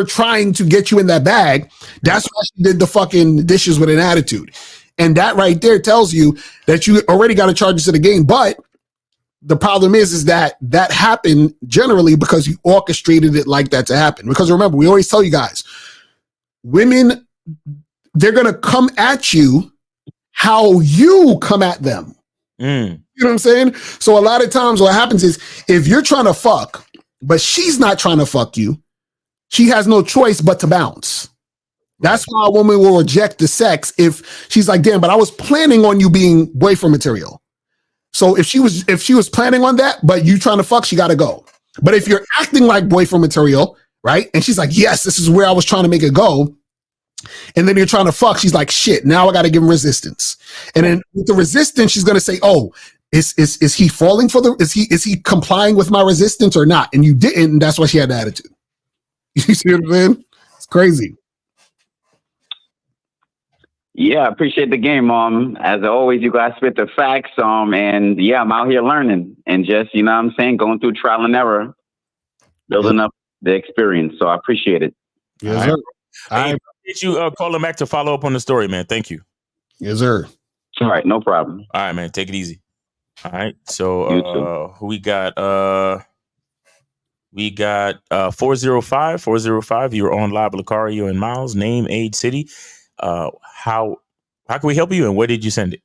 trying to get you in that bag, that's why she did the fucking dishes with an attitude. And that right there tells you that you already got to charge us to the game. But the problem is that happened generally because you orchestrated it like that to happen. Because remember, we always tell you guys, women, they're going to come at you how you come at them. You know what I'm saying? So a lot of times what happens is if you're trying to fuck, but she's not trying to fuck you, she has no choice but to bounce. That's why a woman will reject the sex if she's like, damn, but I was planning on you being boyfriend material. So if she was planning on that, but you trying to fuck, she got to go. But if you're acting like boyfriend material, right? And she's like, yes, this is where I was trying to make it go. And then you're trying to fuck. She's like, shit, now I got to give him resistance. And then with the resistance, she's going to say, oh, is he falling for is he complying with my resistance or not? And you didn't. And that's why she had the attitude. You see what I'm saying? It's crazy.
Yeah, I appreciate the game, as always, you guys spit the facts, and yeah, I'm out here learning and just, you know what I'm saying, going through trial and error, building up the experience. So I appreciate it.
Yes, sir.
I appreciate you calling back to follow up on the story, man. Thank you.
Yes, sir.
All right, no problem.
All right, man. Take it easy. All right. So we got 405. You're on live with Lucario and Miles. Name, age, city. How can we help you, and where did you send it?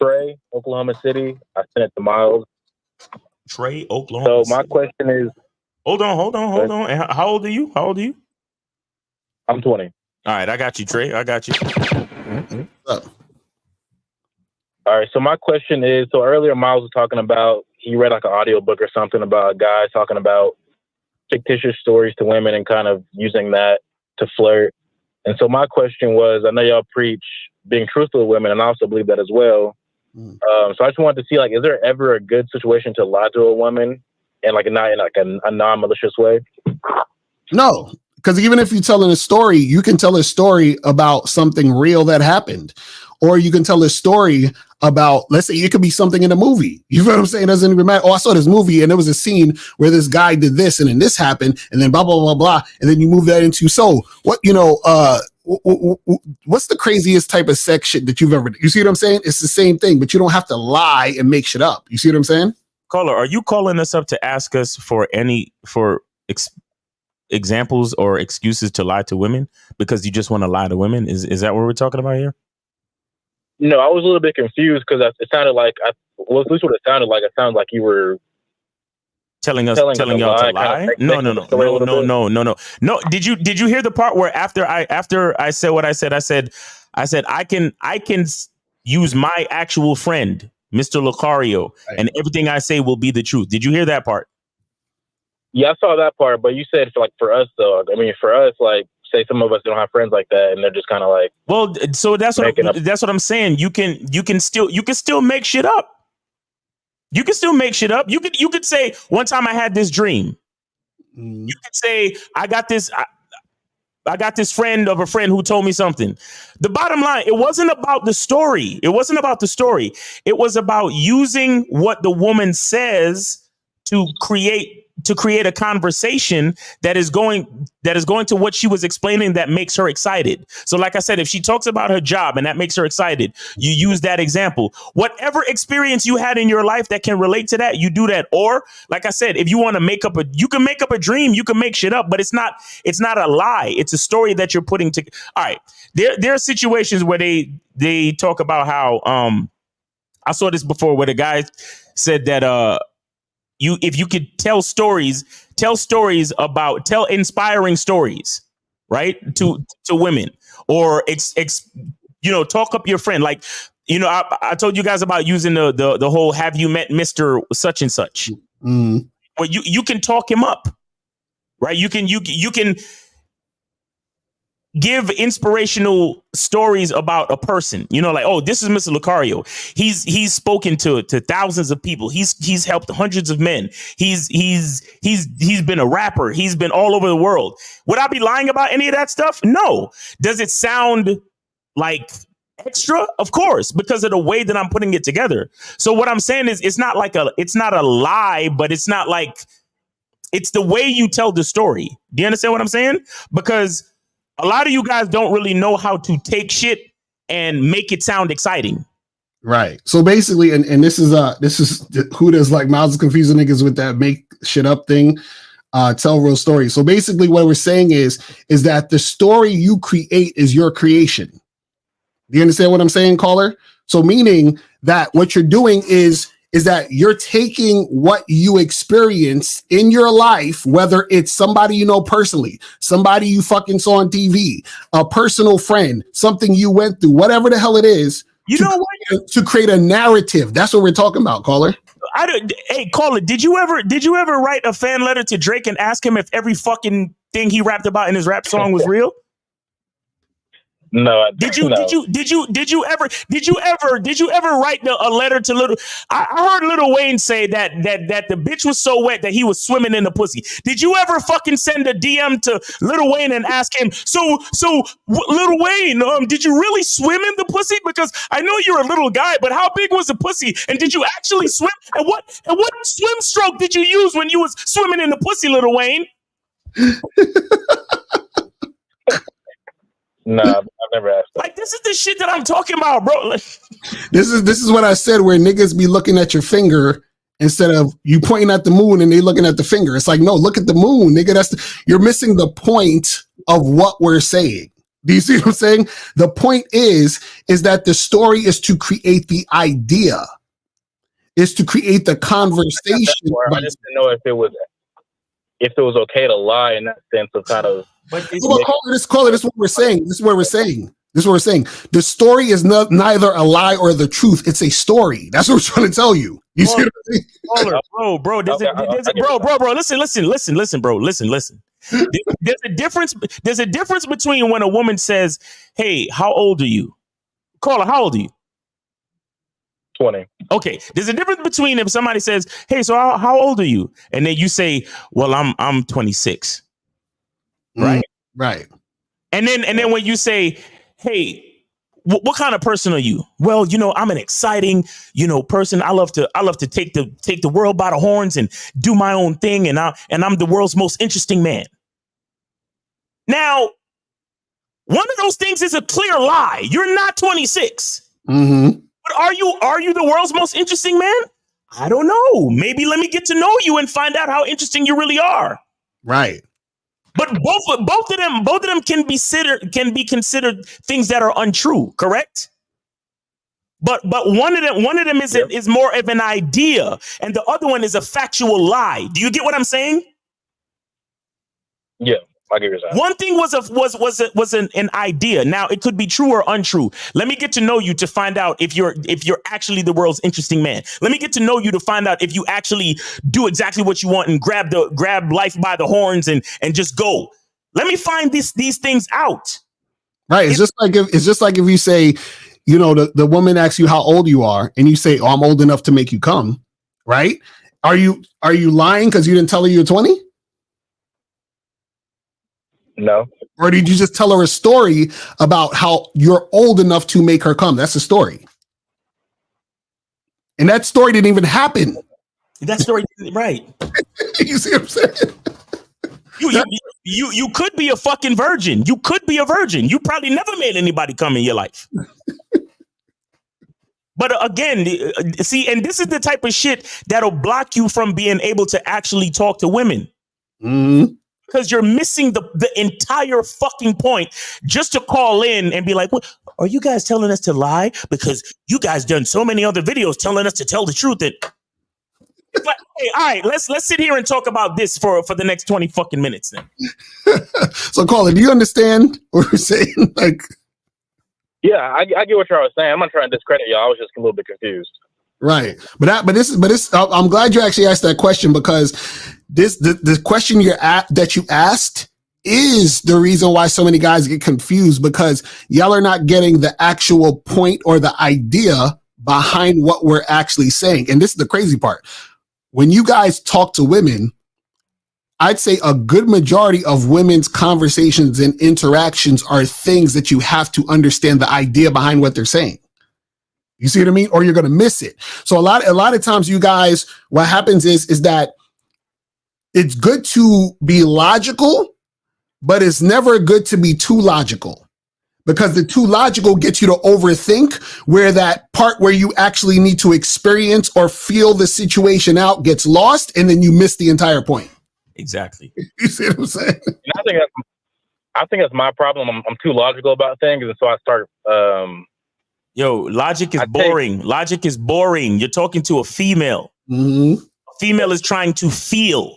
Trey, Oklahoma City. I sent it to Miles.
Trey, Oklahoma.
So my question is,
hold on. And how old are you?
I'm 20.
All right, I got you, Trey. I got you.
All right, so my question is, so earlier Miles was talking about, he read like an audiobook or something about a guy talking about fictitious stories to women and kind of using that to flirt. And so my question was, I know y'all preach being truthful to women, and I also believe that as well. So I just wanted to see, like, is there ever a good situation to lie to a woman and like not in like a non-malicious way?
No, because even if you're telling a story, you can tell a story about something real that happened. or you can tell a story about, let's say it could be something in a movie. You know what I'm saying? It doesn't even matter. Oh, I saw this movie and there was a scene where this guy did this and then this happened and then blah, blah, blah, blah. And then you move that into, so what, what's the craziest type of sex shit that you've ever, you see what I'm saying? It's the same thing, but you don't have to lie and make shit up. You see what I'm saying?
Caller, are you calling us up to ask us for examples or excuses to lie to women because you just want to lie to women? Is that what we're talking about here?
No, I was a little bit confused because it sounded like, at least what it sounded like. It sounded like you were
telling y'all to lie.
Kind of
No. Did you hear the part where after I said what I said, I said I can use my actual friend, Mr. Lucario, and everything I say will be the truth. Did you hear that part?
Yeah, I saw that part, but you said for us though. I mean, for us, like, say some of us don't have friends like that, and they're just kind of like.
Well, so that's what I'm saying. You can still make shit up. You can still make shit up. You could say one time I had this dream. You could say I got this friend of a friend who told me something. The bottom line, it wasn't about the story. It wasn't about the story. It was about using what the woman says to create a conversation that is going to what she was explaining that makes her excited. So like I said, if she talks about her job and that makes her excited, you use that example. Whatever experience you had in your life that can relate to that, you do that. Or like I said, if you want to you can make up a dream, you can make shit up, but it's not a lie. It's a story that you're putting to. All right. There are situations where they talk about how I saw this before where the guy said that if you could tell inspiring stories, right, to women, or talk up your friend. Like, I told you guys about using the whole "have you met Mr. such and such?" Well, you can talk him up, right? You can give inspirational stories about a person, like, oh, this is Mr. Lucario. He's spoken to thousands of people. He's helped hundreds of men. He's been a rapper. He's been all over the world. Would I be lying about any of that stuff? No. Does it sound like extra? Of course, because of the way that I'm putting it together. So what I'm saying is it's not a lie, but it's not like, it's the way you tell the story. Do you understand what I'm saying? Because a lot of you guys don't really know how to take shit and make it sound exciting.
Right. So basically, and this is who does like Miles is confusing niggas with that make shit up thing. Tell real stories. So basically what we're saying is that the story you create is your creation. Do you understand what I'm saying, caller? So meaning that what you're doing is that you're taking what you experience in your life, whether it's somebody you know personally, somebody you fucking saw on TV, a personal friend, something you went through, whatever the hell it is, to create a narrative. That's what we're talking about, caller.
Hey, caller, did you ever write a fan letter to Drake and ask him if every fucking thing he rapped about in his rap song was real?
No.
Did you ever write a letter to Little? I heard Lil Wayne say that the bitch was so wet that he was swimming in the pussy. Did you ever fucking send a DM to Lil Wayne and ask him, so Lil Wayne, did you really swim in the pussy? Because I know you're a little guy, but how big was the pussy? And did you actually swim? And what swim stroke did you use when you was swimming in the pussy, Lil Wayne?
No, I've never asked that.
Like, this is the shit that I'm talking about, bro.
This is what I said, where niggas be looking at your finger instead of you pointing at the moon and they looking at the finger. It's like, no, look at the moon, nigga. You're missing the point of what we're saying. Do you see what I'm saying? The point is that the story is to create the idea, is to create the conversation.
I just didn't know if it was okay to lie in that sense of kind of.
Call it. This is what we're saying. This is what we're saying. The story is neither a lie or the truth. It's a story. That's what we're trying to tell you. You see what I'm saying?
Bro. Listen, bro. Listen. There's a difference between when a woman says, "Hey, how old are you?" Caller, how old are you?
20.
Okay. There's a difference between if somebody says, "Hey, so how old are you?" and then you say, "Well, I'm 26." Right.
Right.
And then when you say, "Hey, what kind of person are you? Well, I'm an exciting, person. I love to take the world by the horns and do my own thing. And I'm the world's most interesting man. Now, one of those things is a clear lie. You're not 26.
Mm-hmm.
But are you the world's most interesting man? I don't know. Maybe let me get to know you and find out how interesting you really are.
Right.
But both of them can be considered things that are untrue, correct? But one of them is more of an idea, and the other one is a factual lie. Do you get what I'm saying?
Yeah, I get what you're saying.
One thing was an idea. Now it could be true or untrue. Let me get to know you to find out if you're actually the world's interesting man. Let me get to know you to find out if you actually do exactly what you want and grab life by the horns and just go. Let me find these things out.
Right. It's just like if you say, the woman asks you how old you are, and you say, "Oh, I'm old enough to make you come." Right? Are you lying because you didn't tell her you're 20?
No.
Or did you just tell her a story about how you're old enough to make her come? That's a story. And that story didn't even happen.
That story, right.
You see what I'm saying?
You could be a fucking virgin. You could be a virgin. You probably never made anybody come in your life. But again, see, and this is the type of shit that'll block you from being able to actually talk to women.
Mm-hmm.
Because you're missing the entire fucking point just to call in and be like, "What are you guys telling us to lie? Because you guys done so many other videos telling us to tell the truth." And it's like, hey, all right, let's sit here and talk about this for the next 20 fucking minutes then.
So, Colin, do you understand what we're saying? Like,
yeah, I get what y'all saying. I'm not trying to discredit y'all. I was just a little bit confused.
Right, but this. I'm glad you actually asked that question, because the question that you asked is the reason why so many guys get confused, because y'all are not getting the actual point or the idea behind what we're actually saying. And this is the crazy part. When you guys talk to women, I'd say a good majority of women's conversations and interactions are things that you have to understand the idea behind what they're saying. You see what I mean? Or you're going to miss it. So a lot of times, you guys, what happens is that it's good to be logical, but it's never good to be too logical, because the too logical gets you to overthink, where that part where you actually need to experience or feel the situation out gets lost, and then you miss the entire point.
Exactly.
You see what I'm saying?
And I think that's my problem. I'm too logical about things, and so I start.
Yo, logic is boring. Logic is boring. You're talking to a female.
Mm-hmm.
A female is trying to feel.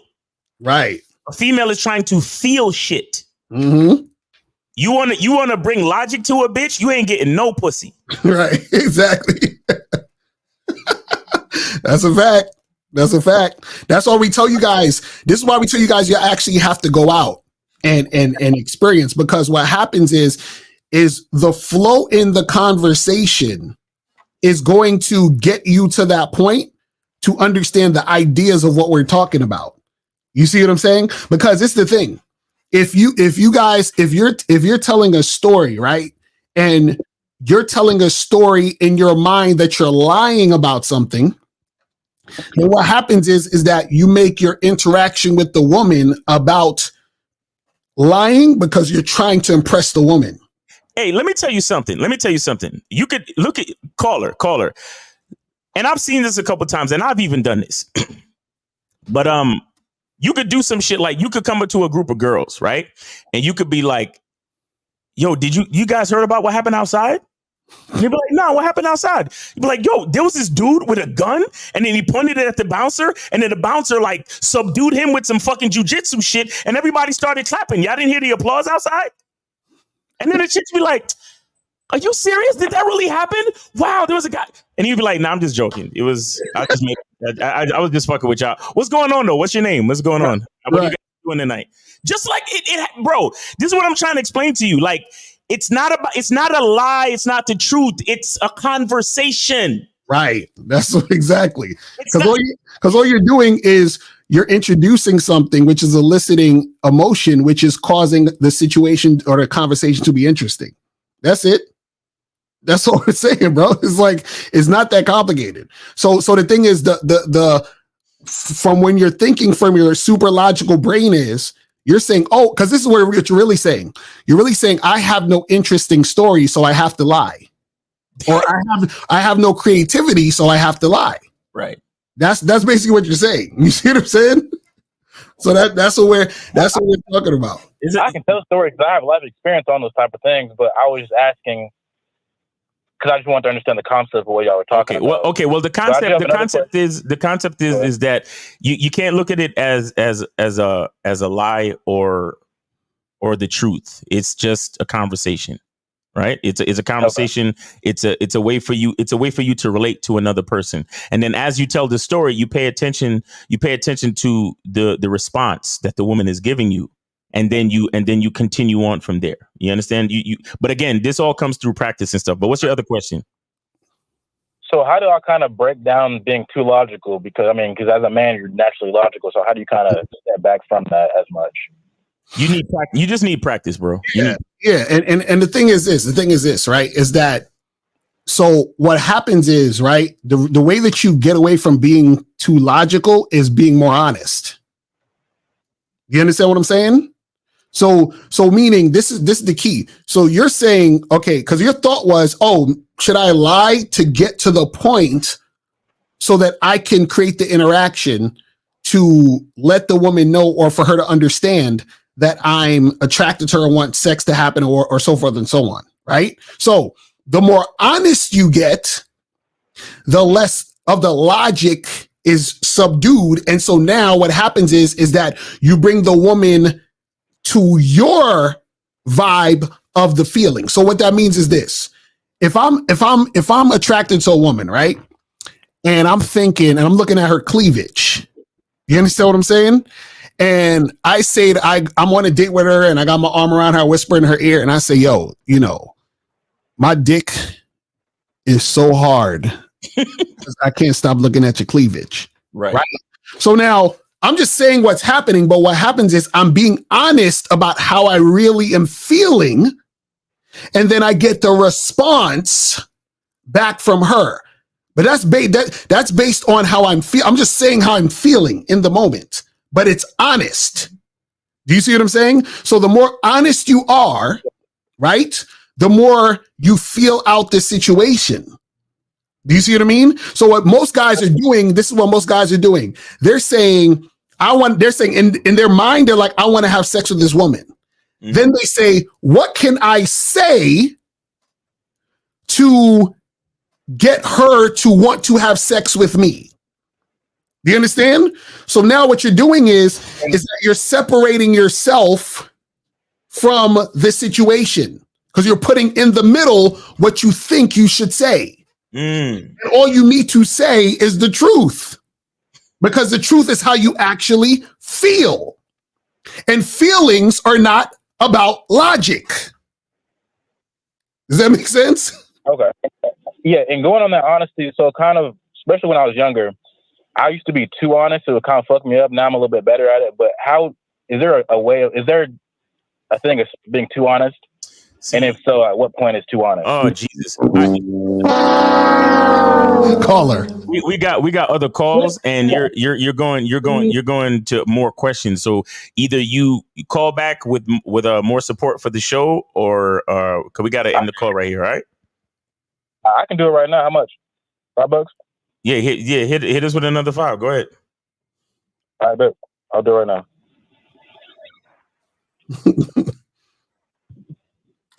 Right.
A female is trying to feel shit.
Mm-hmm.
You wanna bring logic to a bitch? You ain't getting no pussy.
Right. Exactly. That's a fact. That's a fact. That's why we tell you guys. This is why we tell you guys you actually have to go out and experience, because what happens is the flow in the conversation is going to get you to that point to understand the ideas of what we're talking about. You see what I'm saying? Because it's the thing. If you're telling a story, right? And you're telling a story in your mind that you're lying about something, then what happens is that you make your interaction with the woman about lying because you're trying to impress the woman.
Hey, let me tell you something. You could look at caller. And I've seen this a couple times, and I've even done this. But you could do some shit like, you could come up to a group of girls, right? And you could be like, "Yo, did you guys heard about what happened outside?" And you'd be like, "No, what happened outside?" You'd be like, "Yo, there was this dude with a gun, and then he pointed it at the bouncer, and then the bouncer like subdued him with some fucking jujitsu shit, and everybody started clapping. Y'all didn't hear the applause outside?" And then the chicks be like, "Are you serious? Did that really happen? Wow, there was a guy." And you'd be like, "No, I'm just joking. I was just fucking with y'all. What's going on though? What's your name? What's going on? What are you guys doing tonight?" Just like it, bro. This is what I'm trying to explain to you. Like, it's not a lie. It's not the truth. It's a conversation.
Right. That's exactly. Because all you're doing is you're introducing something which is eliciting emotion, which is causing the situation or the conversation to be interesting. That's it. That's all it's saying, bro. It's like it's not that complicated. So the thing is, the from when you're thinking from your super logical brain is you're saying, oh, because this is what you're really saying. You're really saying I have no interesting story, so I have to lie, or I have no creativity, so I have to lie.
Right.
That's basically what you're saying. You see what I'm saying? So that's what we're talking about.
I can tell stories because I have a lot of experience on those type of things, but I was just asking because I just wanted to understand the concept of what y'all were talking about.
Well, the concept is that you can't look at it as a lie or the truth. It's just a conversation, right? It's a conversation. Okay. It's a way for you to relate to another person. And then as you tell the story, you pay attention to the response that the woman is giving you. And then you continue on from there. You understand? But again, this all comes through practice and stuff. But what's your other question?
So how do I kind of break down being too logical? Because as a man, you're naturally logical. So how do you kind of step back from that as much?
You need practice. You just need practice, bro.
Yeah. And the thing is this, right? Is that so what happens is, right? The way that you get away from being too logical is being more honest. You understand what I'm saying? So meaning this is the key. So you're saying, okay, because your thought was, oh, should I lie to get to the point so that I can create the interaction to let the woman know or for her to understand that I'm attracted to her and want sex to happen or so forth and so on, right? So the more honest you get, the less of the logic is subdued. And so now what happens is that you bring the woman to your vibe of the feeling. So what that means is this. If I'm attracted to a woman, right? And I'm thinking and I'm looking at her cleavage. You understand what I'm saying? And I say that I'm on a date with her and I got my arm around her, I whisper in her ear, and I say, yo, my dick is so hard. I can't stop looking at your cleavage.
Right.
So now I'm just saying what's happening, but what happens is I'm being honest about how I really am feeling. And then I get the response back from her. But that's based on how I'm feeling. I'm just saying how I'm feeling in the moment, but it's honest. Do you see what I'm saying? So the more honest you are, right, the more you feel out the situation. Do you see what I mean? So what most guys are doing, this is what most guys are doing. They're saying, in their mind, they're like, I want to have sex with this woman. Mm-hmm. Then they say, what can I say to get her to want to have sex with me? Do you understand? So now what you're doing is that you're separating yourself from the situation because you're putting in the middle what you think you should say. And all you need to say is the truth, because the truth is how you actually feel. And feelings are not about logic. Does that make sense?
Okay. Yeah, and going on that honesty, so kind of, especially when I was younger, I used to be too honest. It would kind of fuck me up. Now I'm a little bit better at it. But is there a thing of being too honest? And if so, at what point is too honest?
Oh, Jesus.
Caller.
We got other calls, and you're going to more questions. So either you call back with more support for the show, or cause we got to end the call right here. All right.
I can do it right now. How much? $5?
Yeah. Hit us with another $5. Go ahead.
All right, bet. I'll do it right now.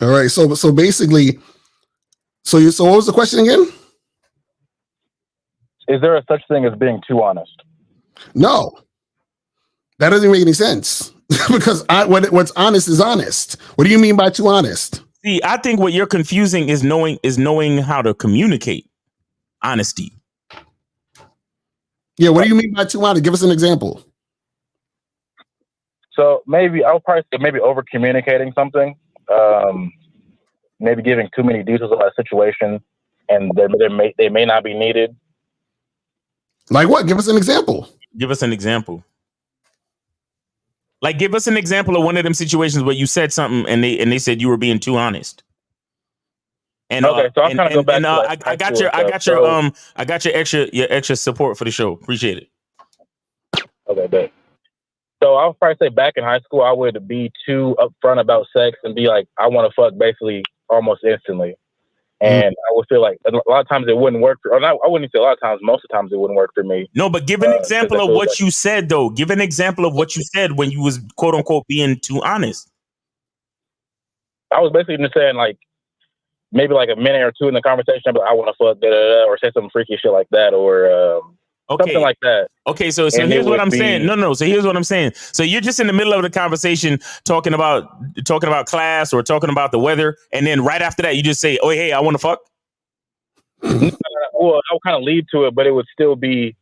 All right. So basically, so what was the question again?
Is there a such thing as being too honest?
No, that doesn't make any sense because what's honest is honest. What do you mean by too honest?
See, I think what you're confusing is knowing how to communicate honesty.
Yeah. What do you mean by too honest? Give us an example.
So maybe I'll probably say maybe over communicating something. Maybe giving too many details about a situation, and they may not be needed.
Like what? Give us an example.
Give us an example. Like, give us an example of one of them situations where you said something and they said you were being too honest. And
okay, so I'll kind of go back.
I got your extra support for the show. Appreciate it.
Okay, bet. So I would probably say back in high school, I would be too upfront about sex and be like, I want to fuck basically almost instantly. And I would feel like a lot of times it wouldn't work. I wouldn't say a lot of times. Most of the times it wouldn't work for me.
No, but give an example of what you said, though. Give an example of what you said when you was quote unquote being too honest.
I was basically just saying like maybe like a minute or two in the conversation, but I want to fuck, or say some freaky shit like that, or something like that.
Okay, so here's what I'm saying. No. So here's what I'm saying. So you're just in the middle of the conversation talking about class or talking about the weather, and then right after that you just say, "Oh, hey, I want to fuck."
Well, I would kind of lead to it, but it would still be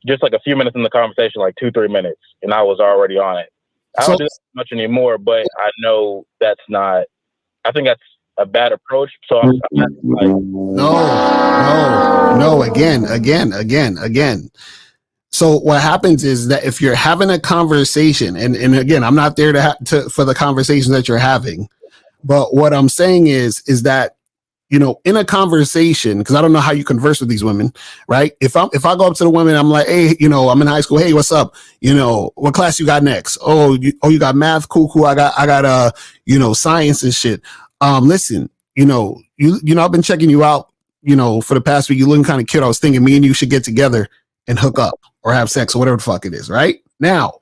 just like a few minutes in the conversation, like 2-3 minutes, and I was already on it. I don't do that much anymore, but I know that's not. I think that's a bad approach. So I'm like,
no. Again. So what happens is that if you're having a conversation, and again, I'm not there for the conversation that you're having, but what I'm saying is that, you know, in a conversation, because I don't know how you converse with these women, right? If I go up to the women, I'm like, hey, you know, I'm in high school. Hey, what's up? You know, what class you got next? Oh, you got math? Cool. I got you know, science and shit. Listen, you know, I've been checking you out, you know, for the past week. You looking kind of cute. I was thinking me and you should get together and hook up or have sex or whatever the fuck it is, right? Now,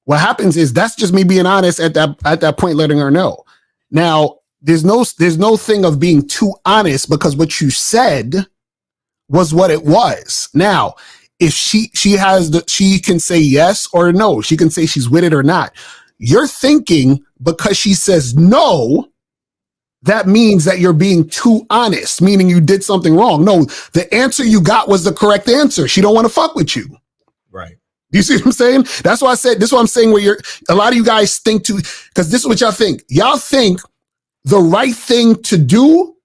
what happens is that's just me being honest at that point, letting her know. Now, there's no thing of being too honest because what you said was what it was. Now, if she can say yes or no, she can say she's with it or not. You're thinking because she says no, that means that you're being too honest, meaning you did something wrong. No, the answer you got was the correct answer. She don't want to fuck with you.
Right.
Do you see what I'm saying? That's why I said, this is what I'm saying, where a lot of you guys think because this is what y'all think. Y'all think the right thing to do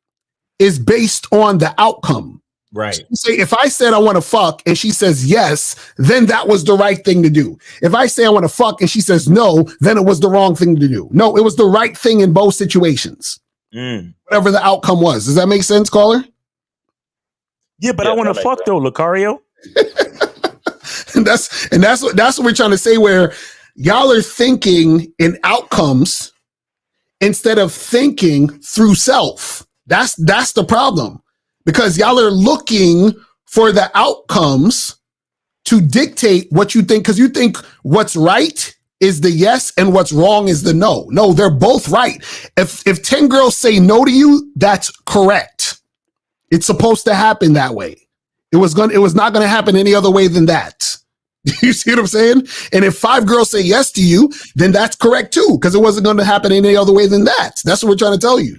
is based on the outcome.
Right.
So say if I said I want to fuck and she says yes, then that was the right thing to do. If I say I want to fuck and she says no, then it was the wrong thing to do. No, it was the right thing in both situations. Whatever the outcome was. Does that make sense, caller?
Yeah, but I want to fuck though, Lucario.
and that's what we're trying to say, where y'all are thinking in outcomes instead of thinking through self. That's the problem, because y'all are looking for the outcomes to dictate what you think, because you think what's right is the yes and what's wrong is the no. No, they're both right. If 10 girls say no to you, that's correct. It's supposed to happen that way. It was not going to happen any other way than that. You see what I'm saying? And if 5 girls say yes to you, then that's correct too, because it wasn't going to happen any other way than that. That's what we're trying to tell you.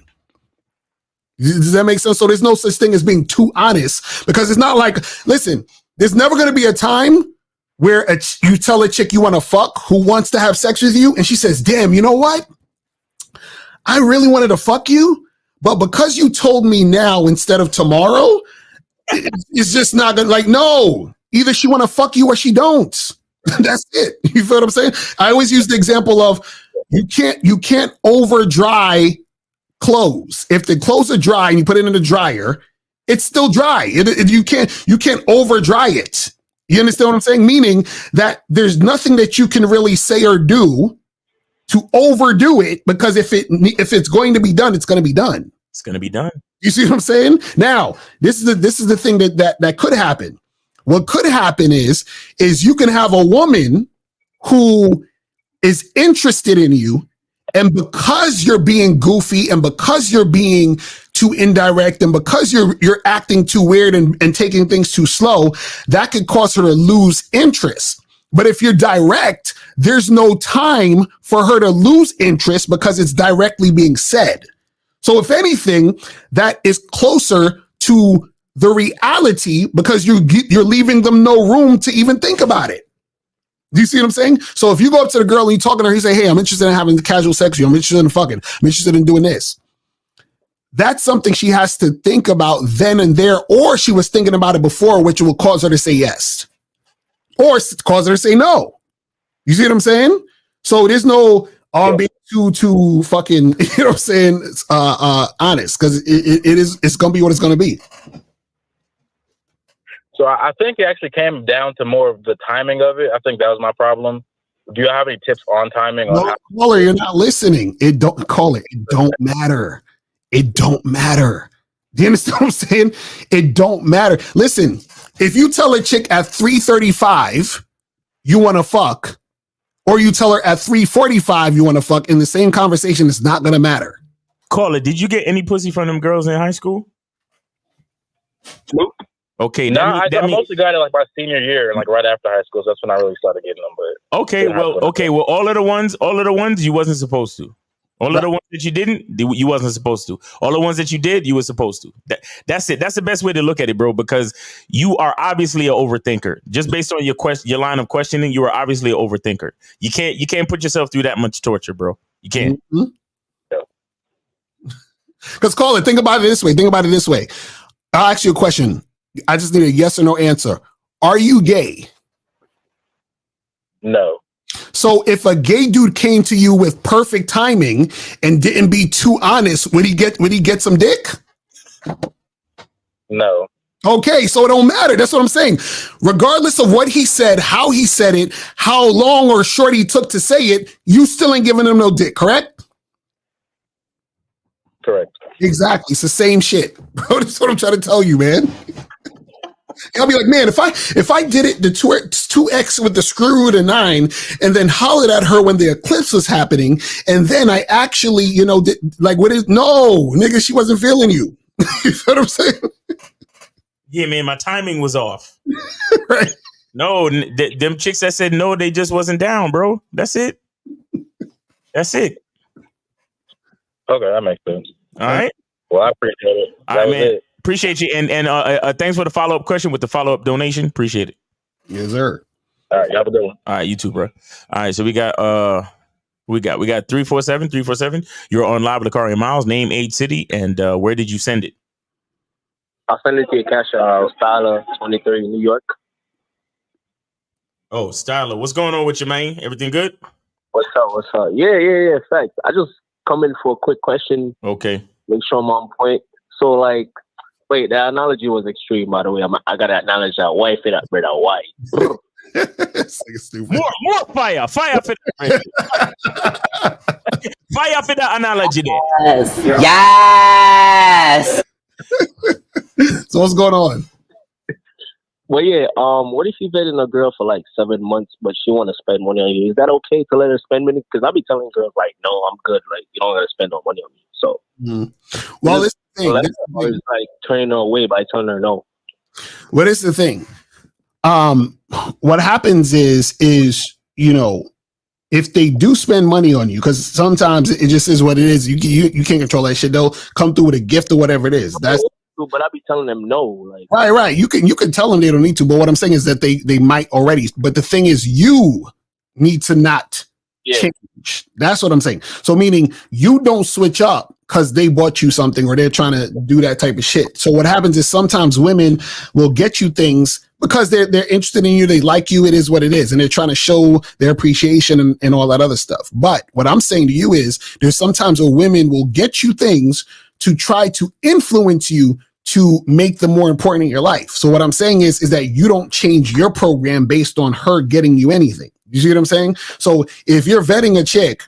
Does that make sense? So there's no such thing as being too honest, because it's not like, listen, there's never going to be a time where you tell a chick you want to fuck who wants to have sex with you, and she says, damn, you know what? I really wanted to fuck you, but because you told me now instead of tomorrow, it's just not gonna, like, no. Either she want to fuck you or she don't. That's it. You feel what I'm saying? I always use the example of you can't over dry clothes. If the clothes are dry and you put it in the dryer, it's still dry. You can't over dry it. You understand what I'm saying? Meaning that there's nothing that you can really say or do to overdo it, because if it's going to be done, it's going to be done.
It's going to be done.
You see what I'm saying? Now, this is the thing that could happen. What could happen is you can have a woman who is interested in you, and because you're being goofy and because you're being too indirect and because you're acting too weird and taking things too slow, that could cause her to lose interest. But if you're direct, there's no time for her to lose interest because it's directly being said. So if anything, that is closer to the reality, because you're leaving them no room to even think about it. Do you see what I'm saying? So if you go up to the girl and you talking to her, you say, hey, I'm interested in having casual sex with you. I'm interested in fucking. I'm interested in doing this. That's something she has to think about then and there, or she was thinking about it before, which will cause her to say yes, or cause her to say no. You see what I'm saying? So there's no being too fucking, you know what I'm saying, honest, because it's gonna be what it's gonna be.
So I think it actually came down to more of the timing of it. I think that was my problem. Do you have any tips on timing?
No, caller, you're not listening. It don't call it. It don't matter. It don't matter. Do you understand what I'm saying? It don't matter. Listen, if you tell a chick at 3:35 you want to fuck, or you tell her at 3:45 you want to fuck, in the same conversation, it's not gonna matter.
Caller, did you get any pussy from them girls in high school?
Nope.
Okay,
No, I mostly got it like my senior year, like right after high school. So that's when I really started getting them. But
okay, well, all of the ones you wasn't supposed to. All of the ones that you didn't, you wasn't supposed to. All the ones that you did, you were supposed to. That's it. That's the best way to look at it, bro, because you are obviously an overthinker. Just based on your line of questioning, you are obviously an overthinker. You can't put yourself through that much torture, bro. You can't.
Because caller, think about it this way. I'll ask you a question. I just need a yes or no answer. Are you gay?
No.
So if a gay dude came to you with perfect timing and didn't be too honest, would he get some dick?
No.
Okay, so it don't matter. That's what I'm saying. Regardless of what he said, how he said it, how long or short he took to say it, you still ain't giving him no dick, correct?
Correct.
Exactly. It's the same shit. Bro, that's what I'm trying to tell you, man. I'll be like, man, if I did it the 2x with the screw to 9 and then hollered at her when the eclipse was happening, and then I actually, did, like, what is, no, nigga, she wasn't feeling you. You know what I'm saying?
Yeah, man, my timing was off.
Right.
No, them chicks that said no, they just wasn't down, bro. That's it. That's it.
Okay, that makes sense.
All right.
Well, I appreciate it.
All right, man. Appreciate you. And thanks for the follow-up question with the follow-up donation. Appreciate it.
Yes, sir.
All right, you have a good one.
All right, you too, bro. All right, so we got 347. You're on live with Akari Miles. Name, age, city, and where did you send it?
I'll send it to your cash Styler 23 New York.
Oh, Styler, what's going on with you, man? Everything good?
What's up? Yeah. Thanks. I just come in for a quick question.
Okay.
Make sure I'm on point. So, like, wait, the analogy was extreme, by the way. I got to acknowledge that. Wife it up, brother. Why?
More fire for that. Fire for that analogy there.
Yes.
So what's going on?
Well, yeah. What if you've been in a girl for like 7 months, but she want to spend money on you? Is that okay to let her spend money? Because I'll be telling girls like, no, I'm good. Like, you don't got to spend no money on me. So,
well, this thing,
is like turning her away by telling her no.
What is the thing? What happens is if they do spend money on you, because sometimes it just is what it is. You can't control that shit. They'll come through with a gift or whatever it is. That's
but I be telling them no. Like
right. You can tell them they don't need to, but what I'm saying is that they might already. But the thing is, you need to not change. That's what I'm saying. So meaning you don't switch up because they bought you something or they're trying to do that type of shit. So what happens is sometimes women will get you things because they're interested in you, they like you, it is what it is, and they're trying to show their appreciation and all that other stuff. But what I'm saying to you is there's sometimes where women will get you things to try to influence you to make them more important in your life. So what I'm saying is that you don't change your program based on her getting you anything. You see what I'm saying? So if you're vetting a chick,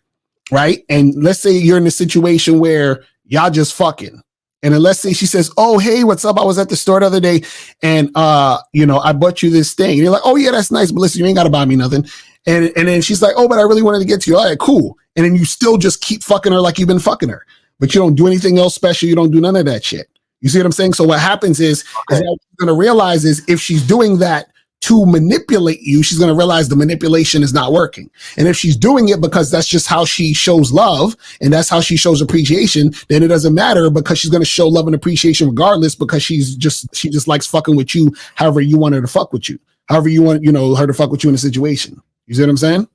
right, and let's say you're in a situation where y'all just fucking, and then let's say she says, oh, hey, what's up? I was at the store the other day and, I bought you this thing. And you're like, oh, yeah, that's nice. But listen, you ain't got to buy me nothing. And then she's like, oh, but I really wanted to get to you. All right, cool. And then you still just keep fucking her like you've been fucking her. But you don't do anything else special. You don't do none of that shit. You see what I'm saying? So what happens is that what you're going to realize is if she's doing that to manipulate you, she's going to realize the manipulation is not working. And if she's doing it because that's just how she shows love and that's how she shows appreciation, then it doesn't matter because she's going to show love and appreciation regardless because she just likes fucking with you however you want her to fuck with you. However you want, her to fuck with you in a situation. You see what I'm saying?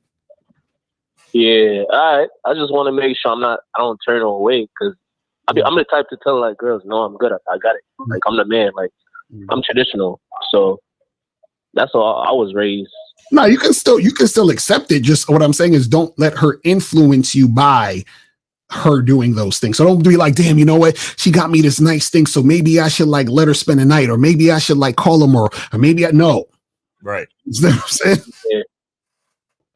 Yeah, all right. I just want to make sure I don't turn her away because I'm the type to tell like girls, no, I'm good. I got it. Like I'm the man. Like I'm traditional. So that's all I was raised
No, you can still accept it. Just what I'm saying is don't let her influence you by her doing those things. So don't be like, damn, you know what? She got me this nice thing. So maybe I should like let her spend a night, or maybe I should like call him, or maybe I no.
Right.
You know what I'm saying?
Yeah.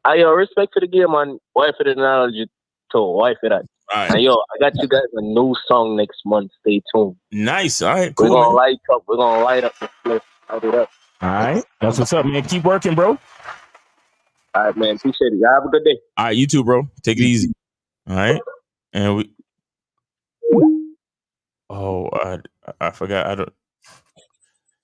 I respect for the game and wife for the analogy to wife for that.
Right.
And I got you guys a new song next month. Stay tuned.
Nice. All right, cool.
We're gonna light up. We're gonna light up the flip. Light it up.
All right. That's what's up, man. Keep working, bro.
All right, man. Appreciate it. Y'all have a good day.
All right, you too, bro. Take it easy. All right. And we I forgot. I don't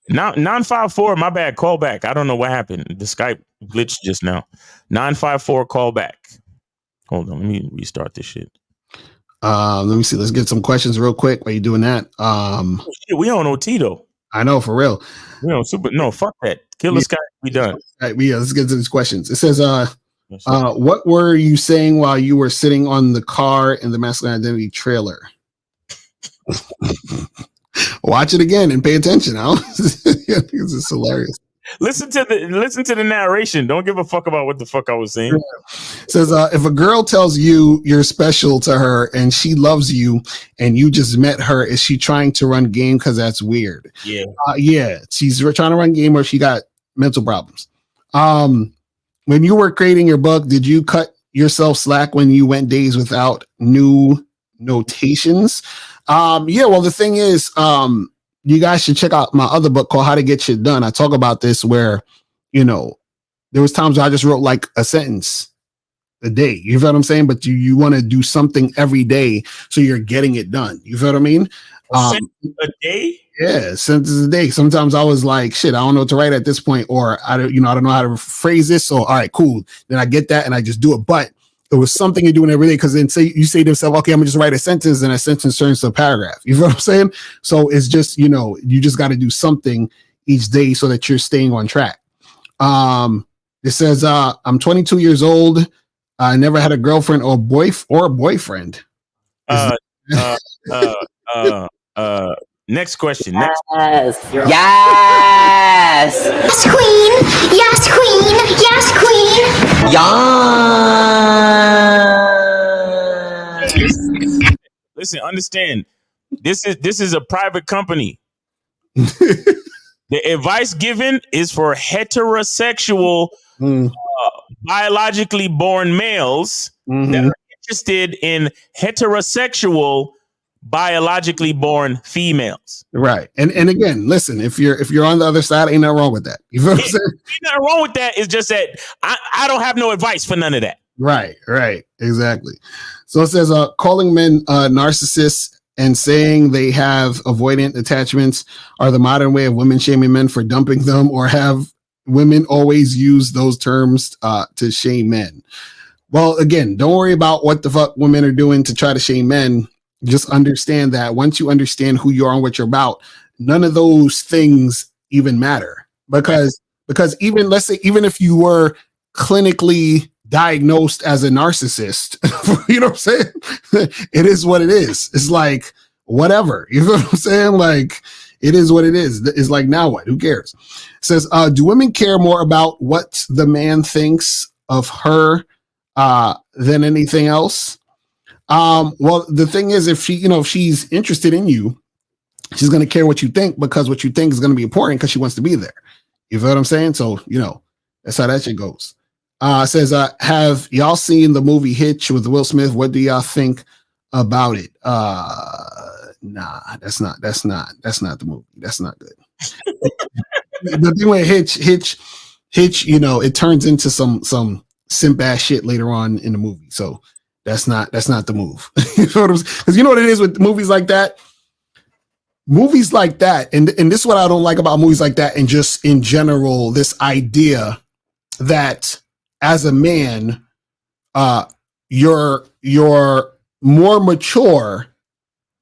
954, my bad. Call back. I don't know what happened. The Skype glitched just now. 954, call back. Hold on, let me restart this shit.
Let me see. Let's get some questions real quick while you're doing that.
Shit, we on OT though.
I know, for real.
We on super. No, fuck that. Kill the Skype. We done.
All right, let's get to these questions. It says, what were you saying while you were sitting on the car in the masculine identity trailer? Watch it again and pay attention. This is hilarious.
Listen to the narration. Don't give a fuck about what the fuck I was saying.
It says, if a girl tells you you're special to her and she loves you and you just met her, is she trying to run game? Because that's weird.
Yeah.
Yeah. She's trying to run game, or she got mental problems. When you were creating your book, did you cut yourself slack when you went days without new notations? Yeah, well, the thing is, you guys should check out my other book called How to Get Shit Done. I talk about this where, there was times where I just wrote like a sentence a day. You feel what I'm saying? But you want to do something every day so you're getting it done. You feel what I mean?
A day?
Yeah, sentences a day. Sometimes I was like, shit, I don't know what to write at this point, or I don't know how to phrase this. So, all right, cool. Then I get that and I just do it. But it was something you're doing every day, because then you say to yourself, okay, I'm gonna just write a sentence, and a sentence turns to a paragraph. You know what I'm saying? So it's just, you just got to do something each day so that you're staying on track. It says, I'm 22 years old. I never had a girlfriend or boyfriend.
Next question.
Yes. Yes, queen. Yes, queen. Yes, queen.
Yes. Listen, understand. This is a private company. The advice given is for heterosexual, biologically born males that are interested in heterosexual, biologically born females.
Right. And again, listen, if you're on the other side, ain't nothing wrong with that. You feel what I'm saying?
Ain't nothing wrong with that. It's just that I don't have no advice for none of that.
Right. Exactly. So it says, calling men narcissists and saying they have avoidant attachments are the modern way of women shaming men for dumping them, or have women always use those terms to shame men? Well, again, don't worry about what the fuck women are doing to try to shame men. Just understand that once you understand who you are and what you're about, none of those things even matter. Because even, let's say, even if you were clinically diagnosed as a narcissist, you know what I'm saying? It is what it is. It's like, whatever. You know what I'm saying? Like, it is what it is. It's like, now what? Who cares? It says, do women care more about what the man thinks of her than anything else? Well, the thing is, if she's interested in you, she's going to care what you think, because what you think is going to be important, because she wants to be there. You feel what I'm saying? So, that's how that shit goes. It says, have y'all seen the movie Hitch with Will Smith? What do y'all think about it? Nah, that's not the movie. That's not good. The thing with Hitch, it turns into some simp ass shit later on in the movie. So that's not the move. You know what I'm saying? Because you know what it is with movies like that? Movies like that, and this is what I don't like about movies like that, and just in general, this idea that as a man, you're more mature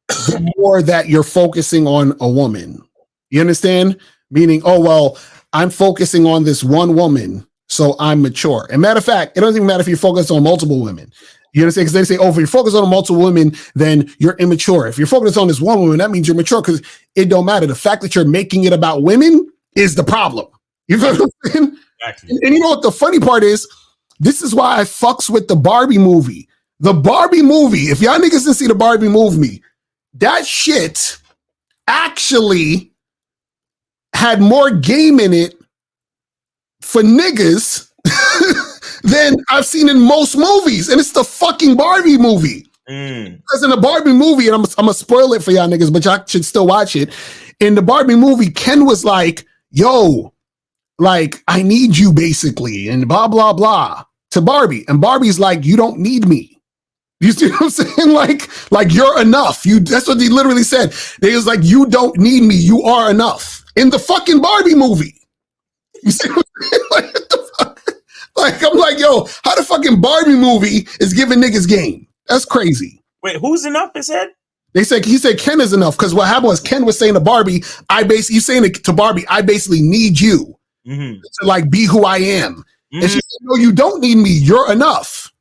the more that you're focusing on a woman. You understand? Meaning, oh, well, I'm focusing on this one woman, so I'm mature. And matter of fact, it doesn't even matter if you focus on multiple women. You understand? Because they say, oh, if you're focused on multiple women, then you're immature. If you're focused on this one woman, that means you're mature, because it don't matter. The fact that you're making it about women is the problem. You feel what I'm saying? And you know what the funny part is? This is why I fucks with the Barbie movie. The Barbie movie, if y'all niggas didn't see the Barbie movie, that shit actually had more game in it for niggas than I've seen in most movies. And it's the fucking Barbie movie. Because in the Barbie movie, and I'm gonna spoil it for y'all niggas, but y'all should still watch it. In the Barbie movie, Ken was like, yo, like, I need you basically, and blah, blah, blah to Barbie. And Barbie's like, you don't need me. You see what I'm saying? Like you're enough. That's what they literally said. They was like, you don't need me. You are enough. In the fucking Barbie movie. You see what I'm saying? Like, what the fuck? Like, I'm like, yo, how the fucking Barbie movie is giving niggas game? That's crazy.
Wait, who's enough? It said?
He said Ken is enough, because what happened was Ken was saying to Barbie, he's saying it to Barbie, I basically need you to like be who I am. And she said, no, you don't need me. You're enough.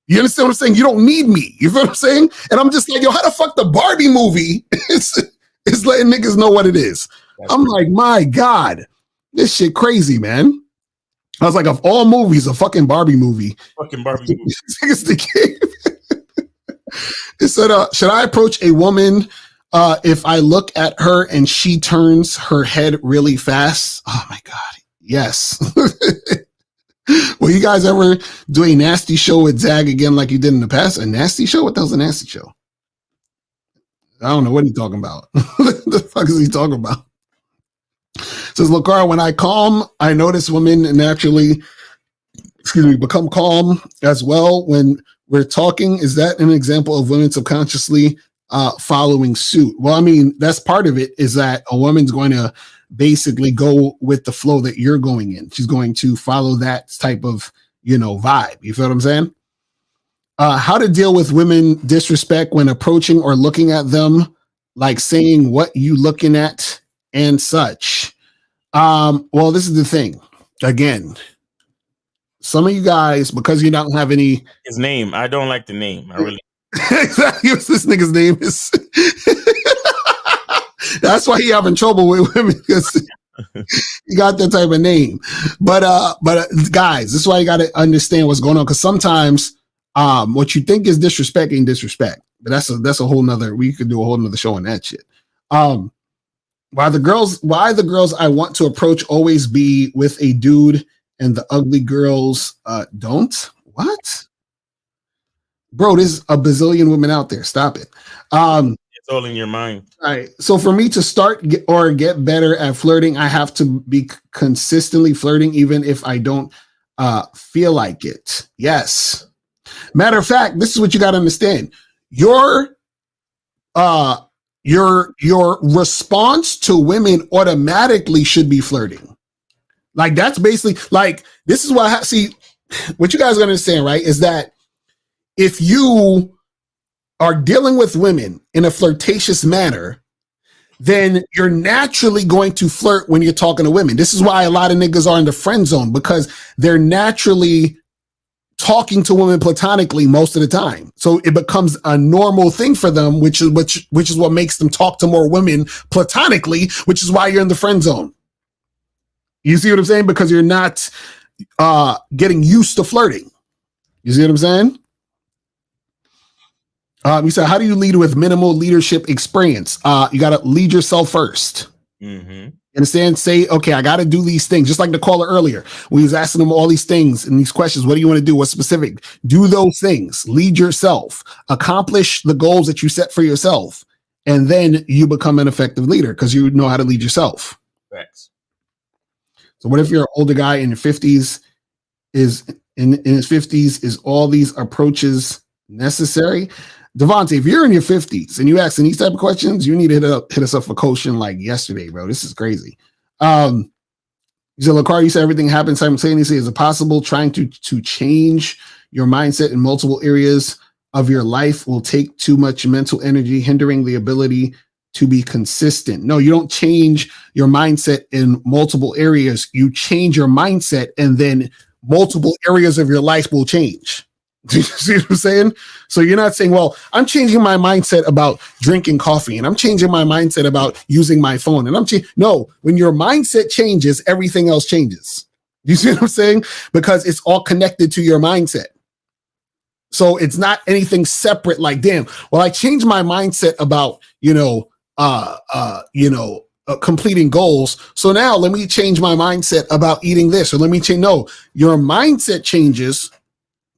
You understand what I'm saying? You don't need me. You feel what I'm saying? And I'm just like, yo, how the fuck the Barbie movie is letting niggas know what it is? I'm like, my God, this shit crazy, man. I was like, of all movies, a fucking Barbie movie.
Fucking Barbie movie.
It's the game. It said, should I approach a woman if I look at her and she turns her head really fast? Oh my God. Yes. Will you guys ever do a nasty show with Zag again like you did in the past? A nasty show? What the hell's a nasty show? I don't know what he's talking about. What the fuck is he talking about? Says Lacara, when I calm, I notice women naturally, become calm as well when we're talking. Is that an example of women subconsciously following suit? Well, I mean, that's part of it, is that a woman's going to basically go with the flow that you're going in. She's going to follow that type of, vibe. You feel what I'm saying? How to deal with women disrespect when approaching or looking at them, like saying what you looking at and such. Well, this is the thing. Again, some of you guys, because you don't have any...
His name. I don't like the name. I really...
Exactly. What's this nigga's name is? That's why he having trouble with women, because he got that type of name. But guys, this is why you got to understand what's going on, because sometimes what you think is disrespect ain't disrespect. But that's a whole nother... We could do a whole nother show on that shit. Why the girls I want to approach always be with a dude and the ugly girls don't? What? Bro, there's a bazillion women out there. Stop it.
It's all in your mind.
All right. So for me to start or get better at flirting, I have to be consistently flirting, even if I don't feel like it. Yes. Matter of fact, this is what you got to understand. Your response to women automatically should be flirting. Like, that's basically, like, this is why what you guys gotta understand, right, is that if you are dealing with women in a flirtatious manner, then you're naturally going to flirt when you're talking to women. This is why a lot of niggas are in the friend zone, because they're naturally talking to women platonically most of the time. So it becomes a normal thing for them, which is what makes them talk to more women platonically, which is why you're in the friend zone. You see what I'm saying? Because you're not getting used to flirting. You see what I'm saying? You said, how do you lead with minimal leadership experience? You got to lead yourself first. Understand? Say, okay, I got to do these things. Just like the caller earlier, we was asking them all these things and these questions. What do you want to do? What's specific? Do those things. Lead yourself. Accomplish the goals that you set for yourself. And then you become an effective leader because you know how to lead yourself.
Thanks.
So what if you're an older guy in your 50s? Is in his 50s, is all these approaches necessary? Devontae, if you're in your 50s and you asking these type of questions, you need to hit us up for coaching like yesterday, bro. This is crazy. You said, Lacar, you said everything happens simultaneously. Is it possible trying to change your mindset in multiple areas of your life will take too much mental energy, hindering the ability to be consistent? No, you don't change your mindset in multiple areas. You change your mindset and then multiple areas of your life will change. Do you see what I'm saying? So you're not saying, well, I'm changing my mindset about drinking coffee and I'm changing my mindset about using my phone. And no, when your mindset changes, everything else changes. You see what I'm saying? Because it's all connected to your mindset. So it's not anything separate like, damn, well, I changed my mindset about, completing goals. So now let me change my mindset about eating this, or let me change. No, your mindset changes,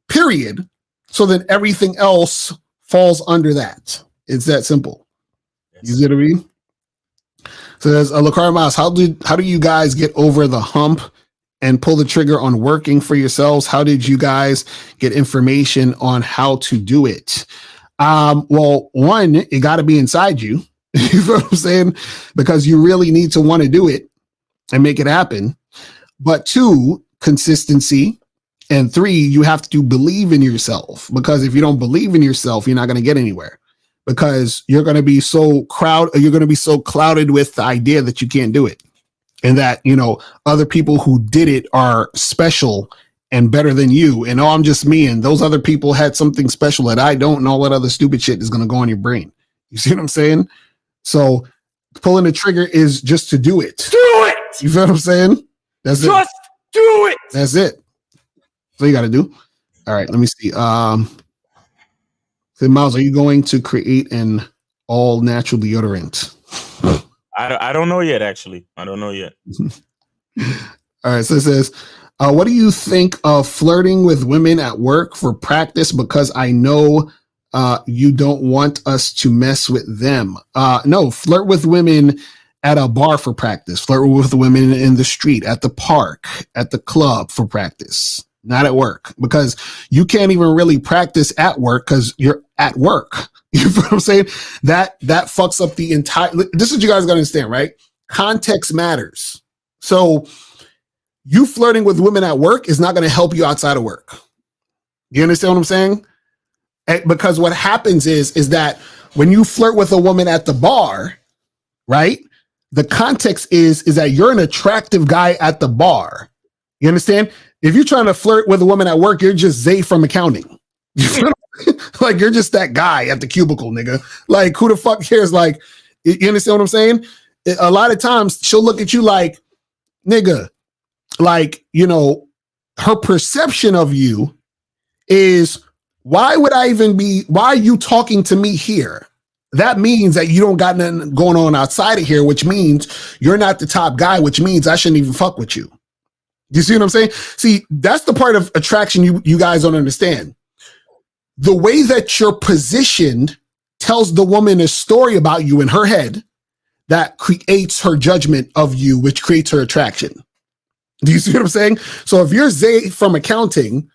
period. So then everything else falls under that. It's that simple. You see what I mean? So there's Lacara Mouse. How do you guys get over the hump and pull the trigger on working for yourselves? How did you guys get information on how to do it? Well, one, it got to be inside you. You know what I'm saying? Because you really need to want to do it and make it happen. But two, consistency. And three, you have to believe in yourself, because if you don't believe in yourself, you're not going to get anywhere, because you're going to be so clouded with the idea that you can't do it. And that, other people who did it are special and better than you. And I'm just me, and those other people had something special that I don't, and all that other stupid shit is going to go in your brain. You see what I'm saying? So pulling the trigger is just to do it.
Do it!
You feel what I'm saying? That's it.
Just do it!
That's it. So you got to do. All right, let me see. So Miles, are you going to create an all natural deodorant?
I don't know yet, actually. I don't know yet.
All right, so it says, what do you think of flirting with women at work for practice? Because I know you don't want us to mess with them. No, flirt with women at a bar for practice. Flirt with women in the street, at the park, at the club for practice. Not at work, because you can't even really practice at work because you're at work. You know what I'm saying? That fucks up the entire. This is what you guys gotta understand, right? Context matters. So you flirting with women at work is not going to help you outside of work. You understand what I'm saying? Because what happens is that when you flirt with a woman at the bar, right? The context is that you're an attractive guy at the bar. You understand? If you're trying to flirt with a woman at work, you're just Zay from accounting. Like, you're just that guy at the cubicle, nigga. Like, who the fuck cares? Like, you understand what I'm saying? A lot of times she'll look at you like, nigga, like, her perception of you is, why are you talking to me here? That means that you don't got nothing going on outside of here, which means you're not the top guy, which means I shouldn't even fuck with you. You see what I'm saying? See, that's the part of attraction you guys don't understand. The way that you're positioned tells the woman a story about you in her head that creates her judgment of you, which creates her attraction. Do you see what I'm saying? So if you're Zay from accounting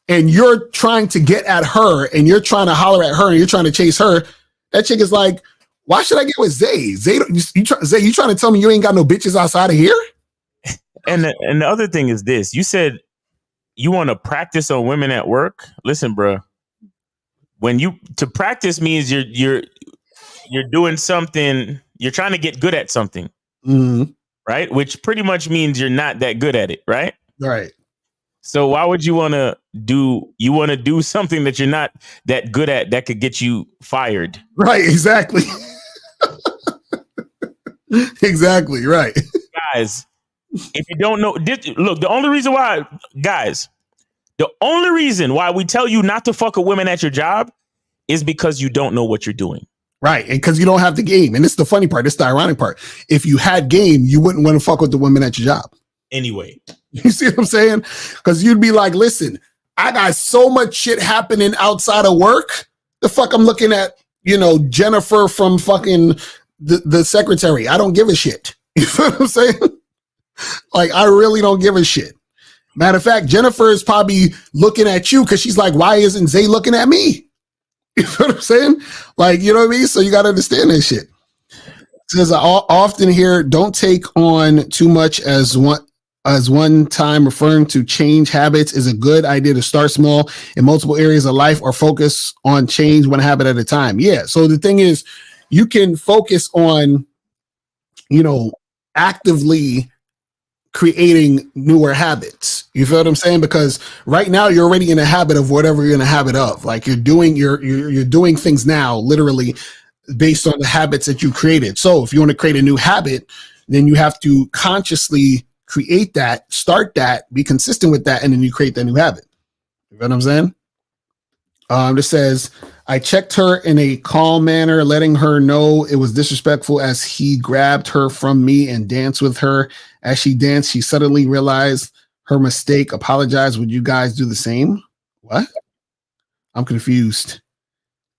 and you're trying to get at her and you're trying to holler at her and you're trying to chase her, that chick is like, why should I get with Zay? Zay, you trying to tell me you ain't got no bitches outside of here?
And the other thing is this: you said you want to practice on women at work. Listen, bro. To practice means you're doing something. You're trying to get good at something, right? Which pretty much means you're not that good at it, right?
Right.
So why would you want to do? You want to do something that you're not that good at that could get you fired?
Right. Exactly. Exactly. Right.
Guys. If you don't know, look, the only reason why we tell you not to fuck with women at your job is because you don't know what you're doing.
Right. And because you don't have the game. And it's the funny part. It's the ironic part. If you had game, you wouldn't want to fuck with the women at your job.
Anyway.
You see what I'm saying? Because you'd be like, listen, I got so much shit happening outside of work. The fuck I'm looking at, Jennifer from fucking the secretary. I don't give a shit. You know what I'm saying? Like, I really don't give a shit. Matter of fact, Jennifer is probably looking at you because she's like, why isn't Zay looking at me? You know what I'm saying? Like, you know what I mean? So you got to understand that shit. It says, I often hear, don't take on too much as one time. Referring to change habits is a good idea to start small in multiple areas of life or focus on change one habit at a time. Yeah. So the thing is, you can focus on, actively creating newer habits. You feel what I'm saying? Because right now you're already in a habit of whatever you're in a habit of. Like, you're doing things now literally based on the habits that you created. So if you want to create a new habit, then you have to consciously create that, start that, be consistent with that, and then you create that new habit. You know what I'm saying? This says, I checked her in a calm manner, letting her know it was disrespectful as he grabbed her from me and danced with her. As she danced, she suddenly realized her mistake, apologized. Would you guys do the same? What? I'm confused.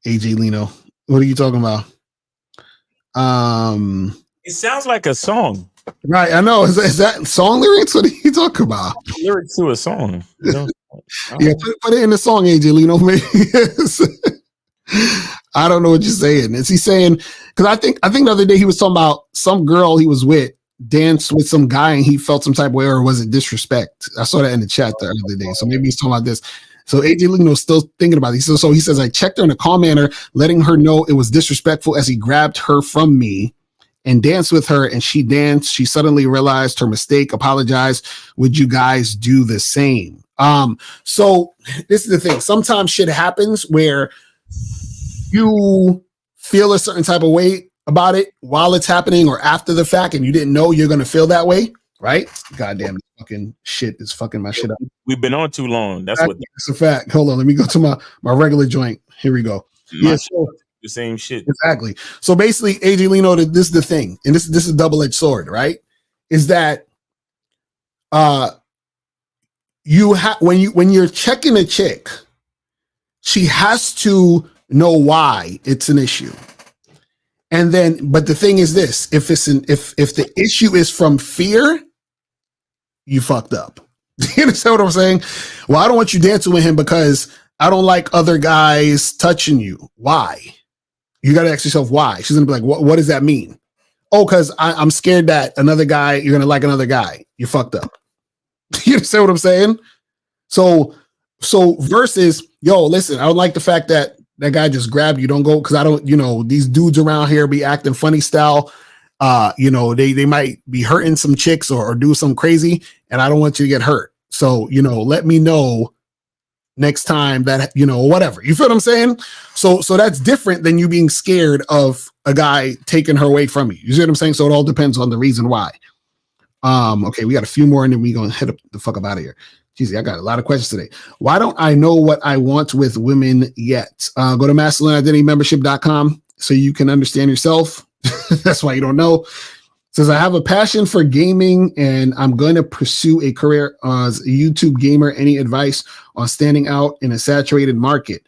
AJ Lino. What are you talking about?
It sounds like a song.
Right, I know. Is that song lyrics? What are you talking about?
Lyrics to a song. You know?
Yeah, put it in the song, AJ Lino. I don't know what you're saying. Is he saying? Because I think the other day he was talking about some girl he was with danced with some guy and he felt some type of way, or was it disrespect? I saw that in the chat the other day. So maybe he's talking about this. So AJ Lino's still thinking about it. So he says, I checked her in a calm manner, letting her know it was disrespectful as he grabbed her from me and danced with her, and she danced. She suddenly realized her mistake, apologized. Would you guys do the same? So this is the thing. Sometimes shit happens where you feel a certain type of way about it while it's happening or after the fact, and you didn't know you're going to feel that way, right? Goddamn, fucking shit is fucking my shit up.
We've been on too long. That's
a fact. Hold on, let me go to my regular joint. Here we go. So,
the same shit.
Exactly. So basically, AJ Lino, this is the thing, and this is a double-edged sword, right? Is that you have when you're checking a chick, she has to know why it's an issue. And then, but the thing is this: if the issue is from fear, you fucked up. You understand what I'm saying? Well, I don't want you dancing with him because I don't like other guys touching you. Why? You got to ask yourself why. She's gonna be like, what does that mean? Oh, because I'm scared that another guy, you're gonna like another guy. You fucked up. You understand what I'm saying? So versus, yo, listen, I don't like the fact that guy just grabbed you. Don't go, because I don't, these dudes around here be acting funny style. They might be hurting some chicks or do some crazy, and I don't want you to get hurt. So, let me know next time that, whatever. You feel what I'm saying? So that's different than you being scared of a guy taking her away from you. You see what I'm saying? So it all depends on the reason why. Okay, we got a few more and then we're going to head the fuck up out of here. Jeez, I got a lot of questions today. Why don't I know what I want with women yet? Go to masculineidentitymembership.com so you can understand yourself. That's why you don't know. It says, I have a passion for gaming and I'm going to pursue a career as a YouTube gamer. Any advice on standing out in a saturated market?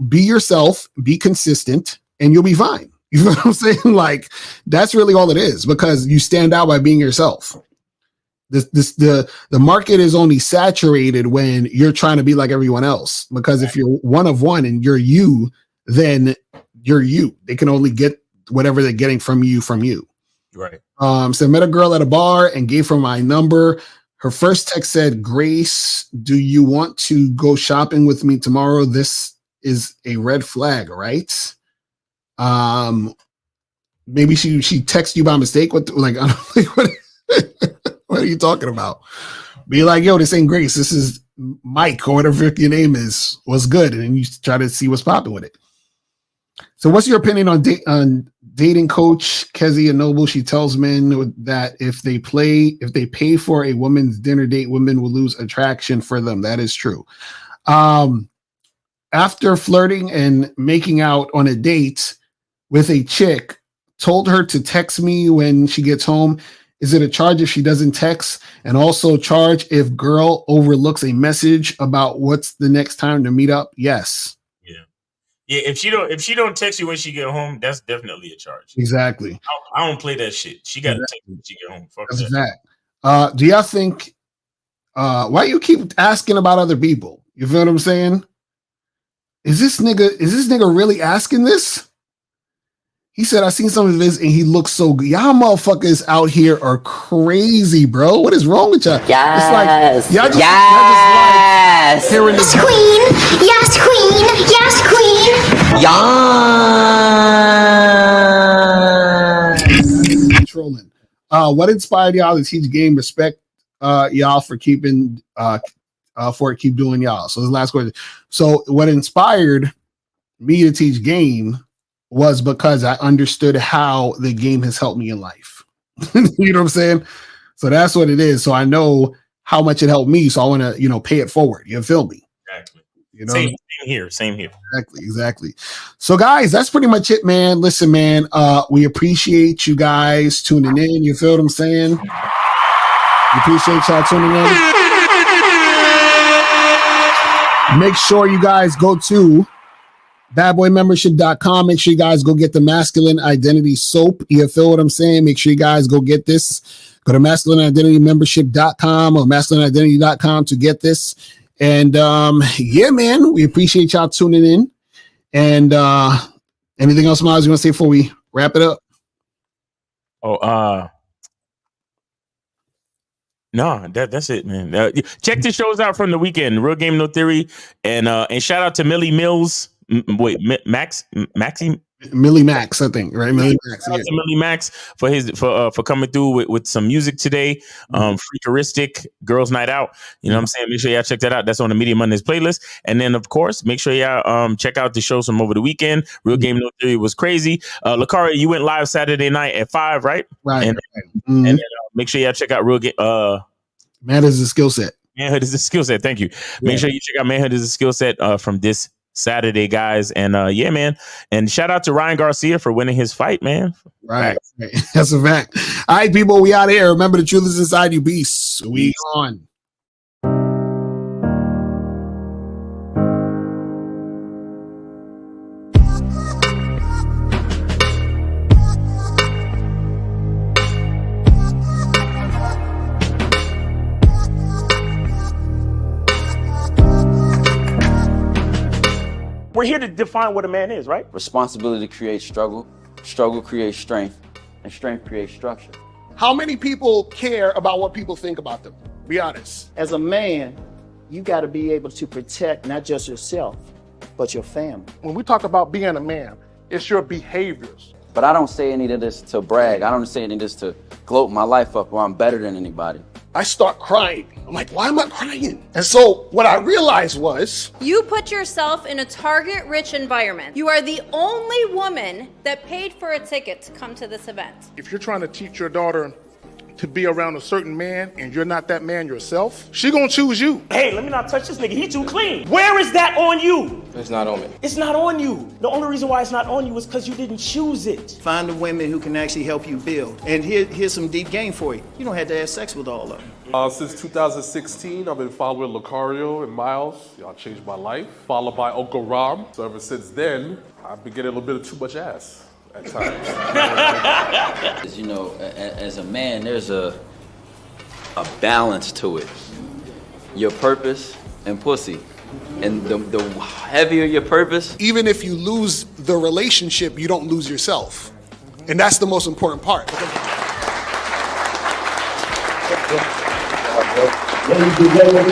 Be yourself, be consistent, and you'll be fine. You know what I'm saying? Like, that's really all it is, because you stand out by being yourself. The market is only saturated when you're trying to be like everyone else, because if you're one of one and you're you, then you're you. They can only get whatever they're getting from you.
Right.
So I met a girl at a bar and gave her my number. Her first text said, Grace, do you want to go shopping with me tomorrow? This is a red flag, right? Maybe she texted you by mistake. What are you talking about? Be like, yo, this ain't Grace. This is Mike or whatever your name is. What's good? And then you try to see what's popping with it. So what's your opinion on dating coach Kezia Noble? She tells men that if they pay for a woman's dinner date, women will lose attraction for them. That is true. After flirting and making out on a date with a chick, told her to text me when she gets home. Is it a charge if she doesn't text? And also charge if girl overlooks a message about what's the next time to meet up? Yes.
Yeah, if she don't text you when she get home, that's definitely a charge.
Exactly.
I don't play that shit. She got to text me when she get home. Fuck
that's
that.
a fact. Do y'all think? Why you keep asking about other people? You feel what I'm saying? Is this nigga really asking this? He said, I seen some of his and he looks so good. Y'all motherfuckers out here are crazy, bro. What is wrong with y'all?
Yes.
It's like, y'all just
yes.
Like hearing this.
Queen. Yes, queen. Yes, queen.
Yes.
Trolling. What inspired y'all to teach game? Respect y'all for keeping keep doing y'all. So this last question. So what inspired me to teach game was because I understood how the game has helped me in life. You know what I'm saying? So that's what it is. So I know how much it helped me. So I want to, pay it forward. You feel me?
Exactly.
You know?
Same here. Same here.
Exactly. So guys, that's pretty much it, man. Listen, man, we appreciate you guys tuning in. You feel what I'm saying? We appreciate y'all tuning in. Make sure you guys go to badboymembership.com. Make sure you guys go get the masculine identity soap. You feel what I'm saying? Make sure you guys go get this. Go to masculineidentitymembership.com or masculineidentity.com to get this. And yeah, man, we appreciate y'all tuning in. And anything else, Miles, you want to say before we wrap it up?
No, that's it, man. Check the shows out from the weekend. Real Game No Theory, and shout out to Millie Mills.
Millie Max, I think, right? Millie Max.
Shout out to Millie Max for coming through with some music today. Freakeristic Girls Night Out. You know what I'm saying? Make sure y'all check that out. That's on the Media Mondays playlist. And then, of course, make sure y'all check out the shows from over the weekend. Real Game No Theory was crazy. Lakaria, you went live Saturday night at 5, right?
Right.
And then, make sure y'all check out Real Game.
Man is a skill set.
Manhood is a skill set. Thank you. Make sure you check out Manhood is a skill set from this Saturday, guys. And yeah, man. And shout out to Ryan Garcia for winning his fight, man.
Right. That's a fact. All right, people, we out of here. Remember, the truth is inside you, beasts. We on.
We're here to define what a man is, right?
Responsibility creates struggle, struggle creates strength, and strength creates structure.
How many people care about what people think about them? Be honest.
As a man, you got to be able to protect not just yourself, but your family.
When we talk about being a man, it's your behaviors.
But I don't say any of this to brag. I don't say any of this to gloat my life up or I'm better than anybody.
I start crying. I'm like, why am I crying? And so what I realized was,
you put yourself in a target-rich environment. You are the only woman that paid for a ticket to come to this event.
If you're trying to teach your daughter to be around a certain man and you're not that man yourself, she gonna choose you.
Hey, let me not touch this nigga. He too clean. Where is that on you?
It's not on me.
It's not on you. The only reason why it's not on you is because you didn't choose it.
Find the women who can actually help you build. And here's some deep game for you. You don't have to have sex with all of them.
Since 2016, I've been following Lucario and Miles. Y'all changed my life. Followed by Uncle Ram. So ever since then, I've been getting a little bit of too much ass at times.
You know, as a man, there's a balance to it. Your purpose and pussy. And the heavier your purpose.
Even if you lose the relationship, you don't lose yourself. And that's the most important part.
Ladies and gentlemen,